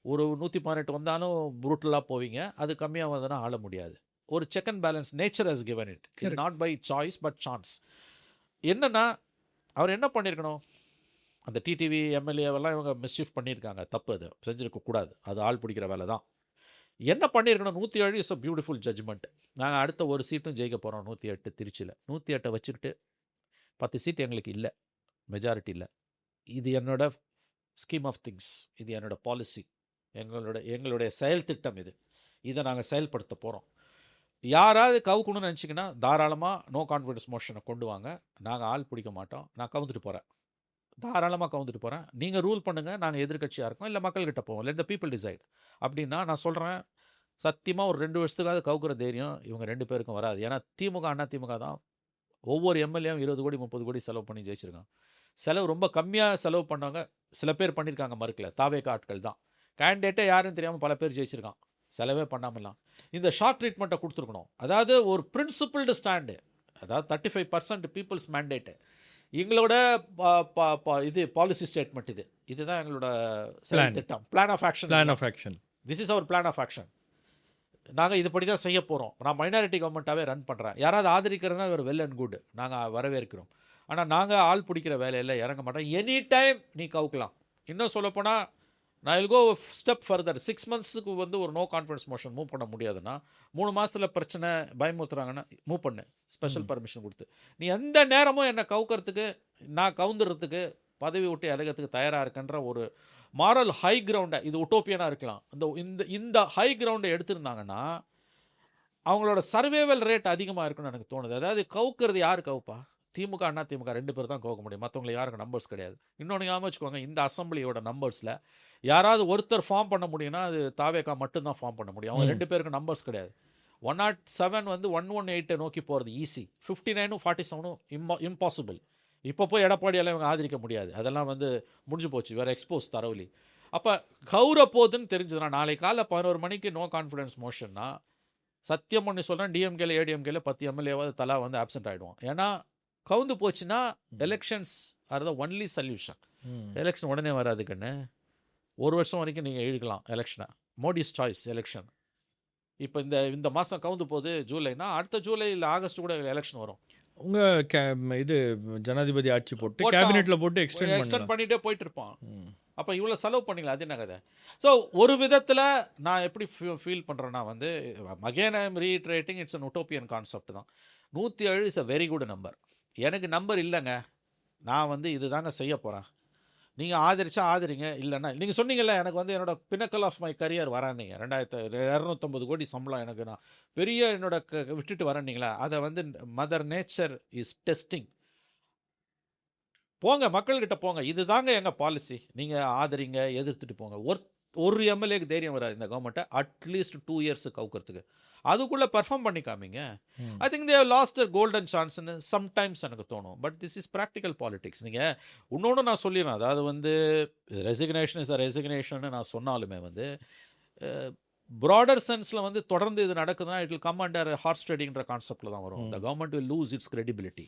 ஒரு 118 வந்தாலும் ப்ரூட்டலாக போவீங்க. அது கம்மியாக வந்ததுன்னா ஆள முடியாது. ஒரு check and balance nature has given it. It not by choice but chance. என்னன்னா அவர் என்ன பண்ணியிருக்கணும், அந்த டிடிவி எம்எல்ஏவெல்லாம் இவங்க மிஸ்சீஃப் பண்ணியிருக்காங்க. தப்பு, அது செஞ்சுருக்கக்கூடாது. அது ஆள் பிடிக்கிற வேலை தான். என்ன பண்ணியிருக்கணும், 107 இஸ் அ பியூட்டிஃபுல் ஜட்ஜ்மெண்ட். நாங்கள் அடுத்த ஒரு சீட்டும் ஜெயிக்க போகிறோம் 108 திருச்சியில். 108 வச்சுக்கிட்டு 10 சீட் எங்களுக்கு இல்லை, மெஜாரிட்டி இல்லை. இது என்னோட ஸ்கீம் ஆஃப் திங்ஸ், இது என்னோட பாலிசி, எங்களுடைய செயல் திட்டம் இது. இதை நாங்கள் செயல்படுத்த போகிறோம். யாராவது கவுக்கணும்னு நினச்சிங்கன்னா தாராளமாக நோ கான்ஃபிடன்ஸ் மோஷனை கொண்டு வாங்க. நாங்கள் ஆள் பிடிக்க மாட்டோம். நான் கவுந்துட்டு போகிறேன், தாராளமாக கவுந்துட்டு போகிறேன். நீங்கள் ரூல் பண்ணுங்கள், நாங்கள் எதிர்க்கட்சியாக இருக்கோம், இல்லை மக்கள்கிட்ட போவோம். Let the people decide. அப்படின்னா நான் சொல்கிறேன், சத்தியமாக ஒரு 2 வருஷத்துக்காவது கவுக்குற தைரியம் இவங்க 2 பேருக்கும் வராது. ஏன்னா திமுக அண்ணா திமுக தான் ஒவ்வொரு எம்எல்ஏவும் 20 கோடி 30 கோடி செலவு பண்ணி ஜெயிச்சிருக்காங்க. செலவு ரொம்ப கம்மியாக செலவு பண்ணவங்க சில பேர் பண்ணியிருக்காங்க, மறுக்கல. தாவேக ஆட்கள் தான். கேண்டிடேட்டே யாருன்னு தெரியாமல் பல பேர் ஜெயிச்சிருக்கான், செலவே பண்ணாமலாம். இந்த ஷார்ட் ட்ரீட்மெண்ட்டை கொடுத்துருக்கணும். அதாவது ஒரு பிரின்சிபிள்டு ஸ்டாண்டு, அதாவது 35% பீப்புள்ஸ் மேண்டேட்டு. எங்களோட இது பாலிசி ஸ்டேட்மெண்ட், இதுதான் எங்களோட செயல் திட்டம், plan of action. This is our plan of action. நாங்கள் இதுபடி தான் செய்ய போகிறோம். நான் மைனாரிட்டி கவர்மெண்ட்டாகவே ரன் பண்ணுறேன். யாராவது ஆதரிக்கிறதுனா ஒரு வெல் அண்ட் குட், நாங்கள் வரவேற்கிறோம். ஆனால் நாங்கள் ஆள் பிடிக்கிற வேலையில் இறங்க மாட்டோம். எனி டைம் நீ கவுக்கலாம். இன்னும் சொல்லப்போனால் நான் இல் கோ ஸ்டெப் ஃபர்தர். 6 மந்த்ஸுக்கு வந்து ஒரு நோ கான்ஃபிடன்ஸ் மோஷன் மூவ் பண்ண முடியாதுன்னா 3 மாதத்தில் பிரச்சனை பயமுறுத்துறாங்கன்னா மூவ் பண்ணு, ஸ்பெஷல் பர்மிஷன் கொடுத்து. நீ எந்த நேரமும் என்னை கவுக்கிறதுக்கு, நான் கவுந்துறதுக்கு, பதவி விட்டு இறக்கிறதுக்கு தயாராக இருக்குன்ற ஒரு மாரல் ஹை கிரவுண்டை, இது உட்டோப்பியனாக இருக்கலாம், இந்த ஹை கிரவுண்டை எடுத்திருந்தாங்கன்னா அவங்களோட சர்வைவல் ரேட் அதிகமாக இருக்குன்னு எனக்கு தோணுது. அதாவது கவுக்கிறது யார் கவுப்பா? திமுக அண்ணா திமுக 2 பேர் தான் கவுக்க முடியும், மற்றவங்களை யாருக்கு நம்பர்ஸ் கிடையாது. இன்னொன்று ஞாபகம் வச்சுக்கோங்க, இந்த அசம்பிளியோட நம்பர்ஸில் யாராவது ஒருத்தர் ஃபார்ம் பண்ண முடியும்னா அது தாவேகா மட்டும்தான் ஃபார்ம் பண்ண முடியும். அவங்க 2 பேருக்கு நம்பர்ஸ் கிடையாது. 107 வந்து 118 நோக்கி போகிறது ஈஸி, 59ம் 47ம் இம்பாசிபிள். இப்போ போய் எடப்பாடியெல்லாம் இவங்க ஆதரிக்க முடியாது, அதெல்லாம் வந்து முடிஞ்சு போச்சு, வேறு எக்ஸ்போஸ் தரவுலி. அப்போ கௌர போதுன்னு தெரிஞ்சதுன்னா நாளைக்கு காலைல 11 மணிக்கு நோ கான்ஃபிடன்ஸ் மோஷன்னா சத்தியம் பண்ணி சொல்கிறேன், டிஎம்கேல ஏடிஎம்கேல 10 எம்எல்ஏவாவது தலா வந்து ஆப்சென்ட் ஆகிடுவோம். ஏன்னா கவுந்து போச்சுன்னா elections are the only solution. Election உடனே வராது கண்ணு, 1 வருஷம் வரைக்கும் நீங்கள் இழுக்கலாம் எலெக்ஷனை. Modi's choice election. இப்போ இந்த மாதம் கவுந்து போகுது ஜூலைனா, அடுத்த ஜூலை இல்லை ஆகஸ்ட் கூட எலெக்ஷன் வரும். உங்கள் இது ஜனாதிபதி ஆட்சி போட்டு கேபினெட்டில் போட்டு எக்ஸ்டெண்ட் பண்ணிகிட்டே போயிட்டு இருப்பான். அப்போ இவ்வளோ செலவு பண்ணிங்களா, அது என்ன கதை? ஸோ ஒரு விதத்தில் நான் எப்படி ஃபீல் பண்ணுறேன்னா வந்து, again I am reiterating, it's an utopian concept தான். 107 is a very good number. எனக்கு நம்பர் இல்லைங்க, நான் வந்து இது தாங்க செய்ய போகிறேன். நீங்கள் ஆதரிச்சா ஆதரிங்க, இல்லைன்னா நீங்கள் சொன்னீங்கல்ல, எனக்கு வந்து என்னோட பினக்கல் ஆஃப் மை கரியர் வரானீங்க, 250 கோடி சம்பளம் எனக்கு, நான் பெரிய என்னோட விட்டுட்டு வரேன்னீங்களா, அதை வந்து மதர் நேச்சர் இஸ் டெஸ்டிங். போங்க மக்கள்கிட்ட போங்க, இது தாங்க எங்கள் பாலிசி, நீங்கள் ஆதரிங்க, எதிர்த்துட்டு போங்க. ஒரு எம்எல்ஏக்கு தைரியம் வராது இந்த கவர்மெண்ட்டை அட்லீஸ்ட் 2 இயர்ஸ் கவுக்கிறதுக்கு. அதுக்குள்ளே பெர்ஃபார்ம் பண்ணி காமிங்க. I think they have lost a golden சான்ஸ்னு சம்டைம்ஸ் எனக்கு தோணும். But this is practical politics. நீங்கள் இன்னொன்று நான் சொல்லிடுறேன், அதாவது வந்து ரெசிக்னேஷன் இஸ் அ ரெசிக்னேஷன்னு நான் சொன்னாலுமே வந்து ப்ராடர் சென்ஸில் வந்து தொடர்ந்து இது நடக்குதுன்னா it will come under horse ட்ரேடிங்ன்ற கான்செப்டில் தான் வரும். The government will lose its credibility.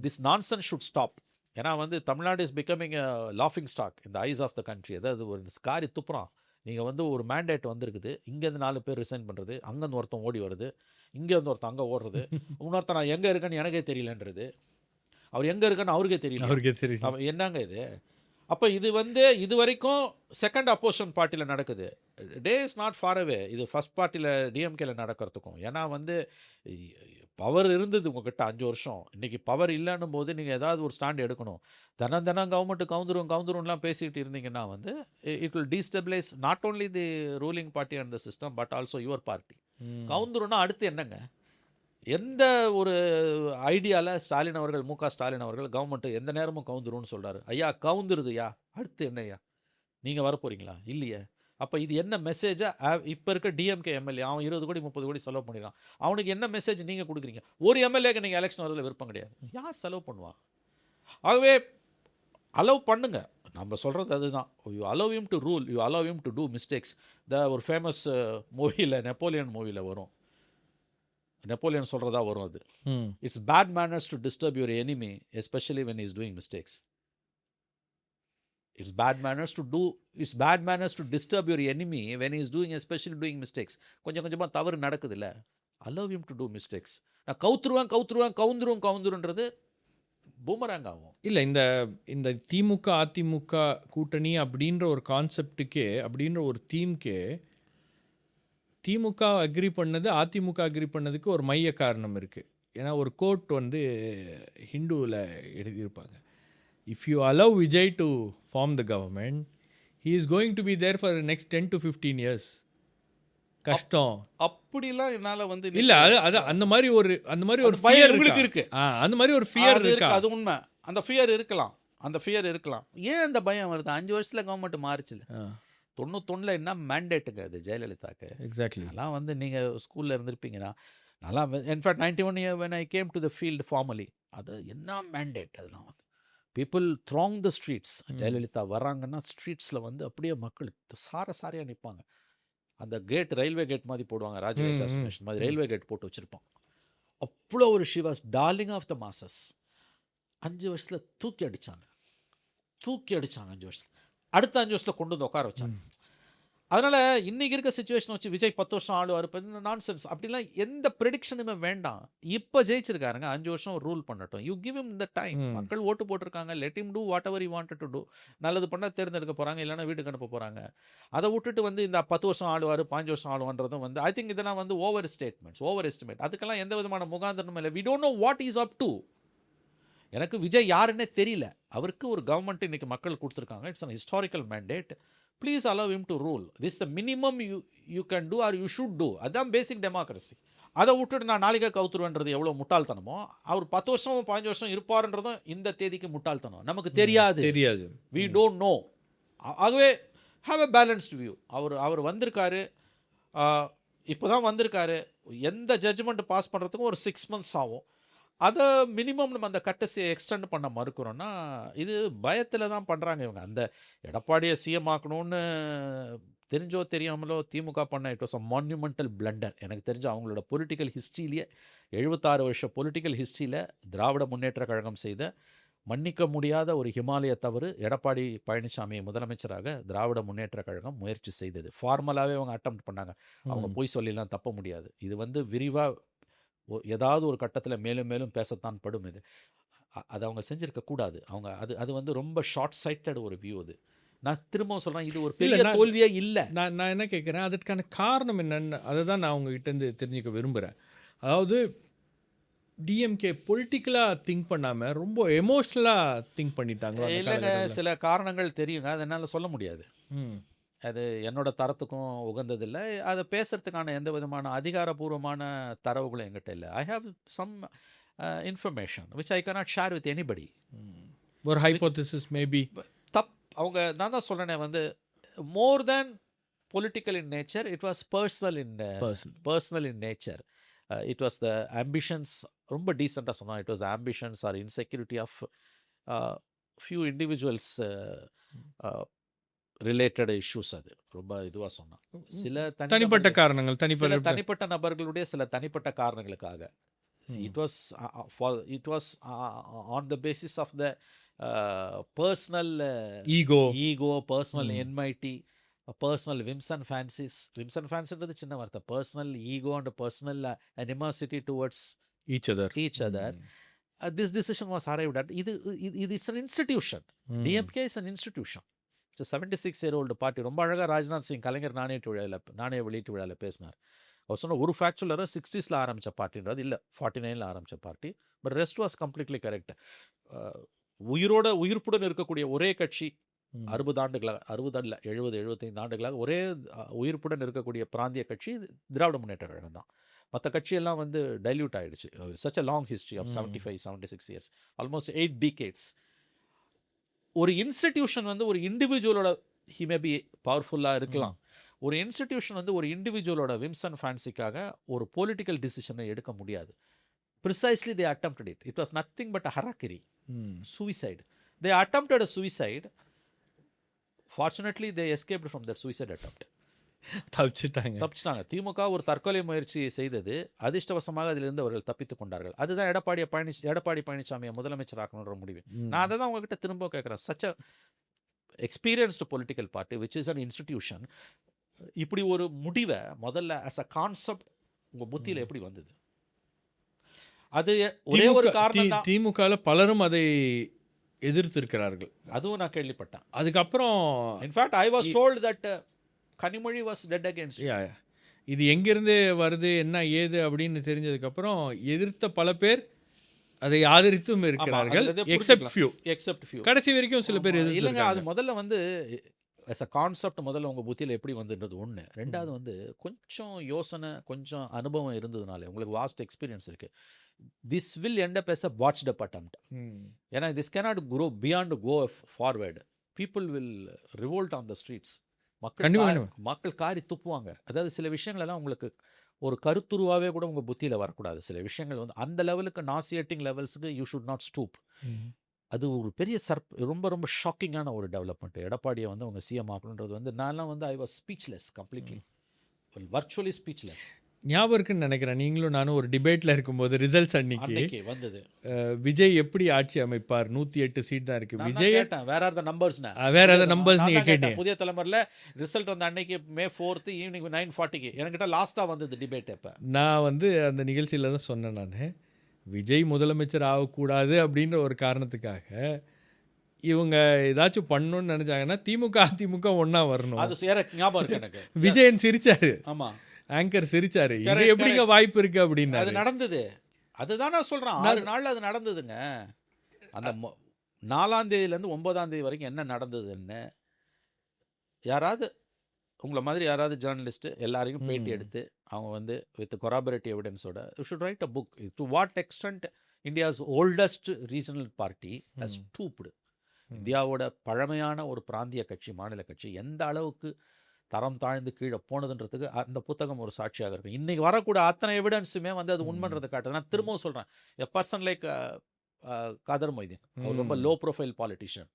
This nonsense should stop. ஏன்னா வந்து தமிழ்நாடு இஸ் பிகமிங் அ லாஃபிங் ஸ்டாக் இந்த ஐஸ் ஆஃப் த கண்ட்ரி. அதாவது ஒரு காரி துப்புறான். நீங்கள் வந்து ஒரு மேண்டேட் வந்திருக்குது, இங்கேருந்து 4 பேர் ரிசைன் பண்ணுறது, அங்கேருந்து ஒருத்தன் ஓடி வருது, இங்கேருந்து ஒருத்தன் அங்கே ஓடுறது, இன்னொருத்தன் நான் எங்கே இருக்கேன்னு எனக்கே தெரியலன்றது, அவர் எங்கே இருக்குன்னு அவருக்கே தெரியல. என்னங்க இது? அப்போ இது வந்து இது வரைக்கும் செகண்ட் அப்போசிஷன் பார்ட்டியில் நடக்குது. Day is not far away இது ஃபஸ்ட் பார்ட்டியில் டிஎம்கேல நடக்கிறதுக்கும். ஏன்னா வந்து பவர் இருந்தது உங்ககிட்ட 5 வருஷம், இன்றைக்கி பவர் இல்லைன்னும் போது நீங்கள் ஏதாவது ஒரு ஸ்டாண்ட் எடுக்கணும். தினம் கவர்மெண்ட்டு கவுந்துரும்லாம் பேசிக்கிட்டு இருந்தீங்கன்னா வந்து it will destabilise not only the ruling party and the system but also your party. கவுந்துரும்னா அடுத்து என்னங்க? எந்த ஒரு ஐடியாவில் ஸ்டாலின் அவர்கள், மு.க. ஸ்டாலின் அவர்கள் கவர்மெண்ட்டு எந்த நேரமும் கவுந்துரும்னு சொல்கிறாரு. ஐயா கவுந்துருதுயா, அடுத்து என்னய்யா? நீங்கள் வரப்போகிறீங்களா? இல்லையே. அப்போ இது என்ன மெசேஜாக இப்போ இருக்க டிஎம்கே எம்எல்ஏ அவன் 20 கோடி 30 கோடி செலவு பண்ணிடுறான், அவனுக்கு என்ன மெசேஜ் நீங்கள் கொடுக்குறீங்க? ஒரு எம்எல்ஏக்கு நீங்கள் எலெக்ஷன் வரதில் விருப்பம் கிடையாது, யார் செலவு பண்ணுவான்? ஆகவே அலோவ் பண்ணுங்க, நம்ம சொல்கிறது அதுதான். You allow him to rule, you allow him to do mistakes. ஒரு ஃபேமஸ் மூவியில் நெப்போலியன் மூவியில் வரும், நெப்போலியன் சொல்கிறதா வரும் அது. It's bad manners to disturb your enemy especially when is doing mistakes. It's bad manners to do it's bad manners to disturb your enemy when is doing especially doing mistakes. கொஞ்சம் கொஞ்சமாக தவறு நடக்குதுல்ல, allow him to do mistakes. நான் கவுந்துருன்றது boomerang ஆகும். இல்லை, இந்த திமுக அதிமுக கூட்டணி அப்படின்ற ஒரு கான்செப்டுக்கே, அப்படின்ற ஒரு தீம்க்கே திமுக அக்ரி பண்ணது அதிமுக அக்ரி பண்ணதுக்கு ஒரு மைய காரணம் இருக்குது. ஏன்னா ஒரு கோட் வந்து ஹிந்துவில் எழுதியிருப்பாங்க, if you allow Vijay to form the government, he is going to be there for next 10 to 15 years. கஷ்டம். அப்படிலாம் என்னால் வந்து இல்லை, அது அந்த மாதிரி ஒரு பயம் fear உங்களுக்கு இருக்கா? இருக்கு. அந்த மாதிரி ஒரு ஃபியர் அது இருக்கா? அது உண்மை. அந்த ஃபியர் இருக்கலாம். ஏன் அந்த பயம் வருது? 5 வருஷத்தில் கவர்மெண்ட் மாறிச்சுல. 91 என்ன மேண்டேட்டுங்க அது ஜெயலலிதாக்கு. எக்ஸாக்ட்லி. அதெல்லாம் வந்து நீங்கள் ஸ்கூலில் இருந்திருப்பீங்கன்னா, நல்லா in fact 91 when I came to the field formally, அது என்ன மேண்டேட் அதெல்லாம் வந்து people throng the streets. Jayalalithaa வராங்கன்னா ஸ்ட்ரீட்ஸில் வந்து அப்படியே மக்கள் சாரையாக நிற்பாங்க. அந்த கேட் ரயில்வே கேட் மாதிரி போடுவாங்க, ராஜீவ் அசாசினேஷன் மாதிரி ரயில்வே கேட் போட்டு வச்சுருப்பான். அவ்வளோ ஒரு she was darling of the masses. 5 வருஷத்தில் தூக்கி அடித்தாங்க 5 வருஷத்தில். அடுத்த 5 வருஷத்தில் கொண்டு வந்து உட்கார வச்சாங்க. அதனால் இன்றைக்கி இருக்க சுச்சுவேஷன் வச்சு விஜய் 10 வருஷம் ஆளுவார், இப்போ நான்சென்ஸ் அப்படிலாம் எந்த ப்ரெடிக்ஷனுமே வேண்டாம். இப்போ ஜெயிச்சிருக்காருங்க, 5 வருஷம் ரூல் பண்ணட்டும். You give him the time. மக்கள் ஓட்டு போட்டிருக்காங்க, let him do whatever he wanted to do. நல்லது பண்ணால் தேர்ந்தெடுக்க போகிறாங்க, இல்லைன்னா வீட்டுக்கு அனுப்ப போகிறாங்க. அதை விட்டுட்டு வந்து இந்த 10 வருஷம் ஆளுவார் 5 வருஷம் ஆளுவான்றதும் வந்து ஐ திங்க் இதெல்லாம் வந்து ஓவர் எஸ்டிமேட். அதுக்கெல்லாம் எந்த விதமான முகாந்திரமும் இல்லை. We don't know what is up to. எனக்கு விஜய் யாருன்னே தெரியல. அவருக்கு ஒரு கவர்மெண்ட் இன்றைக்கி மக்கள் கொடுத்துருக்காங்க. It's an historical mandate. Please allow him to rule. This the minimum you can do are you should do. அதுதான் பேசிக் டெமோக்ரஸி. அதை விட்டுட்டு நான் நாளைக்கே கவுத்துருவேன்றது எவ்வளோ முட்டாள்தனமோ, அவர் 10 வருஷம் 15 வருஷம் இருப்பாருன்றதும் இந்த தேதிக்கு முட்டாள்தனம். நமக்கு தெரியாது. We don't know. ஆகவே ஹாவ் எ பேலன்ஸ்டு வியூ. அவர் வந்திருக்காரு, இப்போ தான் வந்திருக்காரு. எந்த ஜட்ஜ்மெண்ட் பாஸ் பண்ணுறதுக்கும் ஒரு 6 months ஆகும். அதை மினிமம் நம்ம அந்த கட்டஸை எக்ஸ்டெண்ட் பண்ண மறுக்கிறோன்னா இது பயத்தில் தான் பண்ணுறாங்க இவங்க. அந்த எடப்பாடியை சிஎம் ஆக்கணும்னு தெரிஞ்சோ தெரியாமலோ திமுக பண்ண it was a monumental blender. எனக்கு தெரிஞ்ச அவங்களோட பொலிட்டிக்கல் ஹிஸ்ட்ரியிலேயே 76 வருஷ பொலிட்டிக்கல் ஹிஸ்ட்ரியில் திராவிட முன்னேற்ற கழகம் செய்த மன்னிக்க முடியாத ஒரு ஹிமாலய தவறு எடப்பாடி பழனிசாமியை முதலமைச்சராக திராவிட முன்னேற்ற கழகம் முயற்சி செய்தது. ஃபார்மலாகவே அவங்க அட்டெம்ப்ட் பண்ணாங்க. அவங்க போய் சொல்லிலாம் தப்ப முடியாது. இது வந்து விரிவாக ஏதாவது ஒரு கட்டத்தில் மேலும் மேலும் பேசத்தான் படும். இது அதை அவங்க செஞ்சுருக்கக்கூடாது. அவங்க அது வந்து ரொம்ப ஷார்ட் சைட்டட் ஒரு வியூ. அது நான் திரும்பவும் சொல்கிறேன், இது ஒரு பெரிய தோல்வியே இல்லை. நான் என்ன கேட்குறேன், அதுக்கான காரணம் என்னன்னு அதை தான் நான் உங்ககிட்டேருந்து தெரிஞ்சுக்க விரும்புகிறேன். அதாவது டிஎம்கே பொலிட்டிக்கலாக திங்க் பண்ணாமல் ரொம்ப எமோஷ்னலாக திங்க் பண்ணிட்டாங்க. இல்லைங்க, சில காரணங்கள் தெரியுங்க, அதை என்னால் சொல்ல முடியாது. அது என்னோட தரத்துக்கும் உகந்ததில்லை. அதை பேசுகிறதுக்கான எந்த விதமான அதிகாரப்பூர்வமான தரவுகளும் என்கிட்ட இல்லை. I have some information which I cannot share with anybody. ஒரு ஹைப்போதிசிஸ் மேபி அவங்க நான் தான் சொல்கிறேனே வந்து more than political in nature, it was personal in nature. It was the ambitions. ரொம்ப டீசெண்டாக சொன்னால் it was ambitions or insecurity of few individuals related issues. அது ரொம்ப இதுவாக சொன்னான். சில தனிப்பட்ட காரணங்கள், தனிப்பட்ட நபர்களுடைய சில தனிப்பட்ட காரணங்களுக்காக. It was on the basis of the personal ego, personal enmity, personal whims and ஃபேன்சின்றது சின்ன வார்த்தை. Personal ego and personal animosity towards each other. This decision was arrived at. It's an institution. DMK is an institution. It's a 76-year-old party. ரொம்ப அழகாக ராஜ்நாத் சிங் கலைஞர் நாணய வெளியீட்டு விழாவில் பேசினார். அவர் சொன்ன ஒரு ஃபேக்சுவலராக 60s ஆரம்பித்த பார்ட்டின்றது இல்லை, 49 ஆரம்பித்த party. But rest was completely correct. உயிர்ப்புடன் இருக்கக்கூடிய ஒரே கட்சி 60 ஆண்டுகளாக 75 ஆண்டுகளாக ஒரே உயிர்ப்புடன் இருக்கக்கூடிய பிராந்திய கட்சி திராவிட முன்னேற்ற கழகம் தான். மற்ற கட்சியெல்லாம் வந்து டைல்யூட் ஆகிடுச்சு. Such a long history of 75-76 years, almost 8 decades. ஒரு இன்ஸ்டிடியூஷன் வந்து ஒரு இண்டிவிஜுவலோட ஹி மே பி பவர்ஃபுல்லாக இருக்கலாம். ஒரு இன்ஸ்டிடியூஷன் வந்து ஒரு இண்டிவிஜுவலோட விம்ஸ் அண்ட் ஃபேன்சிக்காக ஒரு பொலிட்டிக்கல் டிசிஷனை எடுக்க முடியாது. Precisely they attempted it. It was nothing but a harakiri, suicide. They attempted a suicide. Fortunately they escaped from that suicide attempt. தப்பிச்சிட்டாங்க. திமுக ஒரு தற்கொலை முயற்சி செய்தது. அதிர்ஷ்டவசமாக அதிலிருந்து அவர்கள் தப்பித்து கொண்டார்கள். அதுதான் எடப்பாடி பழனிசாமியை முதலமைச்சர் ஆக்கணுன்ற முடிவு. நான் அதை தான் உங்ககிட்ட திரும்ப கேட்குறேன். சச்ச experienced political party which is an institution இப்படி ஒரு முடிவை முதல்ல as a கான்செப்ட் உங்கள் புத்தியில் எப்படி வந்தது? அது ஒரே ஒரு காரணம் தான். திமுகல பலரும் அதை எதிர்த்திருக்கிறார்கள். அதுவும் நான் கேள்விப்பட்டேன். அதுக்கப்புறம் in fact I was told that Kanimozhi was dead against. இது எங்கிருந்து வருது என்ன ஏது அப்படின்னு தெரிஞ்சதுக்கப்புறம் எதிர்த்த பல பேர் அதை ஆதரித்தும் இருக்கிறார்கள். Except few. கடைசி வரைக்கும் சில பேர் இல்லைங்க, அது முதல்ல வந்து as a கான்செப்ட் முதல்ல உங்கள் புத்தியில் எப்படி வந்துன்றது ஒன்று. ரெண்டாவது வந்து கொஞ்சம் யோசனை, கொஞ்சம் அனுபவம் இருந்ததுனால உங்களுக்கு வாஸ்ட் எக்ஸ்பீரியன்ஸ் இருக்குது. This will end up as a botched up attempt. ஏன்னா this cannot grow beyond go forward. People will revolt on the streets. மக்கள் காரி துப்புவாங்க. அதாவது சில விஷயங்கள் எல்லாம் உங்களுக்கு ஒரு கருத்துருவாவே கூட உங்கள் புத்தியில் வரக்கூடாது. சில விஷயங்கள் வந்து அந்த லெவலுக்கு நாசியேட்டிங் லெவல்ஸுக்கு யூ ஷுட் நாட் ஸ்டூப். அது ஒரு பெரிய ரொம்ப ரொம்ப ஷாக்கிங்கான ஒரு டெவலப்மெண்ட். எடப்பாடியை வந்து அவங்க சிஎம் ஆக்கணுன்றது வந்து நான்லாம் வந்து I was speechless, completely virtually speechless. ஞாபகம் இருக்குன்னு நினைக்கிறேன். நீங்களும் நானும் ஒரு டிபேட்டில் இருக்கும்போது ரிசல்ட்ஸ் அன்னைக்கு வந்தது. விஜய் எப்படி ஆட்சி அமைப்பார்? 108 சீட் தான் இருக்கு. விஜய் வேற ஆர் த நம்பர்ஸ் நீங்க கேட்டீங்க. புதிய தலைமுறையில் ரிசல்ட் வந்த அன்னைக்கு May 4th ஈவினிங் 9:40 என்கிட்ட லாஸ்ட்டாக வந்தது டிபேட். இப்போ நான் வந்து அந்த நிகழ்ச்சியில் தான் சொன்னேன், நான் விஜய் முதலமைச்சர் ஆகக்கூடாது அப்படின்ற ஒரு காரணத்துக்காக இவங்க ஏதாச்சும் பண்ணணும்னு நினைச்சாங்கன்னா திமுக அதிமுக ஒன்னா வரணும். அது ஞாபகம் இருக்கு எனக்கு. விஜயன் சிரிச்சாரு. ஆமா, ஆங்கர் சிரிச்சாரு. இது எப்படிங்க வாய்ப்பு இருக்கு அப்படின்னு. அது நடந்தது. அதுதான் நான் சொல்றேன். 6 நாள்ல அது நடந்ததுங்க. அந்த 4ஆம் தேதியிலேருந்து 9ஆம் தேதி வரைக்கும் என்ன நடந்ததுன்னு யாராவது உங்களை மாதிரி யாராவது ஜேர்னலிஸ்ட் எல்லாரையும் பேட்டி எடுத்து அவங்க வந்து வித் கொராபரேட்டிவ் எவிடன்ஸோட you should write a book to what extent India's oldest regional party has stooped. இந்தியாவோட பழமையான ஒரு பிராந்திய கட்சி, மாநில கட்சி எந்த அளவுக்கு தரம் தாழ்ந்து கீழே போனதுன்றதுக்கு அந்த புத்தகம் ஒரு சாட்சியாக இருக்கும். இன்றைக்கி வரக்கூடிய அத்தனை எவிடன்ஸுமே வந்து அது உண்மைன்றதை காட்டுது. நான் திரும்பவும் சொல்கிறேன், a person like Kader Mohideen, அவர் ரொம்ப லோ ப்ரொஃபைல் பாலிட்டிஷியன்.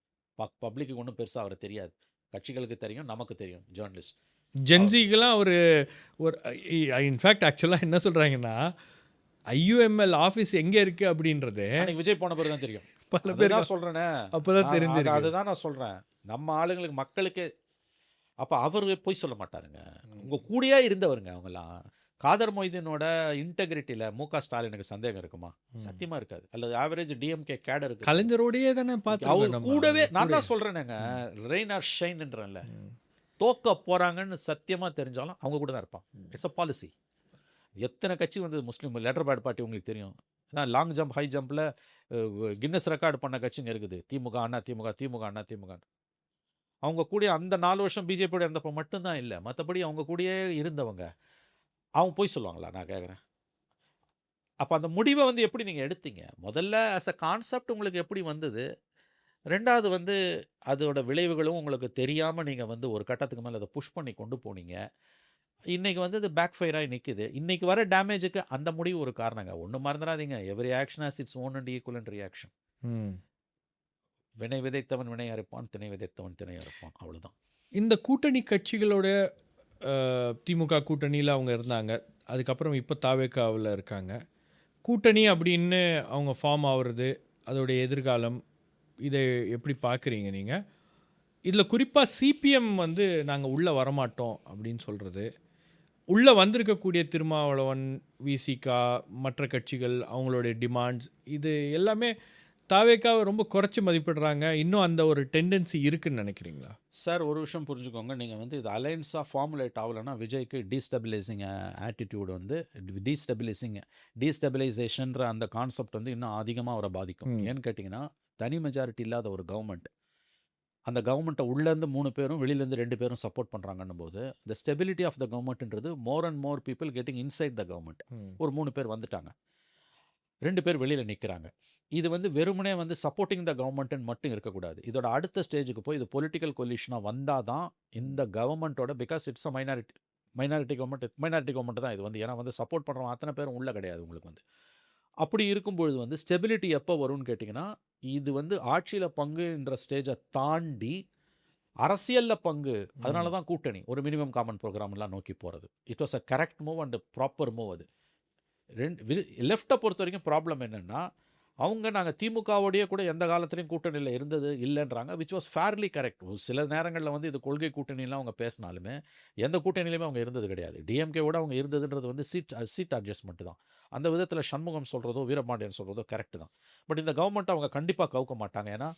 பப்ளிக்கு ஒன்றும் பெருசாக அவரை தெரியாது. கட்சிகளுக்கு தெரியும், நமக்கு தெரியும், ஜேர்னலிஸ்ட். ஜென்சிக்கெல்லாம் ஒரு இன்ஃபேக்ட் ஆக்சுவலாக என்ன சொல்கிறாங்கன்னா IUML ஆஃபீஸ் எங்கே இருக்குது அப்படின்றது விஜய் போன பிறகு தான் தெரியும். பல பேர் தான் சொல்கிறேனே, அப்போதான் தெரிஞ்சு. அதுதான் நான் சொல்கிறேன், நம்ம ஆளுங்களுக்கு மக்களுக்கே. அப்போ அவர் போய் சொல்ல மாட்டாருங்க, உங்கள் கூடயே இருந்தவருங்க அவங்கெல்லாம். காதர் மொய்தீனோட இன்டெகிரிட்டியில் MK ஸ்டாலினுக்கு சந்தேகம் இருக்குமா? சத்தியமாக இருக்காது. அல்லது ஆவரேஜ் DMK கேடர் இருக்கு, கலைஞரோடையே தானே பார்த்து அவர் கூடவே. நான் தான் சொல்கிறேனேங்க, ரெயின் ஆர் ஷைன்ன்றேன்ல. தோக்க போகிறாங்கன்னு சத்தியமாக தெரிஞ்சாலும் அவங்க கூட தான் இருப்பான். It's a policy. எத்தனை கட்சி வந்து முஸ்லீம் லெட்டர் பேட் பார்ட்டி உங்களுக்கு தெரியும். அதான் லாங் ஜம்ப் ஹை ஜம்பில் கின்னஸ் ரெக்கார்டு பண்ண கட்சிங்க இருக்குது. திமுக, அண்ணா திமுக, திமுக, அண்ணா திமுக. அவங்க கூட அந்த 4 வருஷம் பிஜேபியோட இருந்தப்போ மட்டும்தான் இல்லை, மற்றபடி அவங்க கூடயே இருந்தவங்க. அவங்க போய் சொல்லுவாங்களா? நான் கேட்குறேன். அப்போ அந்த முடிவை வந்து எப்படி நீங்கள் எடுத்தீங்க? முதல்ல ஆஸ் அ கான்செப்ட் உங்களுக்கு எப்படி வந்தது? ரெண்டாவது வந்து அதோட விளைவுகளும் உங்களுக்கு தெரியாமல் நீங்கள் வந்து ஒரு கட்டத்துக்கு மேலே அதை புஷ் பண்ணி கொண்டு போனீங்க. இன்றைக்கி வந்து அது பேக் ஃபயராகி நிற்குது. இன்றைக்கி வர டேமேஜுக்கு அந்த முடிவு ஒரு காரணங்க. ஒன்றும் மறந்துடாதீங்க, every action has its own and equivalent reaction. வினை விதைத்தவன் வினை அறுப்பான், திணை விதைத்தவன் திணை அறுப்பான், அவ்வளோதான். இந்த கூட்டணி கட்சிகளோட திமுக கூட்டணியில் அவங்க இருந்தாங்க. அதுக்கப்புறம் இப்போ தாவேக்காவில் இருக்காங்க. கூட்டணி அப்படின்னு அவங்க ஃபார்ம் ஆகுறது, அதோடைய எதிர்காலம், இதை எப்படி பார்க்குறீங்க நீங்கள்? இதில் குறிப்பாக சிபிஎம் வந்து நாங்கள் உள்ளே வரமாட்டோம் அப்படின்னு சொல்கிறது, உள்ளே வந்திருக்கக்கூடிய திருமாவளவன், விசிகா, மற்ற கட்சிகள், அவங்களுடைய டிமாண்ட்ஸ், இது எல்லாமே தாவேக்காவை ரொம்ப குறைச்சி மதிப்பிடுறாங்க. இன்னும் அந்த ஒரு டெண்டன்சி இருக்குன்னு நினைக்கிறீங்களா? சார், ஒரு விஷயம் புரிஞ்சுக்கோங்க. நீங்கள் வந்து இது அலைன்ஸாக ஃபார்முலேட் ஆகலைன்னா விஜய்க்கு டீஸ்டபிளைசிங் ஆட்டிடியூட் வந்து டீஸ்டபிளைசேஷன்ற அந்த கான்செப்ட் வந்து இன்னும் அதிகமாக அவரை பாதிக்கும். ஏன்னு கேட்டிங்கன்னா, தனி மெஜாரிட்டி இல்லாத ஒரு கவர்மெண்ட், அந்த கவர்மெண்ட்டை உள்ளேருந்து 3 பேரும் வெளியிலேருந்து 2 பேரும் சப்போர்ட் பண்ணுறாங்கன்னும் போது த ஸ்டெபிலிட்டி ஆஃப் த கவர்மெண்ட்ன்றது more and more people getting inside the government. ஒரு 3 பேர் வந்துட்டாங்க, 2 பேர் வெளியில் நிற்கிறாங்க. இது வந்து வெறுமனே வந்து சப்போர்ட்டிங் த கவர்மெண்ட்டுன்னு மட்டும் இருக்கக்கூடாது. இதோட அடுத்த ஸ்டேஜுக்கு போய் இது பொலிட்டிக்கல் கொலிஷனாக வந்தால் தான் இந்த கவர்மெண்ட்டோட, because it's a minority government தான் இது வந்து. ஏன்னா வந்து சப்போர்ட் பண்ணுறவங்க அத்தனை பேரும் உள்ளே கிடையாது உங்களுக்கு வந்து. அப்படி இருக்கும்பொழுது வந்து ஸ்டெபிலிட்டி எப்போ வரும்னு கேட்டிங்கன்னா, இது வந்து ஆட்சியில் பங்குன்ற ஸ்டேஜை தாண்டி அரசியலில் பங்கு. அதனால தான் கூட்டணி ஒரு மினிமம் காமன் ப்ரோக்ராம்லாம் நோக்கி போகிறது. It was a correct move and proper move. அது லெஃப்ட்டை பொறுத்த வரைக்கும் ப்ராப்ளம் என்னென்னா, அவங்க நாங்கள் திமுகவோடையே கூட எந்த காலத்துலையும் கூட்டணியில் இருந்தது இல்லைன்றாங்க, விச் வாஸ் ஃபேர்லி கரெக்ட். சில நேரங்களில் வந்து இது கொள்கை கூட்டணிலாம் அவங்க பேசினாலுமே எந்த கூட்டணியிலுமே அவங்க இருந்தது கிடையாது. டிஎம்கேவோட அவங்க இருந்ததுன்றது வந்து சீட் அட்ஜஸ்ட்மெண்ட் தான். அந்த விதத்தில் சண்முகம் சொல்கிறதோ வீரபாண்டியன் சொல்கிறதோ கரெக்டு தான். பட் இந்த கவர்மெண்ட் அவங்க கண்டிப்பாக கவுக்க மாட்டாங்க. ஏன்னா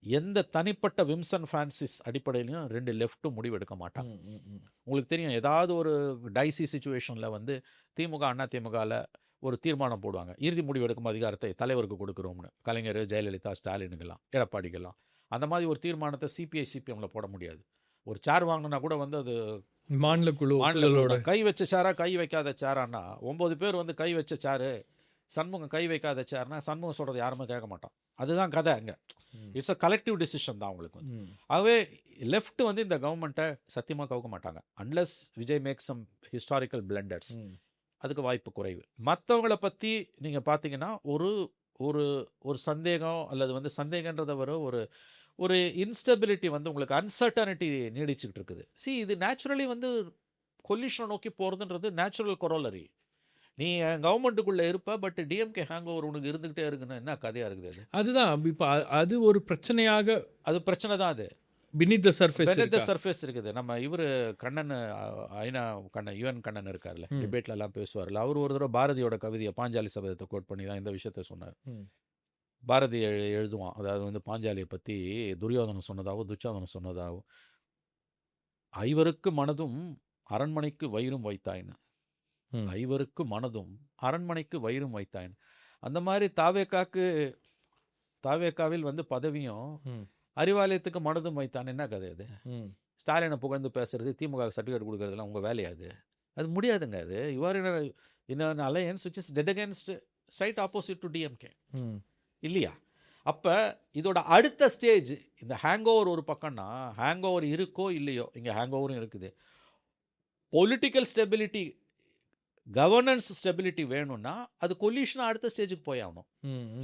எந்த தனிப்பட்ட விம்சன் ஃப்ரான்சிஸ் அடிப்படையிலையும் 2 லெஃப்ட்டும் முடிவெடுக்க மாட்டாங்க. உங்களுக்கு தெரியும், ஏதாவது ஒரு டைசி சுச்சுவேஷனில் வந்து திமுக அண்ணா திமுகவில் ஒரு தீர்மானம் போடுவாங்க, இறுதி முடிவு எடுக்கும் அதிகாரத்தை தலைவருக்கு கொடுக்குறோம்னு. கலைஞர், ஜெயலலிதா, ஸ்டாலினுக்கெல்லாம், எடப்பாடிக்கெல்லாம் அந்த மாதிரி ஒரு தீர்மானத்தை சிபிஐ சிபிஎம்ல போட முடியாது. ஒரு சேர் வாங்கினா கூட வந்து அது மாநில குழு மாநில கை வச்ச சேரா கை வைக்காத சேரானா 9 பேர் வந்து கை வச்ச சேரு, சண்முகம் கை வைக்காத சேர்னா சண்முகம் சொல்கிறது யாருமே கேட்க மாட்டான். அதுதான் கதை அங்கே. இட்ஸ் அ கலெக்டிவ் டிசிஷன் தான் அவங்களுக்கு வந்து. ஆகவே லெஃப்ட் வந்து இந்த கவர்மெண்ட்டை சத்தியமாக கவுக்க மாட்டாங்க unless Vijay make some historical blunders. அதுக்கு வாய்ப்பு குறைவு. மற்றவங்களை பற்றி நீங்கள் பார்த்தீங்கன்னா ஒரு ஒரு ஒரு சந்தேகம் அல்லது வந்து சந்தேகன்றதை வர ஒரு ஒரு இன்ஸ்டெபிலிட்டி வந்து உங்களுக்கு அன்சர்டனிட்டி நீடிச்சுக்கிட்டு இருக்குது. இது நேச்சுரலி வந்து கொல்யூஷனை நோக்கி போகிறதுன்றது நேச்சுரல் கொரோலரி. நீ கவர்மெண்ட்டுக்குள்ளே இருப்ப, பட் டிஎம்கே ஹேங் ஓவர் உனக்கு இருந்துகிட்டே இருக்குன்னு என்ன கதையாக இருக்குது அது? அதுதான் இப்போ அது ஒரு பிரச்சனையாக, அது பிரச்சனை தான். அது beneath the surface இருக்குது. நம்ம இவர் கண்ணன், ஐநா கண்ணன், யுஎன் கண்ணன் இருக்கார்ல, டிபேட்ல எல்லாம் பேசுவார்ல, அவர் ஒரு தடவை பாரதியோட கவிதையை பாஞ்சாலி சபதத்தை கோட் பண்ணி தான் இந்த விஷயத்த சொன்னார். பாரதி எழுதுவான், அதாவது வந்து பாஞ்சாலியை பற்றி துரியோதனன் சொன்னதாகவும் துச்சாதனன் சொன்னதாகவும், ஐவருக்கு மனதும் அரண்மனைக்கு வயிறும் வைத்தாயின்னு. ஐவருக்கு மனதும் அரண்மனைக்கு வயிறும் வைத்தாயின்னு. அந்த மாதிரி தாவேக்காவில் வந்து பதவியும் அறிவாலயத்துக்கு மனதும் வைத்தான். என்ன கதை அது? ஸ்டாலினை புகழ்ந்து பேசுறது, திமுக சர்டிஃபிகேட் கொடுக்கறதுலாம் உங்கள் வேலையாது? அது முடியாதுங்க. அது you're in alliance which is dead against straight opposite to DMK இல்லையா? அப்போ இதோட அடுத்த ஸ்டேஜ் இந்த ஹேங் ஓவர் ஒரு பக்கம்னா, ஹேங் ஓவர் இருக்கோ இல்லையோ, இங்கே ஹேங் ஓவரும் இருக்குது. பொலிட்டிக்கல் ஸ்டெபிலிட்டி, கவர்னன்ஸ் ஸ்டெபிலிட்டி வேணும்னா அது கொல்யூஷனாக அடுத்த ஸ்டேஜுக்கு போய் ஆகணும்.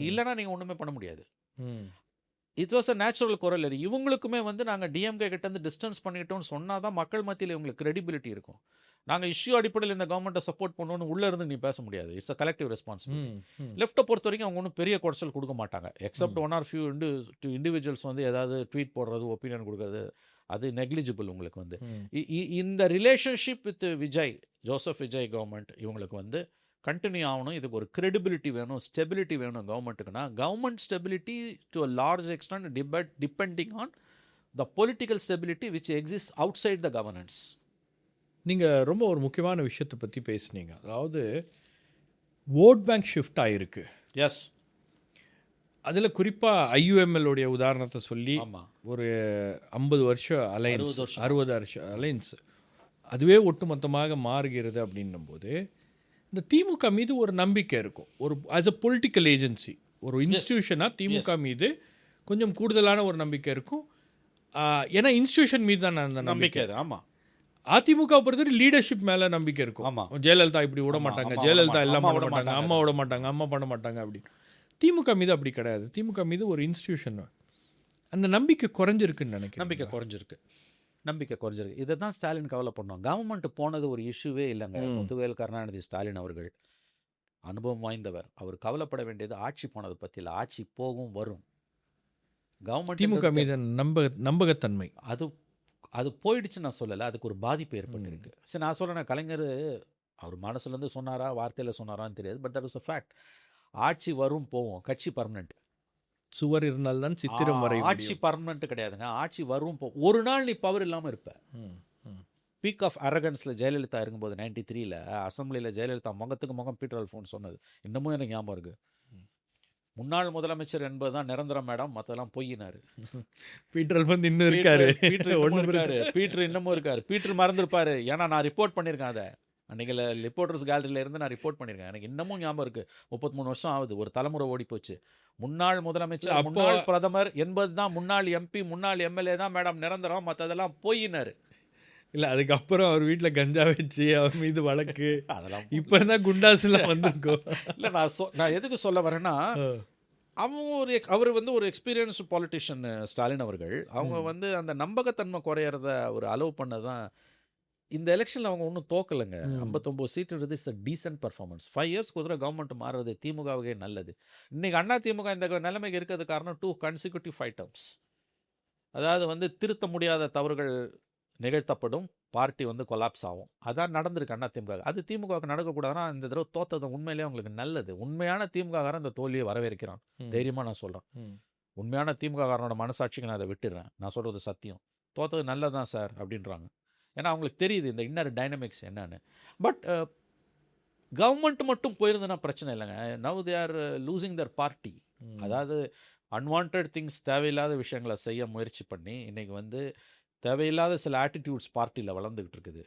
இல்லைனா நீங்கள் ஒன்றுமே பண்ண முடியாது. It was a natural corollary. இவங்களுக்குமே வந்து நாங்கள் டிஎம்கே கிட்டேருந்து டிஸ்டன்ஸ் பண்ணிக்கிட்டோம்னு சொன்னால் தான் மக்கள் மத்தியில் இவங்களுக்கு கிரெடிபிலிட்டி இருக்கும். நாங்கள் இஷ்யூ அடிப்படையில் இந்த கவர்மெண்ட்டை சப்போர்ட் பண்ணணும்னு உள்ளே இருந்து நீ பேச முடியாது. It's a collective responsibility. லெஃப்ட்டை பொறுத்த வரைக்கும் அவங்க ஒன்றும் பெரிய குறைச்சல் கொடுக்க மாட்டாங்க. Except one or few individuals வந்து ஏதாவது ட்வீட் போடுறது, ஒப்பீனியன் கொடுக்குறது, அது நெக்லிஜிபிள் உங்களுக்கு வந்து. இந்த relationship with Vijay, Joseph Vijay government இவங்களுக்கு வந்து கண்டினியூ ஆகணும். இதுக்கு ஒரு கிரெடிபிலிட்டி வேணும், ஸ்டெபிலிட்டி வேணும் கவர்மெண்ட்டுக்குன்னா. Government stability to a large extent depending on the political stability which exist outside the governance. நீங்கள் ரொம்ப ஒரு முக்கியமான விஷயத்தை பற்றி பேசுனீங்க. அதாவது ஓட் பேங்க் ஷிஃப்ட் ஆகிருக்கு. எஸ். அதில் குறிப்பாக ஐயுஎம்எல்லுடைய உதாரணத்தை சொல்லி, ஒரு 50 வருஷம் அலைன்ஸ், 60 வருஷம் அலைன்ஸ், அதுவே ஒட்டுமொத்தமாக மாறுகிறது அப்படின்னும்போது இந்த திமுக மீது ஒரு நம்பிக்கை இருக்கும். ஒரு ஆஸ் அ பொலிட்டிக்கல் ஏஜென்சி, ஒரு இன்ஸ்டிடியூஷனாக திமுக மீது கொஞ்சம் கூடுதலான ஒரு நம்பிக்கை இருக்கும். ஏன்னா இன்ஸ்டிடியூஷன் மீது தான் அந்த நம்பிக்கை. ஆமாம். அதிமுக பொறுத்தவரை லீடர்ஷிப் மேலே நம்பிக்கை இருக்கும். ஆமாம். ஜெயலலிதா இப்படி விட மாட்டாங்க, ஜெயலலிதா எல்லாம் விட மாட்டாங்க, அம்மா விட மாட்டாங்க, அம்மா பண்ண மாட்டாங்க அப்படின்னு. திமுக மீது அப்படி கிடையாது. திமுக மீது ஒரு இன்ஸ்டிடியூஷன், அந்த நம்பிக்கை குறைஞ்சிருக்குன்னு நினைக்கிறேன். நம்பிக்கை குறைஞ்சிருக்கு. இதை தான் ஸ்டாலின் கவலை பண்ணோம். கவர்மெண்ட் போனது ஒரு இஷ்யூவே இல்லைங்க. முத்துவேல் கருணாநிதி ஸ்டாலின் அவர்கள் அனுபவம் வாய்ந்தவர். அவர் கவலைப்பட வேண்டியது ஆட்சி போனதை பற்றி இல்லை, ஆட்சி போகும் வரும். கவர்மெண்ட் திமுக மீது நம்பகத்தன்மை அது போயிடுச்சு நான் சொல்லலை, அதுக்கு ஒரு பாதிப்பு ஏற்பட்டிருக்கு. சரி, நான் சொல்கிறேன், கலைஞர் அவர் மனசுலேருந்து சொன்னாரா வார்த்தையில் சொன்னாரான்னு தெரியாது, but that was a fact. ஆட்சி வரும் போவோம், கட்சி பர்மனெண்ட். சுவர் இருந்தால்தான் சித்திரம் வரை. ஆட்சி பர்மனெண்ட் கிடையாதுங்க, ஆட்சி வரும் ஒரு நாள் நீ பவர் இல்லாமல் இருப்ப. பீக் ஆஃப் அரகன்ஸில் ஜெயலலிதா இருக்கும்போது 93ல் அசம்பிளியில் ஜெயலலிதா முகத்துக்கு முகம் பீட்டர் அல்ஃபோன்ஸ் சொன்னது இன்னமும் எனக்கு ஞாபகம் இருக்குது. முன்னாள் முதலமைச்சர் என்பது தான் நிரந்தரம் மேடம், மற்றெல்லாம் பொய்யினார். பீட்டர் அல்ஃபோன்ஸ் இன்னும் இருக்காரு. பீட்டர் இன்னமும் இருக்காரு. பீட்டர் மறந்துருப்பாரு, ஏன்னா நான் ரிப்போர்ட் பண்ணியிருக்கேன். அதை அன்றைக்கி ரிப்போர்ட்டர்ஸ் கேலரியில் இருந்து நான் ரிப்போர்ட் பண்ணியிருக்கேன். எனக்கு இன்னமும் ஞாபகம் இருக்குது. 33 வருஷம் ஆகுது, ஒரு தலைமுறை ஓடி போச்சு. முன்னாள் முதலமைச்சர், முன்னாள் பிரதமர் என்பது தான், முன்னாள் எம்பி, முன்னாள் எம்எல்ஏ தான் மேடம் நிரந்தரம், மற்றதெல்லாம் போயினார். இல்லை, அதுக்கப்புறம் அவர் வீட்டில் கஞ்சா வச்சு அவர் மீது வழக்கு, அதெல்லாம் இப்போ தான் குண்டாஸ்லாம் வந்திருக்கோம். இல்லை, நான் எதுக்கு சொல்ல வரேன்னா, அவர் வந்து ஒரு எக்ஸ்பீரியன்ஸ்டு பாலிட்டிஷியன் ஸ்டாலின் அவர்கள். அவங்க வந்து அந்த நம்பகத்தன்மை குறையிறத ஒரு அலோவ் பண்ணதான் இந்த எலெக்ஷனில் அவங்க ஒன்றும் தோக்கலைங்க. 59 சீட்டுன்றது இட்ஸ் அ டீசென்ட் பர்ஃபார்மன்ஸ். 5 இயர்ஸ்க்கு ஒரு தடவை கவர்மெண்ட் மாறுறது திமுகவுக்கே நல்லது. இன்னைக்கு அண்ணா திமுக இந்த நிலைமைக்கு இருக்கிறது காரணம் 2 consecutive 5 terms. அதாவது வந்து திருத்த முடியாத தவறுகள் நிகழ்த்தப்படும், பார்ட்டி வந்து கொலாப்ஸ் ஆகும். அதான் நடந்திருக்கு அண்ணா திமுக. அது திமுகவுக்கு நடக்கக்கூடாதுன்னா இந்த தடவை தோத்தது உண்மையிலேயே அவங்களுக்கு நல்லது. உண்மையான திமுககாரன் இந்த தோல்வியை வரவேற்கிறான். தைரியமாக நான் சொல்கிறேன். உண்மையான திமுககாரனோட மனசாட்சிக்கு நான் அதை விட்டுடுறேன். நான் சொல்கிறது சத்தியம். தோத்தது நல்லதான் சார் அப்படின்றாங்க. ஏன்னா அவங்களுக்கு தெரியுது இந்த இன்னர் டைனமிக்ஸ் என்னன்னு. பட் கவர்மெண்ட் மட்டும் போயிருந்ததுன்னா பிரச்சனை இல்லைங்க. Now they are losing their party. அதாவது அன்வான்ட் திங்ஸ், தேவையில்லாத விஷயங்களை செய்ய முயற்சி பண்ணி இன்றைக்கி வந்து தேவையில்லாத சில ஆட்டிடியூட்ஸ் பார்ட்டியில் வளர்ந்துக்கிட்டு இருக்குது.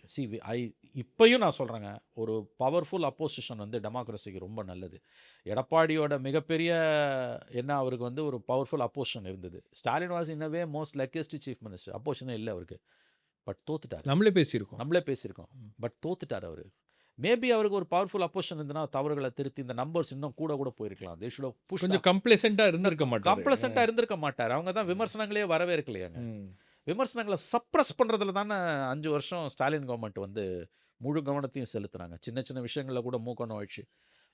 இப்பையும் நான் சொல்கிறேங்க, ஒரு பவர்ஃபுல் அப்போசிஷன் வந்து டெமோக்ரஸிக்கு ரொம்ப நல்லது. எடப்பாடியோட மிகப்பெரிய என்ன, அவருக்கு வந்து ஒரு பவர்ஃபுல் அப்போசிஷன் இருந்தது. Stalin was in a way most luckiest chief minister. அப்போசிஷனே இல்லை அவருக்கு. பட் தோத்துட்டார். நம்மளே பேசியிருக்கோம். But தோத்துட்டார் our. மேபி அவருக்கு ஒரு பவர்ஃபுல் அப்போசிஷன் இருந்ததுன்னா தவறுகளை திருத்தி இந்த நம்பர்ஸ் இன்னும் கூட போயிருக்கலாம். They should have pushed. கொஞ்சம் கம்ப்ளசென்ட்டாக இருந்திருக்க மாட்டார். அவங்க தான் விமர்சனங்களே வரவேற்கலையாங்க. விமர்சனங்களை சப்ரஸ் பண்ணுறதுல தானே 5 வருஷம் ஸ்டாலின் கவர்மெண்ட் வந்து முழு கவனத்தையும் செலுத்துனாங்க. சின்ன சின்ன விஷயங்களில் கூட மூக்கணும் ஆயிடுச்சு.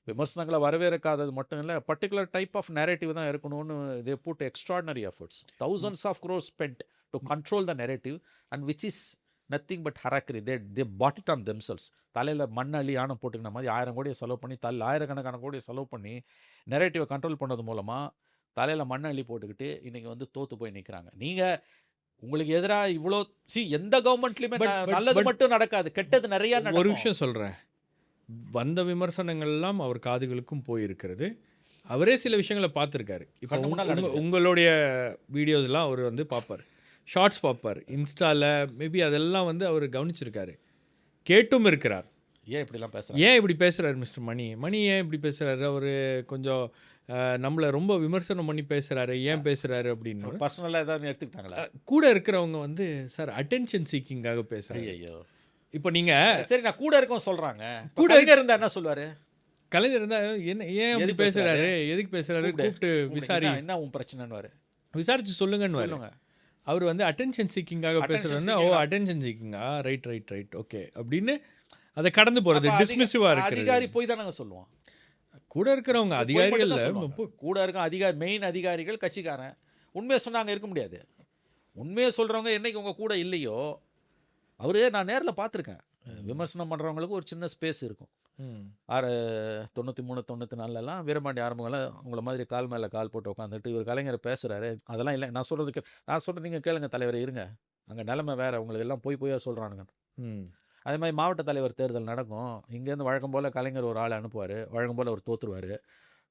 விமர்சனங்களை வரவேற்காதது மட்டும் இல்லை, பர்டிகுலர் டைப் ஆஃப் நேரேட்டிவ் தான் இருக்கணும்னு they put extraordinary efforts. thousands of crores spent to control the narrative and which is nothing but harakiri. They bought it on themselves. தலையில் மண்ணள்ளி யானை போட்டுக்கின மாதிரி 1000 கோடியை செலவு பண்ணி, ஆயிரக்கணக்கான கோடியை செலவு பண்ணி நெரேட்டிவை கண்ட்ரோல் பண்ணது மூலமாக தலையில் மண்ணள்ளி போட்டுக்கிட்டு இன்றைக்கி வந்து தோற்று போய் நிற்கிறாங்க. நீங்கள் உங்களுக்கு எதிராக இவ்வளோ எந்த கவர்மெண்ட்லையுமே நல்லது மட்டும் நடக்காது, கெட்டது நிறையா நடக்கும். ஒரு விஷயம் சொல்கிறேன், வந்த விமர்சனங்கள்லாம் அவர் காதுகளுக்கும் போயிருக்கிறது. அவரே சில விஷயங்களை பார்த்துருக்காரு. இப்போ உங்களுடைய வீடியோஸ்லாம் அவர் வந்து பார்ப்பார், ஷார்ட்ஸ் பார்ப்பார், இன்ஸ்டாவில் மேபி அதெல்லாம் வந்து அவர் கவனிச்சிருக்காரு, கேட்டும் இருக்கிறார். ஏன் இப்படி பேசுகிறாரு மிஸ்டர் மணி ஏன் இப்படி பேசுகிறாரு? அவர் கொஞ்சம் நம்மளை ரொம்ப விமர்சனம் பண்ணி பேசுகிறாரு, ஏன் பேசுகிறாரு அப்படின்னு பர்சனலாக ஏதாவது எடுத்துக்கிட்டாங்களா? கூட இருக்கிறவங்க வந்து சார் அட்டென்ஷன் சீக்கிங்காக பேசுகிறாங்க. ஐயோ, இப்போ நீங்கள் சரி நான் கூட இருக்கோம் சொல்கிறாங்க, கூட இருந்தால் என்ன சொல்லுவார்? கலைஞர் இருந்தால் ஏன் அப்படி பேசுகிறாரு, எதுக்கு பேசுகிறாரு, கூப்பிட்டு என்ன உன் பிரச்சனைன்னு விசாரிச்சு சொல்லுங்கன்னு. அவர் வந்து அட்டென்ஷன் சீக்கிங்காக பேசுகிறேன்னா, அட்டென்ஷன் சீக்கிங்கா, ரைட் ஓகே அப்படின்னு அதை கடந்து போகிறது டிஸ்மிசிவாக இருக்கு. அதிகாரி போய் தானே சொல்லுவான். கூட இருக்கிறவங்க அதிகாரிகள், கூட இருக்க மெயின் அதிகாரிகள் கட்சிக்காரன் உண்மையை சொன்னாங்க இருக்க முடியாது. உண்மையை சொல்கிறவங்க என்னைக்கு உங்கள் கூட இல்லையோ, அவரே நான் நேரில் பார்த்துருக்கேன், விமர்சனம் பண்ணுறவங்களுக்கு ஒரு சின்ன ஸ்பேஸ் இருக்கும். 93 94 வீரபாண்டி ஆரம்பங்கள்லாம் உங்களை மாதிரி கால் மேலே கால் போட்டு உட்காந்துட்டு இவர் கலைஞர் பேசுகிறாரு, அதெல்லாம் இல்லை. நான் சொல்கிறது நீங்கள் கேளுங்க தலைவர், இருங்க, அங்கே நிலைமை வேறு, உங்களுக்கு எல்லாம் போய் சொல்கிறானுங்க. அதே மாதிரி மாவட்ட தலைவர் தேர்தல் நடக்கும். இங்கேருந்து வழக்கம் போல் கலைஞர் ஒரு ஆள் அனுப்புவார், வழக்கம் போல் அவர் தோற்றுருவார்.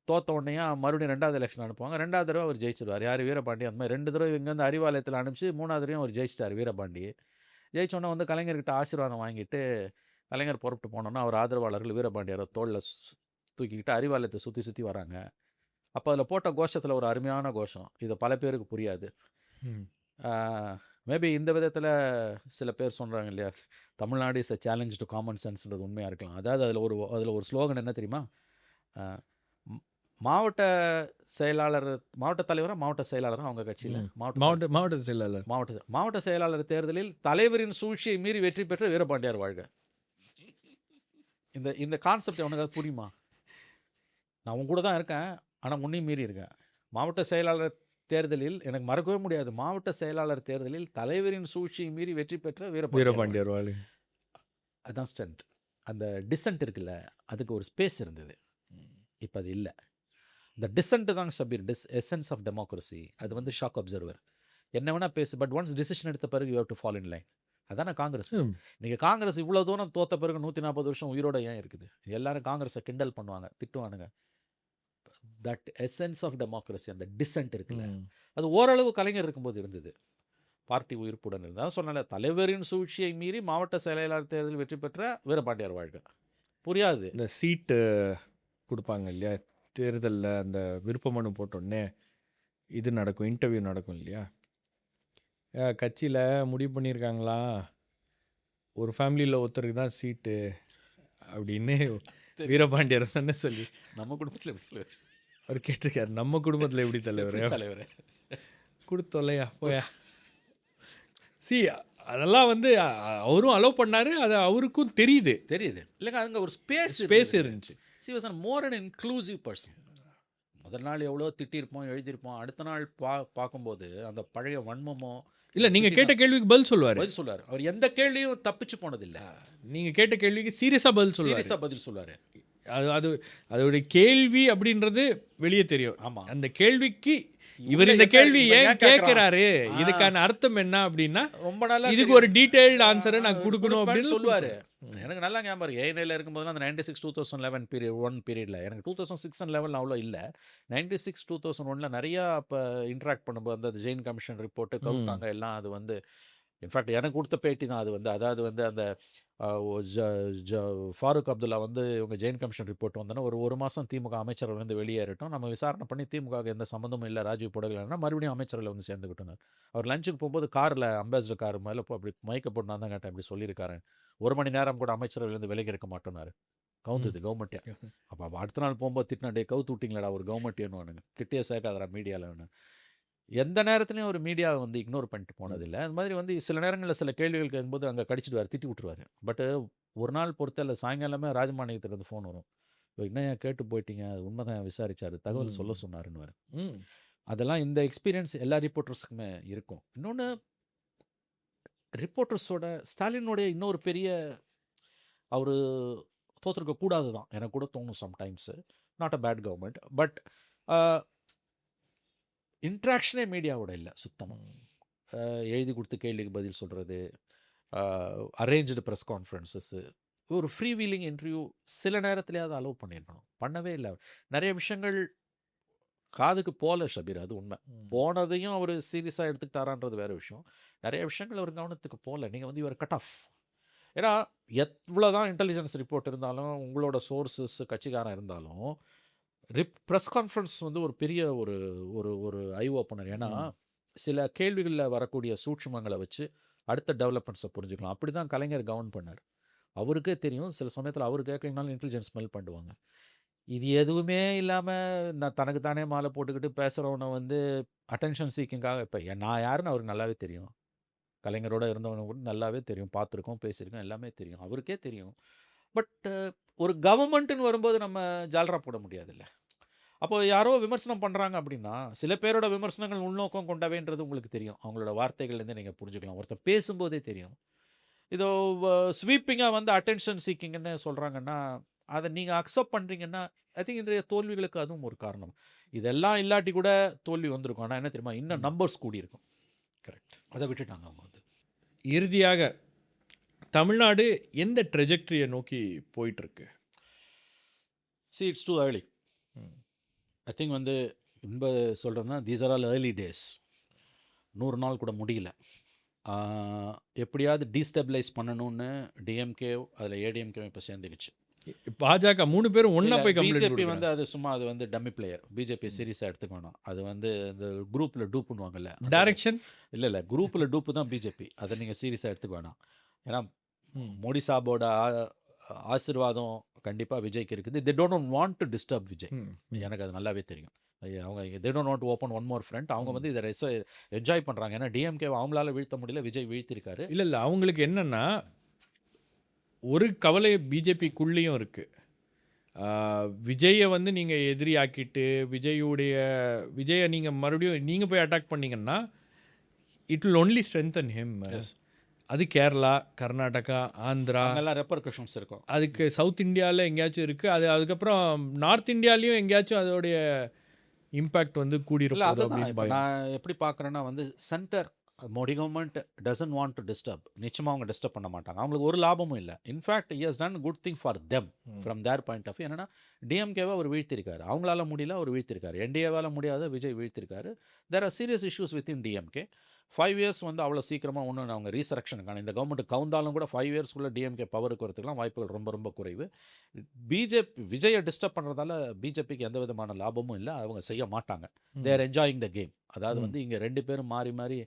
தோற்ற உடனே மறுபடியும் 2வது எலெக்ஷன் அனுப்புவாங்க, 2வது தடவை அவர் ஜெயிச்சிருவார். யார்? வீரபாண்டி. அந்த மாதிரி 2 தடவை இங்கேருந்து அறிவாலயத்தில் அனுப்பிச்சு 3வது தடவையும் அவர் ஜெயிச்சிட்டார் வீரபாண்டி. ஜெயிச்சோன்னே வந்து கலைஞர்கிட்ட ஆசீர்வாதம் வாங்கிட்டு கலைஞர் புறப்பட்டு போனோன்னா அவர் ஆதரவாளர்கள் வீரபாண்டியாரை தோளில் தூக்கிக்கிட்டு அறிவாலயத்தை சுற்றி வராங்க. அப்போ அதில் போட்ட கோஷத்தில் ஒரு அருமையான கோஷம், இது பல பேருக்கு புரியாது. மேபி இந்த விதத்தில் சில பேர் சொல்கிறாங்க இல்லையா, Tamil Nadu is a challenge to common சென்ஸ்ன்றது உண்மையாக இருக்கலாம். அதாவது அதில் ஒரு ஸ்லோகன் என்ன தெரியுமா? மாவட்ட தலைவராக மாவட்ட செயலாளராக அவங்க கட்சியில் மாவட்ட செயலாளர் தேர்தலில் தலைவரின் சூழ்ச்சியை மீறி வெற்றி பெற்ற வீரபாண்டியார் வாழ்க. இந்த கான்செப்ட் உனக்கு புரியுமா? நான் உங்க கூட தான் இருக்கேன், ஆனால் முன்னையும் மீறி இருக்கேன். மாவட்ட செயலாளர் தேர்தலில் எனக்கு மறக்கவே முடியாது, மாவட்ட செயலாளர் தேர்தலில் தலைவரின் சூழ்ச்சியை மீறி வெற்றி பெற்ற வீரபாண்டியார் வாழ்க. அதுதான் ஸ்ட்ரென்த். அந்த டிசன்ட் இருக்குல்ல, அதுக்கு ஒரு ஸ்பேஸ் இருந்தது, இப்போ அது இல்லை. இந்த டிசன்ட் தான் ஷபீர், எசன்ஸ் ஆஃப் டெமோக்ரஸி. அது வந்து ஷாக் அப்சர்வர், என்ன வேணால் பேசு, பட் ஒன்ஸ் டிசிஷன் எடுத்த பிறகு you have to follow in line. அதான காங்கிரஸ். நீங்கள் காங்கிரஸ் இவ்வளோ தூரம் தோற்ற பிறகு 140 வருஷம் உயிரோட ஏன் இருக்குது? எல்லாரும் காங்கிரஸை கிண்டல் பண்ணுவாங்க, திட்டுவானுங்க. தட் எசன்ஸ் ஆஃப் டெமோக்ரஸி, அந்த டிசன்ட் இருக்குல்ல, அது ஓரளவு கலைஞர் இருக்கும்போது இருந்தது. பார்ட்டி உயிர்ப்புடன் இருந்தால் சொன்னால, தலைவரின் சூழ்ச்சியை மீறி மாவட்ட செயலாளர் தேர்தலில் வெற்றி பெற்ற வீரபாண்டியார் வாழ்க. புரியாது. இந்த சீட்டு கொடுப்பாங்க இல்லையா தேர்தலில், அந்த விருப்ப மனு போட்டோடனே இது நடக்கும், இன்டர்வியூ நடக்கும் இல்லையா, கட்சியில் முடிவு பண்ணியிருக்காங்களா ஒரு ஃபேமிலியில் ஒருத்தருக்கு தான் சீட்டு அப்படின்னு வீரபாண்டியர் தானே சொல்லி, நம்ம குடும்பத்தில் எப்படி தலைவர் அவர் கேட்டிருக்காரு, நம்ம குடும்பத்தில் எப்படி தலைவர் தலைவர் கொடுத்தோல்லையா போயா. அதெல்லாம் வந்து அவரும் அலோவ் பண்ணாரு. அது அவருக்கும் தெரியுது. தெரியுது இல்லைங்க, அங்கே ஒரு ஸ்பேஸ் இருந்துச்சு. C was more an inclusive person. முதல் நாள் எவ்வளோ திட்டியிருப்போம், எழுதியிருப்போம், அடுத்த நாள் பார்க்கும்போது அந்த பழைய வன்மமோ இல்ல, நீங்க கேட்ட கேள்விக்கு பதில் சொல்லுவாரு. பதில் சொல்லுவார். அவர் எந்த கேள்வியும் தப்பிச்சு போனதில்லை. நீங்க கேட்ட கேள்விக்கு சீரியஸா பதில் சொல்லுவாரு. சீரியஸாக பதில் சொல்லுவார். அது அதோடைய கேள்வி அப்படின்றது வெளியே தெரியும். ஆமாம், அந்த கேள்விக்கு இவர் இவங்க இந்த என்ன- கேள்வி இவங்க ஏன் ஏன் கேக்குறாரு? கேட்கிறாரு, இதுக்கான அர்த்தம் என்ன அப்படின்னா, ரொம்ப நாளாக இதுக்கு ஒரு டீடைல்டு ஆன்சரை நான் கொடுக்கணும் அப்படின்னு சொல்லுவார். எனக்கு நல்லா ஞாபகம் இருக்கு. ஏஎன்ஐல இருக்கும்போது அந்த 96-2011 பீரியடில் எனக்கு 2006 அண்ட் 11 அவ்வளோ இல்லை. 96-2001 நிறையா இப்போ இன்ட்ராக்ட் பண்ணும்போது அந்த ஜெயின் கமிஷன் ரிப்போர்ட்டு கவுத்தாங்க எல்லாம். அது வந்து இன்ஃபேக்ட் எனக்கு கொடுத்த பேட்டி தான் அது வந்து. அதாவது வந்து அந்த ஃபாரூக் அப்துல்லா வந்து இவங்க ஜெயின் கமிஷன் ரிப்போர்ட் வந்தோன்னா ஒரு மாதம் திமுக அமைச்சரவை வந்து வெளியேறட்டும், நம்ம விசாரணை பண்ணி திமுக எந்த சம்மந்தமும் இல்லை, ராஜீவ் போடலைன்னா மறுபடியும் அமைச்சரவையில் வந்து சேர்ந்துக்கிட்டோம். அவர் லஞ்சுக்கு போகும்போது காரில் அம்பாசிடர் கார் மேலே அப்படி மயக்க போட்டு நான் தான் கேட்டேன், இப்படி சொல்லியிருக்காரு. 1 மணி நேரம் கூட அமைச்சரவையிலேருந்து விலகி இருக்க மாட்டோம்னாரு. கவுந்தது கவர்மெண்ட்டே. அப்போ அடுத்த நாள் போகும்போது திட்டினா, டே கவுத்து விட்டிங்களடா ஒரு கவர்மெண்ட் வேணும், கிட்டே சேர்க்காதரா மீடியாவில் வேணும். எந்த நேரத்துலையும் ஒரு மீடியாவை வந்து இக்னோர் பண்ணிட்டு போனதில்லை. அது மாதிரி வந்து சில நேரங்களில் சில கேள்விகள் கேட்கும்போது அங்கே கடிச்சிடுவார், திட்டி விட்டுருவார். பட்டு ஒரு நாள் பொறுத்தல சாயங்காலமே ராஜமாணியத்துலேருந்து ஃபோன் வரும், என்னையா கேட்டு போயிட்டீங்க, அது உண்மைதான் விசாரிச்சார், தகவல் சொல்ல சொன்னாருன்னு. அதெல்லாம் இந்த எக்ஸ்பீரியன்ஸ் எல்லா ரிப்போர்ட்டர்ஸுக்குமே இருக்கும். இன்னொன்று, ரிப்போர்ட்டர்ஸோட ஸ்டாலினுடைய இன்னொரு பெரிய அவர் தோற்றுருக்க கூடாது தான் எனக்கு கூட தோணும் sometimes. Not a bad government, but இன்ட்ராக்ஷனே மீடியாவோட இல்லை சுத்தமாக. எழுதி கொடுத்து கேள்விக்கு பதில் சொல்கிறது, அரேஞ்சு ப்ரெஸ் கான்ஃபரன்சஸ்ஸு, ஒரு ஃப்ரீ வீலிங் இன்டர்வியூ சில நேரத்துலையாவது அலோவ் பண்ணியிருக்கணும். பண்ணவே இல்லை. நிறைய விஷயங்கள் காதுக்கு போகல ஷபீர், அது உண்மை. போனதையும் அவர் சீரியஸாக எடுத்துக்கிட்டாரான்றது வேறு விஷயம். நிறைய விஷயங்கள் அவர் கவனத்துக்கு போகல. நீங்கள் வந்து இவர் கட் ஆஃப். ஏன்னா எவ்வளோ தான் இன்டெலிஜென்ஸ் ரிப்போர்ட் இருந்தாலும், உங்களோட சோர்ஸஸ் கட்சிக்காரன் இருந்தாலும், ப்ரெஸ் கான்ஃபரன்ஸ் வந்து ஒரு பெரிய ஒரு ஒரு ஒரு ஐ ஓப்பனர். ஏன்னா சில கேள்விகளில் வரக்கூடிய சூட்சுமங்களை வச்சு அடுத்த டெவலப்மெண்ட்ஸை புரிஞ்சுக்கலாம். அப்படி தான் கலைஞர் கவர்ன் பண்ணார். அவருக்கே தெரியும் சில சமயத்தில் அவர் கேட்கலனாலும் இன்டெலிஜென்ஸ் ஸ்மெல் பண்ணுவாங்க. இது எதுவுமே இல்லாமல் நான் தனக்கு தானே மாலை போட்டுக்கிட்டு பேசுகிறவனை வந்து அட்டென்ஷன் சீக்கிங்காக இப்போ நான் யாருன்னு அவருக்கு நல்லாவே தெரியும். கலைஞரோட இருந்தவனை கூட நல்லாவே தெரியும், பார்த்துருக்கோம், பேசியிருக்கோம், எல்லாமே தெரியும், அவருக்கே தெரியும். பட் ஒரு கவர்மெண்ட்டுன்னு வரும்போது நம்ம ஜால்ரா போட முடியாதுல்ல. அப்போ யாரோ விமர்சனம் பண்ணுறாங்க அப்படின்னா, சில பேரோட விமர்சனங்கள் உள்நோக்கம் கொண்டவேன்றது உங்களுக்கு தெரியும். அவங்களோட வார்த்தைகள்லேருந்து நீங்கள் புரிஞ்சுக்கலாம். ஒருத்தர் பேசும்போதே தெரியும். இதோ ஸ்வீப்பிங்காக வந்து அட்டென்ஷன் சீக்கிங்னு சொல்கிறாங்கன்னா, அதை நீங்கள் அக்செப்ட் பண்ணுறீங்கன்னா, ஐ திங்க் இன்றைய தோல்விகளுக்கு அதுவும் ஒரு காரணம். இதெல்லாம் இல்லாட்டி கூட தோல்வி வந்திருக்கும். ஆனால் என்ன தெரியுமா, இன்னும் நம்பர்ஸ் கூடியிருக்கும். கரெக்ட், அதை விட்டுட்டாங்க அவங்க வந்து. இறுதியாக தமிழ்நாடு எந்த ட்ரெஜெக்டரியை நோக்கி போயிட்டுருக்கு? It's too early. I think வந்து ரொம்ப சொல்கிறதுனா, these are all early days. 100 நாள் கூட முடியல. எப்படியாவது டீஸ்டெபிளைஸ் பண்ணணும்னு டிஎம்கே, அதில் ஏடிஎம்கே இப்போ சேர்ந்துக்குச்சு. பாஜக 3 பேரும் ஒன்றா போய் பிஜேபி வந்து அது சும்மா அது வந்து டம்மி பிளேயர். பிஜேபி சீரியஸாக எடுத்துக்க வேணாம். அது வந்து இந்த குரூப்பில் டூப் பண்ணுவாங்கல்ல, டைரக்ஷன் இல்லை குரூப்பில் டூப்பு தான் பிஜேபி. அதை நீங்கள் சீரியஸாக எடுத்துக்க வேணாம். ஏன்னா மோடி சாபோட ஆசீர்வாதம் கண்டிப்பாக விஜய்க்கு இருக்குது. They don't want to disturb Vijay. எனக்கு அது நல்லாவே தெரியும். அவங்க they don't want to open one more front. அவங்க வந்து இதை என்ஜாய் பண்ணுறாங்க. ஏன்னா டிஎம்கே அவங்களால வீழ்த்த முடியல, விஜய் வீழ்த்திருக்காரு. இல்லை அவங்களுக்கு என்னென்னா, ஒரு கவலை பிஜேபிக்குள்ளேயும் இருக்குது. விஜயை வந்து நீங்கள் எதிரியாக்கிட்டு விஜயை நீங்கள் மறுபடியும் நீங்கள் போய் அட்டாக் பண்ணிங்கன்னா, it will only strengthen him. அது கேரளா, கர்நாடகா, ஆந்திரா, அங்கெல்லாம் ரெப்பர்கஷன்ஸ் இருக்கும். அதுக்கு சவுத் இந்தியாவில் எங்கேயாச்சும் இருக்குது. அதுக்கப்புறம் நார்த் இந்தியாலையும் எங்கேயாச்சும் அதோடைய இம்பேக்ட் வந்து கூடியிருக்கும். நான் எப்படி பார்க்குறேன்னா வந்து, centre Modi government doesn't want to disturb. நிச்சயமாக அவங்க டிஸ்டர்ப் பண்ண மாட்டாங்க. அவங்களுக்கு ஒரு லாபமும் இல்லை. In fact he has done good thing for them from their point of view. என்னன்னா, டிஎம்கேவை அவர் வீழ்த்திருக்காரு, அவங்களால முடியல, அவர் வீழ்த்திருக்காரு. என்டிஏவால் முடியாத விஜய் வீழ்த்திருக்காரு. There are serious issues with in DMK. 5 years வந்து அவ்வளோ சீக்கிரமாக ஒன்று அவங்க ரீசரக்ஷனுக்கான இந்த கவர்மெண்ட் கவுந்தாலும் கூட 5 இயர்ஸ்க்குள்ளே டிஎம்கே பவருக்கு வரதுக்குலாம் வாய்ப்புகள் ரொம்ப ரொம்ப குறைவு. விஜயை டிஸ்டர்ப் பண்ணுறதால பிஜேபிக்கு எந்த விதமான லாபமும் இல்லை, அவங்க செய்ய மாட்டாங்க. தேர் என்ஜாயிங் த கேம். அதாவது வந்து இங்கே 2 பேரும் மாறி மாறி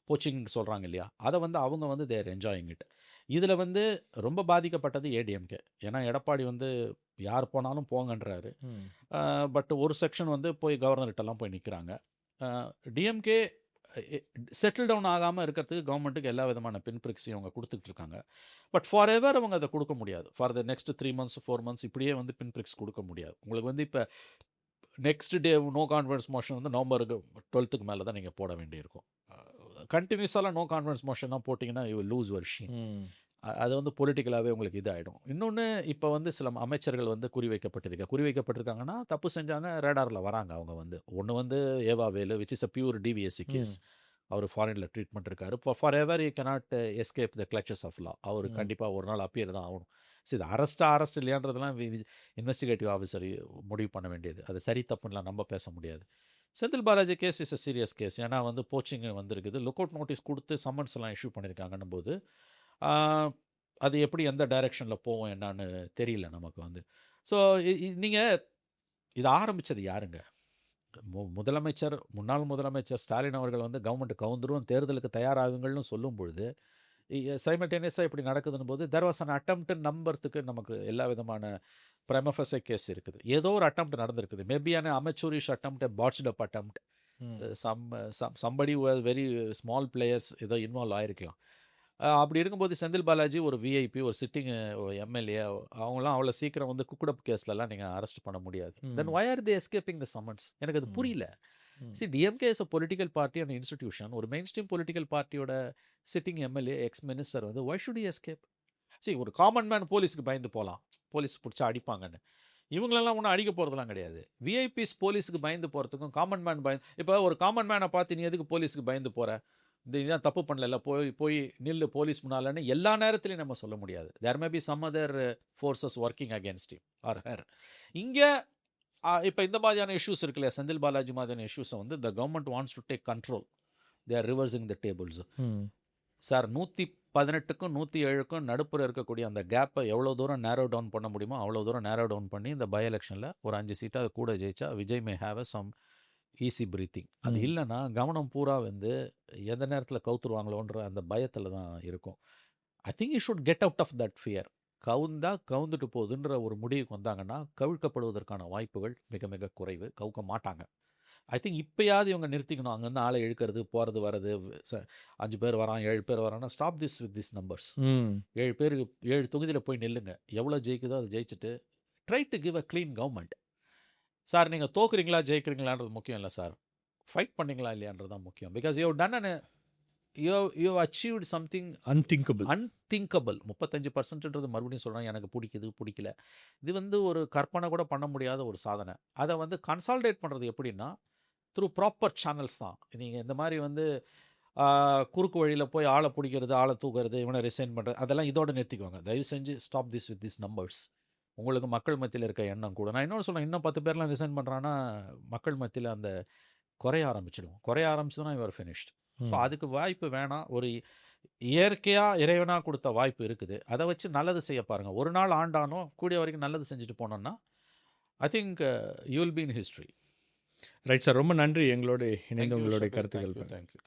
போச்சிங்னு சொல்கிறாங்க இல்லையா, அதை வந்து அவங்க வந்து தேர் என்ஜாயிங் இட். இதில் வந்து ரொம்ப பாதிக்கப்பட்டது ஏடிஎம்கே. ஏன்னா எடப்பாடி வந்து யார் போனாலும் போங்கன்றாரு. பட் ஒரு செக்ஷன் வந்து போய் கவர்னர்கிட்டலாம் போய் நிற்கிறாங்க. டிஎம்கே செட்டில் டவுன் ஆகாமல் இருக்கிறதுக்கு கவர்மெண்ட்டுக்கு எல்லா விதமான பின்பிரிக்ஸையும் அவங்க கொடுத்துட்டு இருக்காங்க. பட் ஃபார் எவர் அவங்க அதை கொடுக்க முடியாது. For the next 3 months 4 months இப்படியே வந்து பின்பிரிக்ஸ் கொடுக்க முடியாது. உங்களுக்கு வந்து இப்போ next day no confidence motion வந்து நவம்பருக்கு 12க்கு மேலே தான் நீங்கள் போட வேண்டியிருக்கும். கண்டினியூஸாலாம் நோ கான்ஃபிடன்ஸ் மோஷன்லாம் போட்டிங்கன்னா யூ லூஸ் வர்ஷின். அது வந்து பொலிட்டிக்கலாகவே உங்களுக்கு இதாகிடும். இன்னொன்று இப்போ வந்து சில அமைச்சர்கள் வந்து குறிவைக்கப்பட்டிருக்காங்கன்னா தப்பு செஞ்சாங்க, ரேடாரில் வராங்க அவங்க வந்து. ஒன்று வந்து ஏவா Velu which is a pure DVAC case. அவர் ஃபாரினில் ட்ரீட்மெண்ட் இருக்காரு. Forever you cannot escape the clutches of law. அவர் கண்டிப்பாக ஒரு நாள் அப்பியர் தான் ஆகணும். சரி, இது அரெஸ்ட் இல்லையான்றதெல்லாம் இன்வெஸ்டிகேட்டிவ் ஆஃபீஸர் முடிவு பண்ண வேண்டியது. அது சரி தப்புன்னெலாம் நம்ம பேச முடியாது. Senthil Balaji case is a serious case. ஏன்னா வந்து போச்சிங் வந்திருக்குது, லுக் அவுட் நோட்டீஸ் கொடுத்து சம்மன்ஸ் எல்லாம் இஷ்யூ பண்ணியிருக்காங்கன்னும் போது அது எப்படி எந்த டைரெக்ஷனில் போவோம் என்னான்னு தெரியல நமக்கு வந்து. ஸோ நீங்கள் இதை ஆரம்பித்தது யாருங்க? முன்னாள் முதலமைச்சர் ஸ்டாலின் அவர்கள் வந்து கவர்மெண்ட் கவுந்துரும் தேர்தலுக்கு தயாராகுங்கள்னு சொல்லும் பொழுது சைமல்டேனியஸாக இப்படி நடக்குதுன்னு போது தெர் வாஸ் அன் அட்டம்ப்ட் நம்புறதுக்கு நமக்கு எல்லா விதமான பிரமஃபஸை கேஸ் இருக்குது. ஏதோ ஒரு அட்டம்ப்ட் நடந்திருக்குது. Maybe an amateurish attempt, botched up attempt, somebody very small players ஏதோ இன்வால்வ் ஆகிருக்கலாம். அப்படி இருக்கும்போது செந்தில் பாலாஜி ஒரு விஐபி, ஒரு சிட்டிங் எம்எல்ஏ, அவங்களாம் அவ்வளோ சீக்கிரம் வந்து குக்குடப் கேஸ்லலாம் நீங்கள் அரெஸ்ட் பண்ண முடியாது. தென் why are they escaping the summons? எனக்கு அது புரியல. See, DMK is a political party and institution. ஒரு மெயின் ஸ்ட்ரீம் பொலிட்டிக்கல் பார்ட்டியோட சிட்டிங் எம்எல்ஏ, எக்ஸ் மினிஸ்டர் வந்து why should he escape? See, ஒரு காமன் மேன் போலீஸுக்கு பயந்து போகலாம், போலீஸ் பிடிச்சா அடிப்பாங்கன்னு. இவங்களெல்லாம் ஒன்றும் அடிக்க போகிறதுலாம் கிடையாது. விஐபிஸ் போலீஸுக்கு பயந்து போகிறதுக்கும் காமன் மேன் இப்போ ஒரு காமன் மேனை பார்த்து நீ எதுக்கு போலீஸுக்கு பயந்து போகிற, இதுதான் தப்பு பண்ணல, போய் நில்லு போலீஸ் முன்னாலன்னு எல்லா நேரத்துலையும் நம்ம சொல்ல முடியாது. There may be some other forces working against him or her. இங்கே இப்போ இந்த மாதிரியான இஷ்யூஸ் இருக்குல்ல, செந்தில் பாலாஜி மாதிரியான இஷ்யூஸை வந்து the government wants to take control. They are reversing the tables. Sir 118க்கும் 107க்கும் நடுப்புற இருக்கக்கூடிய அந்த கேப்பை எவ்வளோ தூரம் நேரோ டவுன் பண்ண முடியுமோ அவ்வளோ தூரம் நேரோ டவுன் பண்ணி இந்த பை எலெக்ஷனில் ஒரு 5 சீட்டாக அது கூட ஜெயிச்சா Vijay may have a some easy breathing. அது இல்லைன்னா கவனம் பூரா வந்து எந்த நேரத்தில் கவுத்துருவாங்களோன்ற அந்த பயத்தில் தான் இருக்கும். I think you should get out of that fear. கவுந்துட்டு போகுதுன்ற ஒரு முடிவுக்கு வந்தாங்கன்னா கவிழ்க்கப்படுவதற்கான வாய்ப்புகள் மிக மிக குறைவு. கவுக்க மாட்டாங்க. ஐ திங்க் இப்போயாவது இவங்க நிறுத்திக்கணும். அங்கேருந்து ஆளை இழுக்கிறது, போகிறது வர்றது, 5 பேர் வரான் 7 பேர் வரான்னா stop this with this numbers. 7 பேருக்கு 7 தொகுதியில் போய் நில்லுங்க. எவ்வளோ ஜெயிக்குதோ அதை ஜெயிச்சுட்டு try to give a clean government. Sir நீங்கள் தோக்குறீங்களா ஜெயிக்கிறீங்களான்றது முக்கியம் இல்லை சார், ஃபைட் பண்ணிங்களா இல்லையான்றது தான் முக்கியம். Because you done and you achieved something unthinkable. 35%ன்றது மறுபடியும் சொல்கிறேன், எனக்கு பிடிக்கல. இது வந்து ஒரு கற்பனை கூட பண்ண முடியாத ஒரு சாதனை. அதை வந்து கன்சால்டேட் பண்ணுறது எப்படின்னா த்ரூ ப்ராப்பர் சேனல்ஸ் தான். நீங்கள் இந்த மாதிரி வந்து குறுக்கு வழியில் போய் ஆளை பிடிக்கிறது, ஆளை தூக்குறது, இவனை ரிசைன் பண்ணுறது, அதெல்லாம் இதோட நிறுத்திக்குவாங்க. தயவு செஞ்சு stop this with this numbers. உங்களுக்கு மக்கள் மத்தியில் இருக்க எண்ணம் கூட. நான் இன்னொன்று சொல்கிறேன், இன்னும் 10 பேர்லாம் ரிசைன் பண்ணுறான்னா மக்கள் மத்தியில் அந்த குறைய ஆரம்பிச்சிடுவோம். இவர் ஃபினிஷ்ட். ஸோ அதுக்கு வாய்ப்பு வேணாம். ஒரு இயற்கையாக இறைவனாக கொடுத்த வாய்ப்பு இருக்குது, அதை வச்சு நல்லது செய்ய பாருங்கள். ஒரு நாள் ஆண்டானோ கூடிய வரைக்கும் நல்லது செஞ்சுட்டு போனோன்னா ஐ think you will be in history. Right sir, ரொம்ப நன்றி எங்களோட இணைந்து உங்களுடைய கருத்துக்கள். தேங்க்யூ.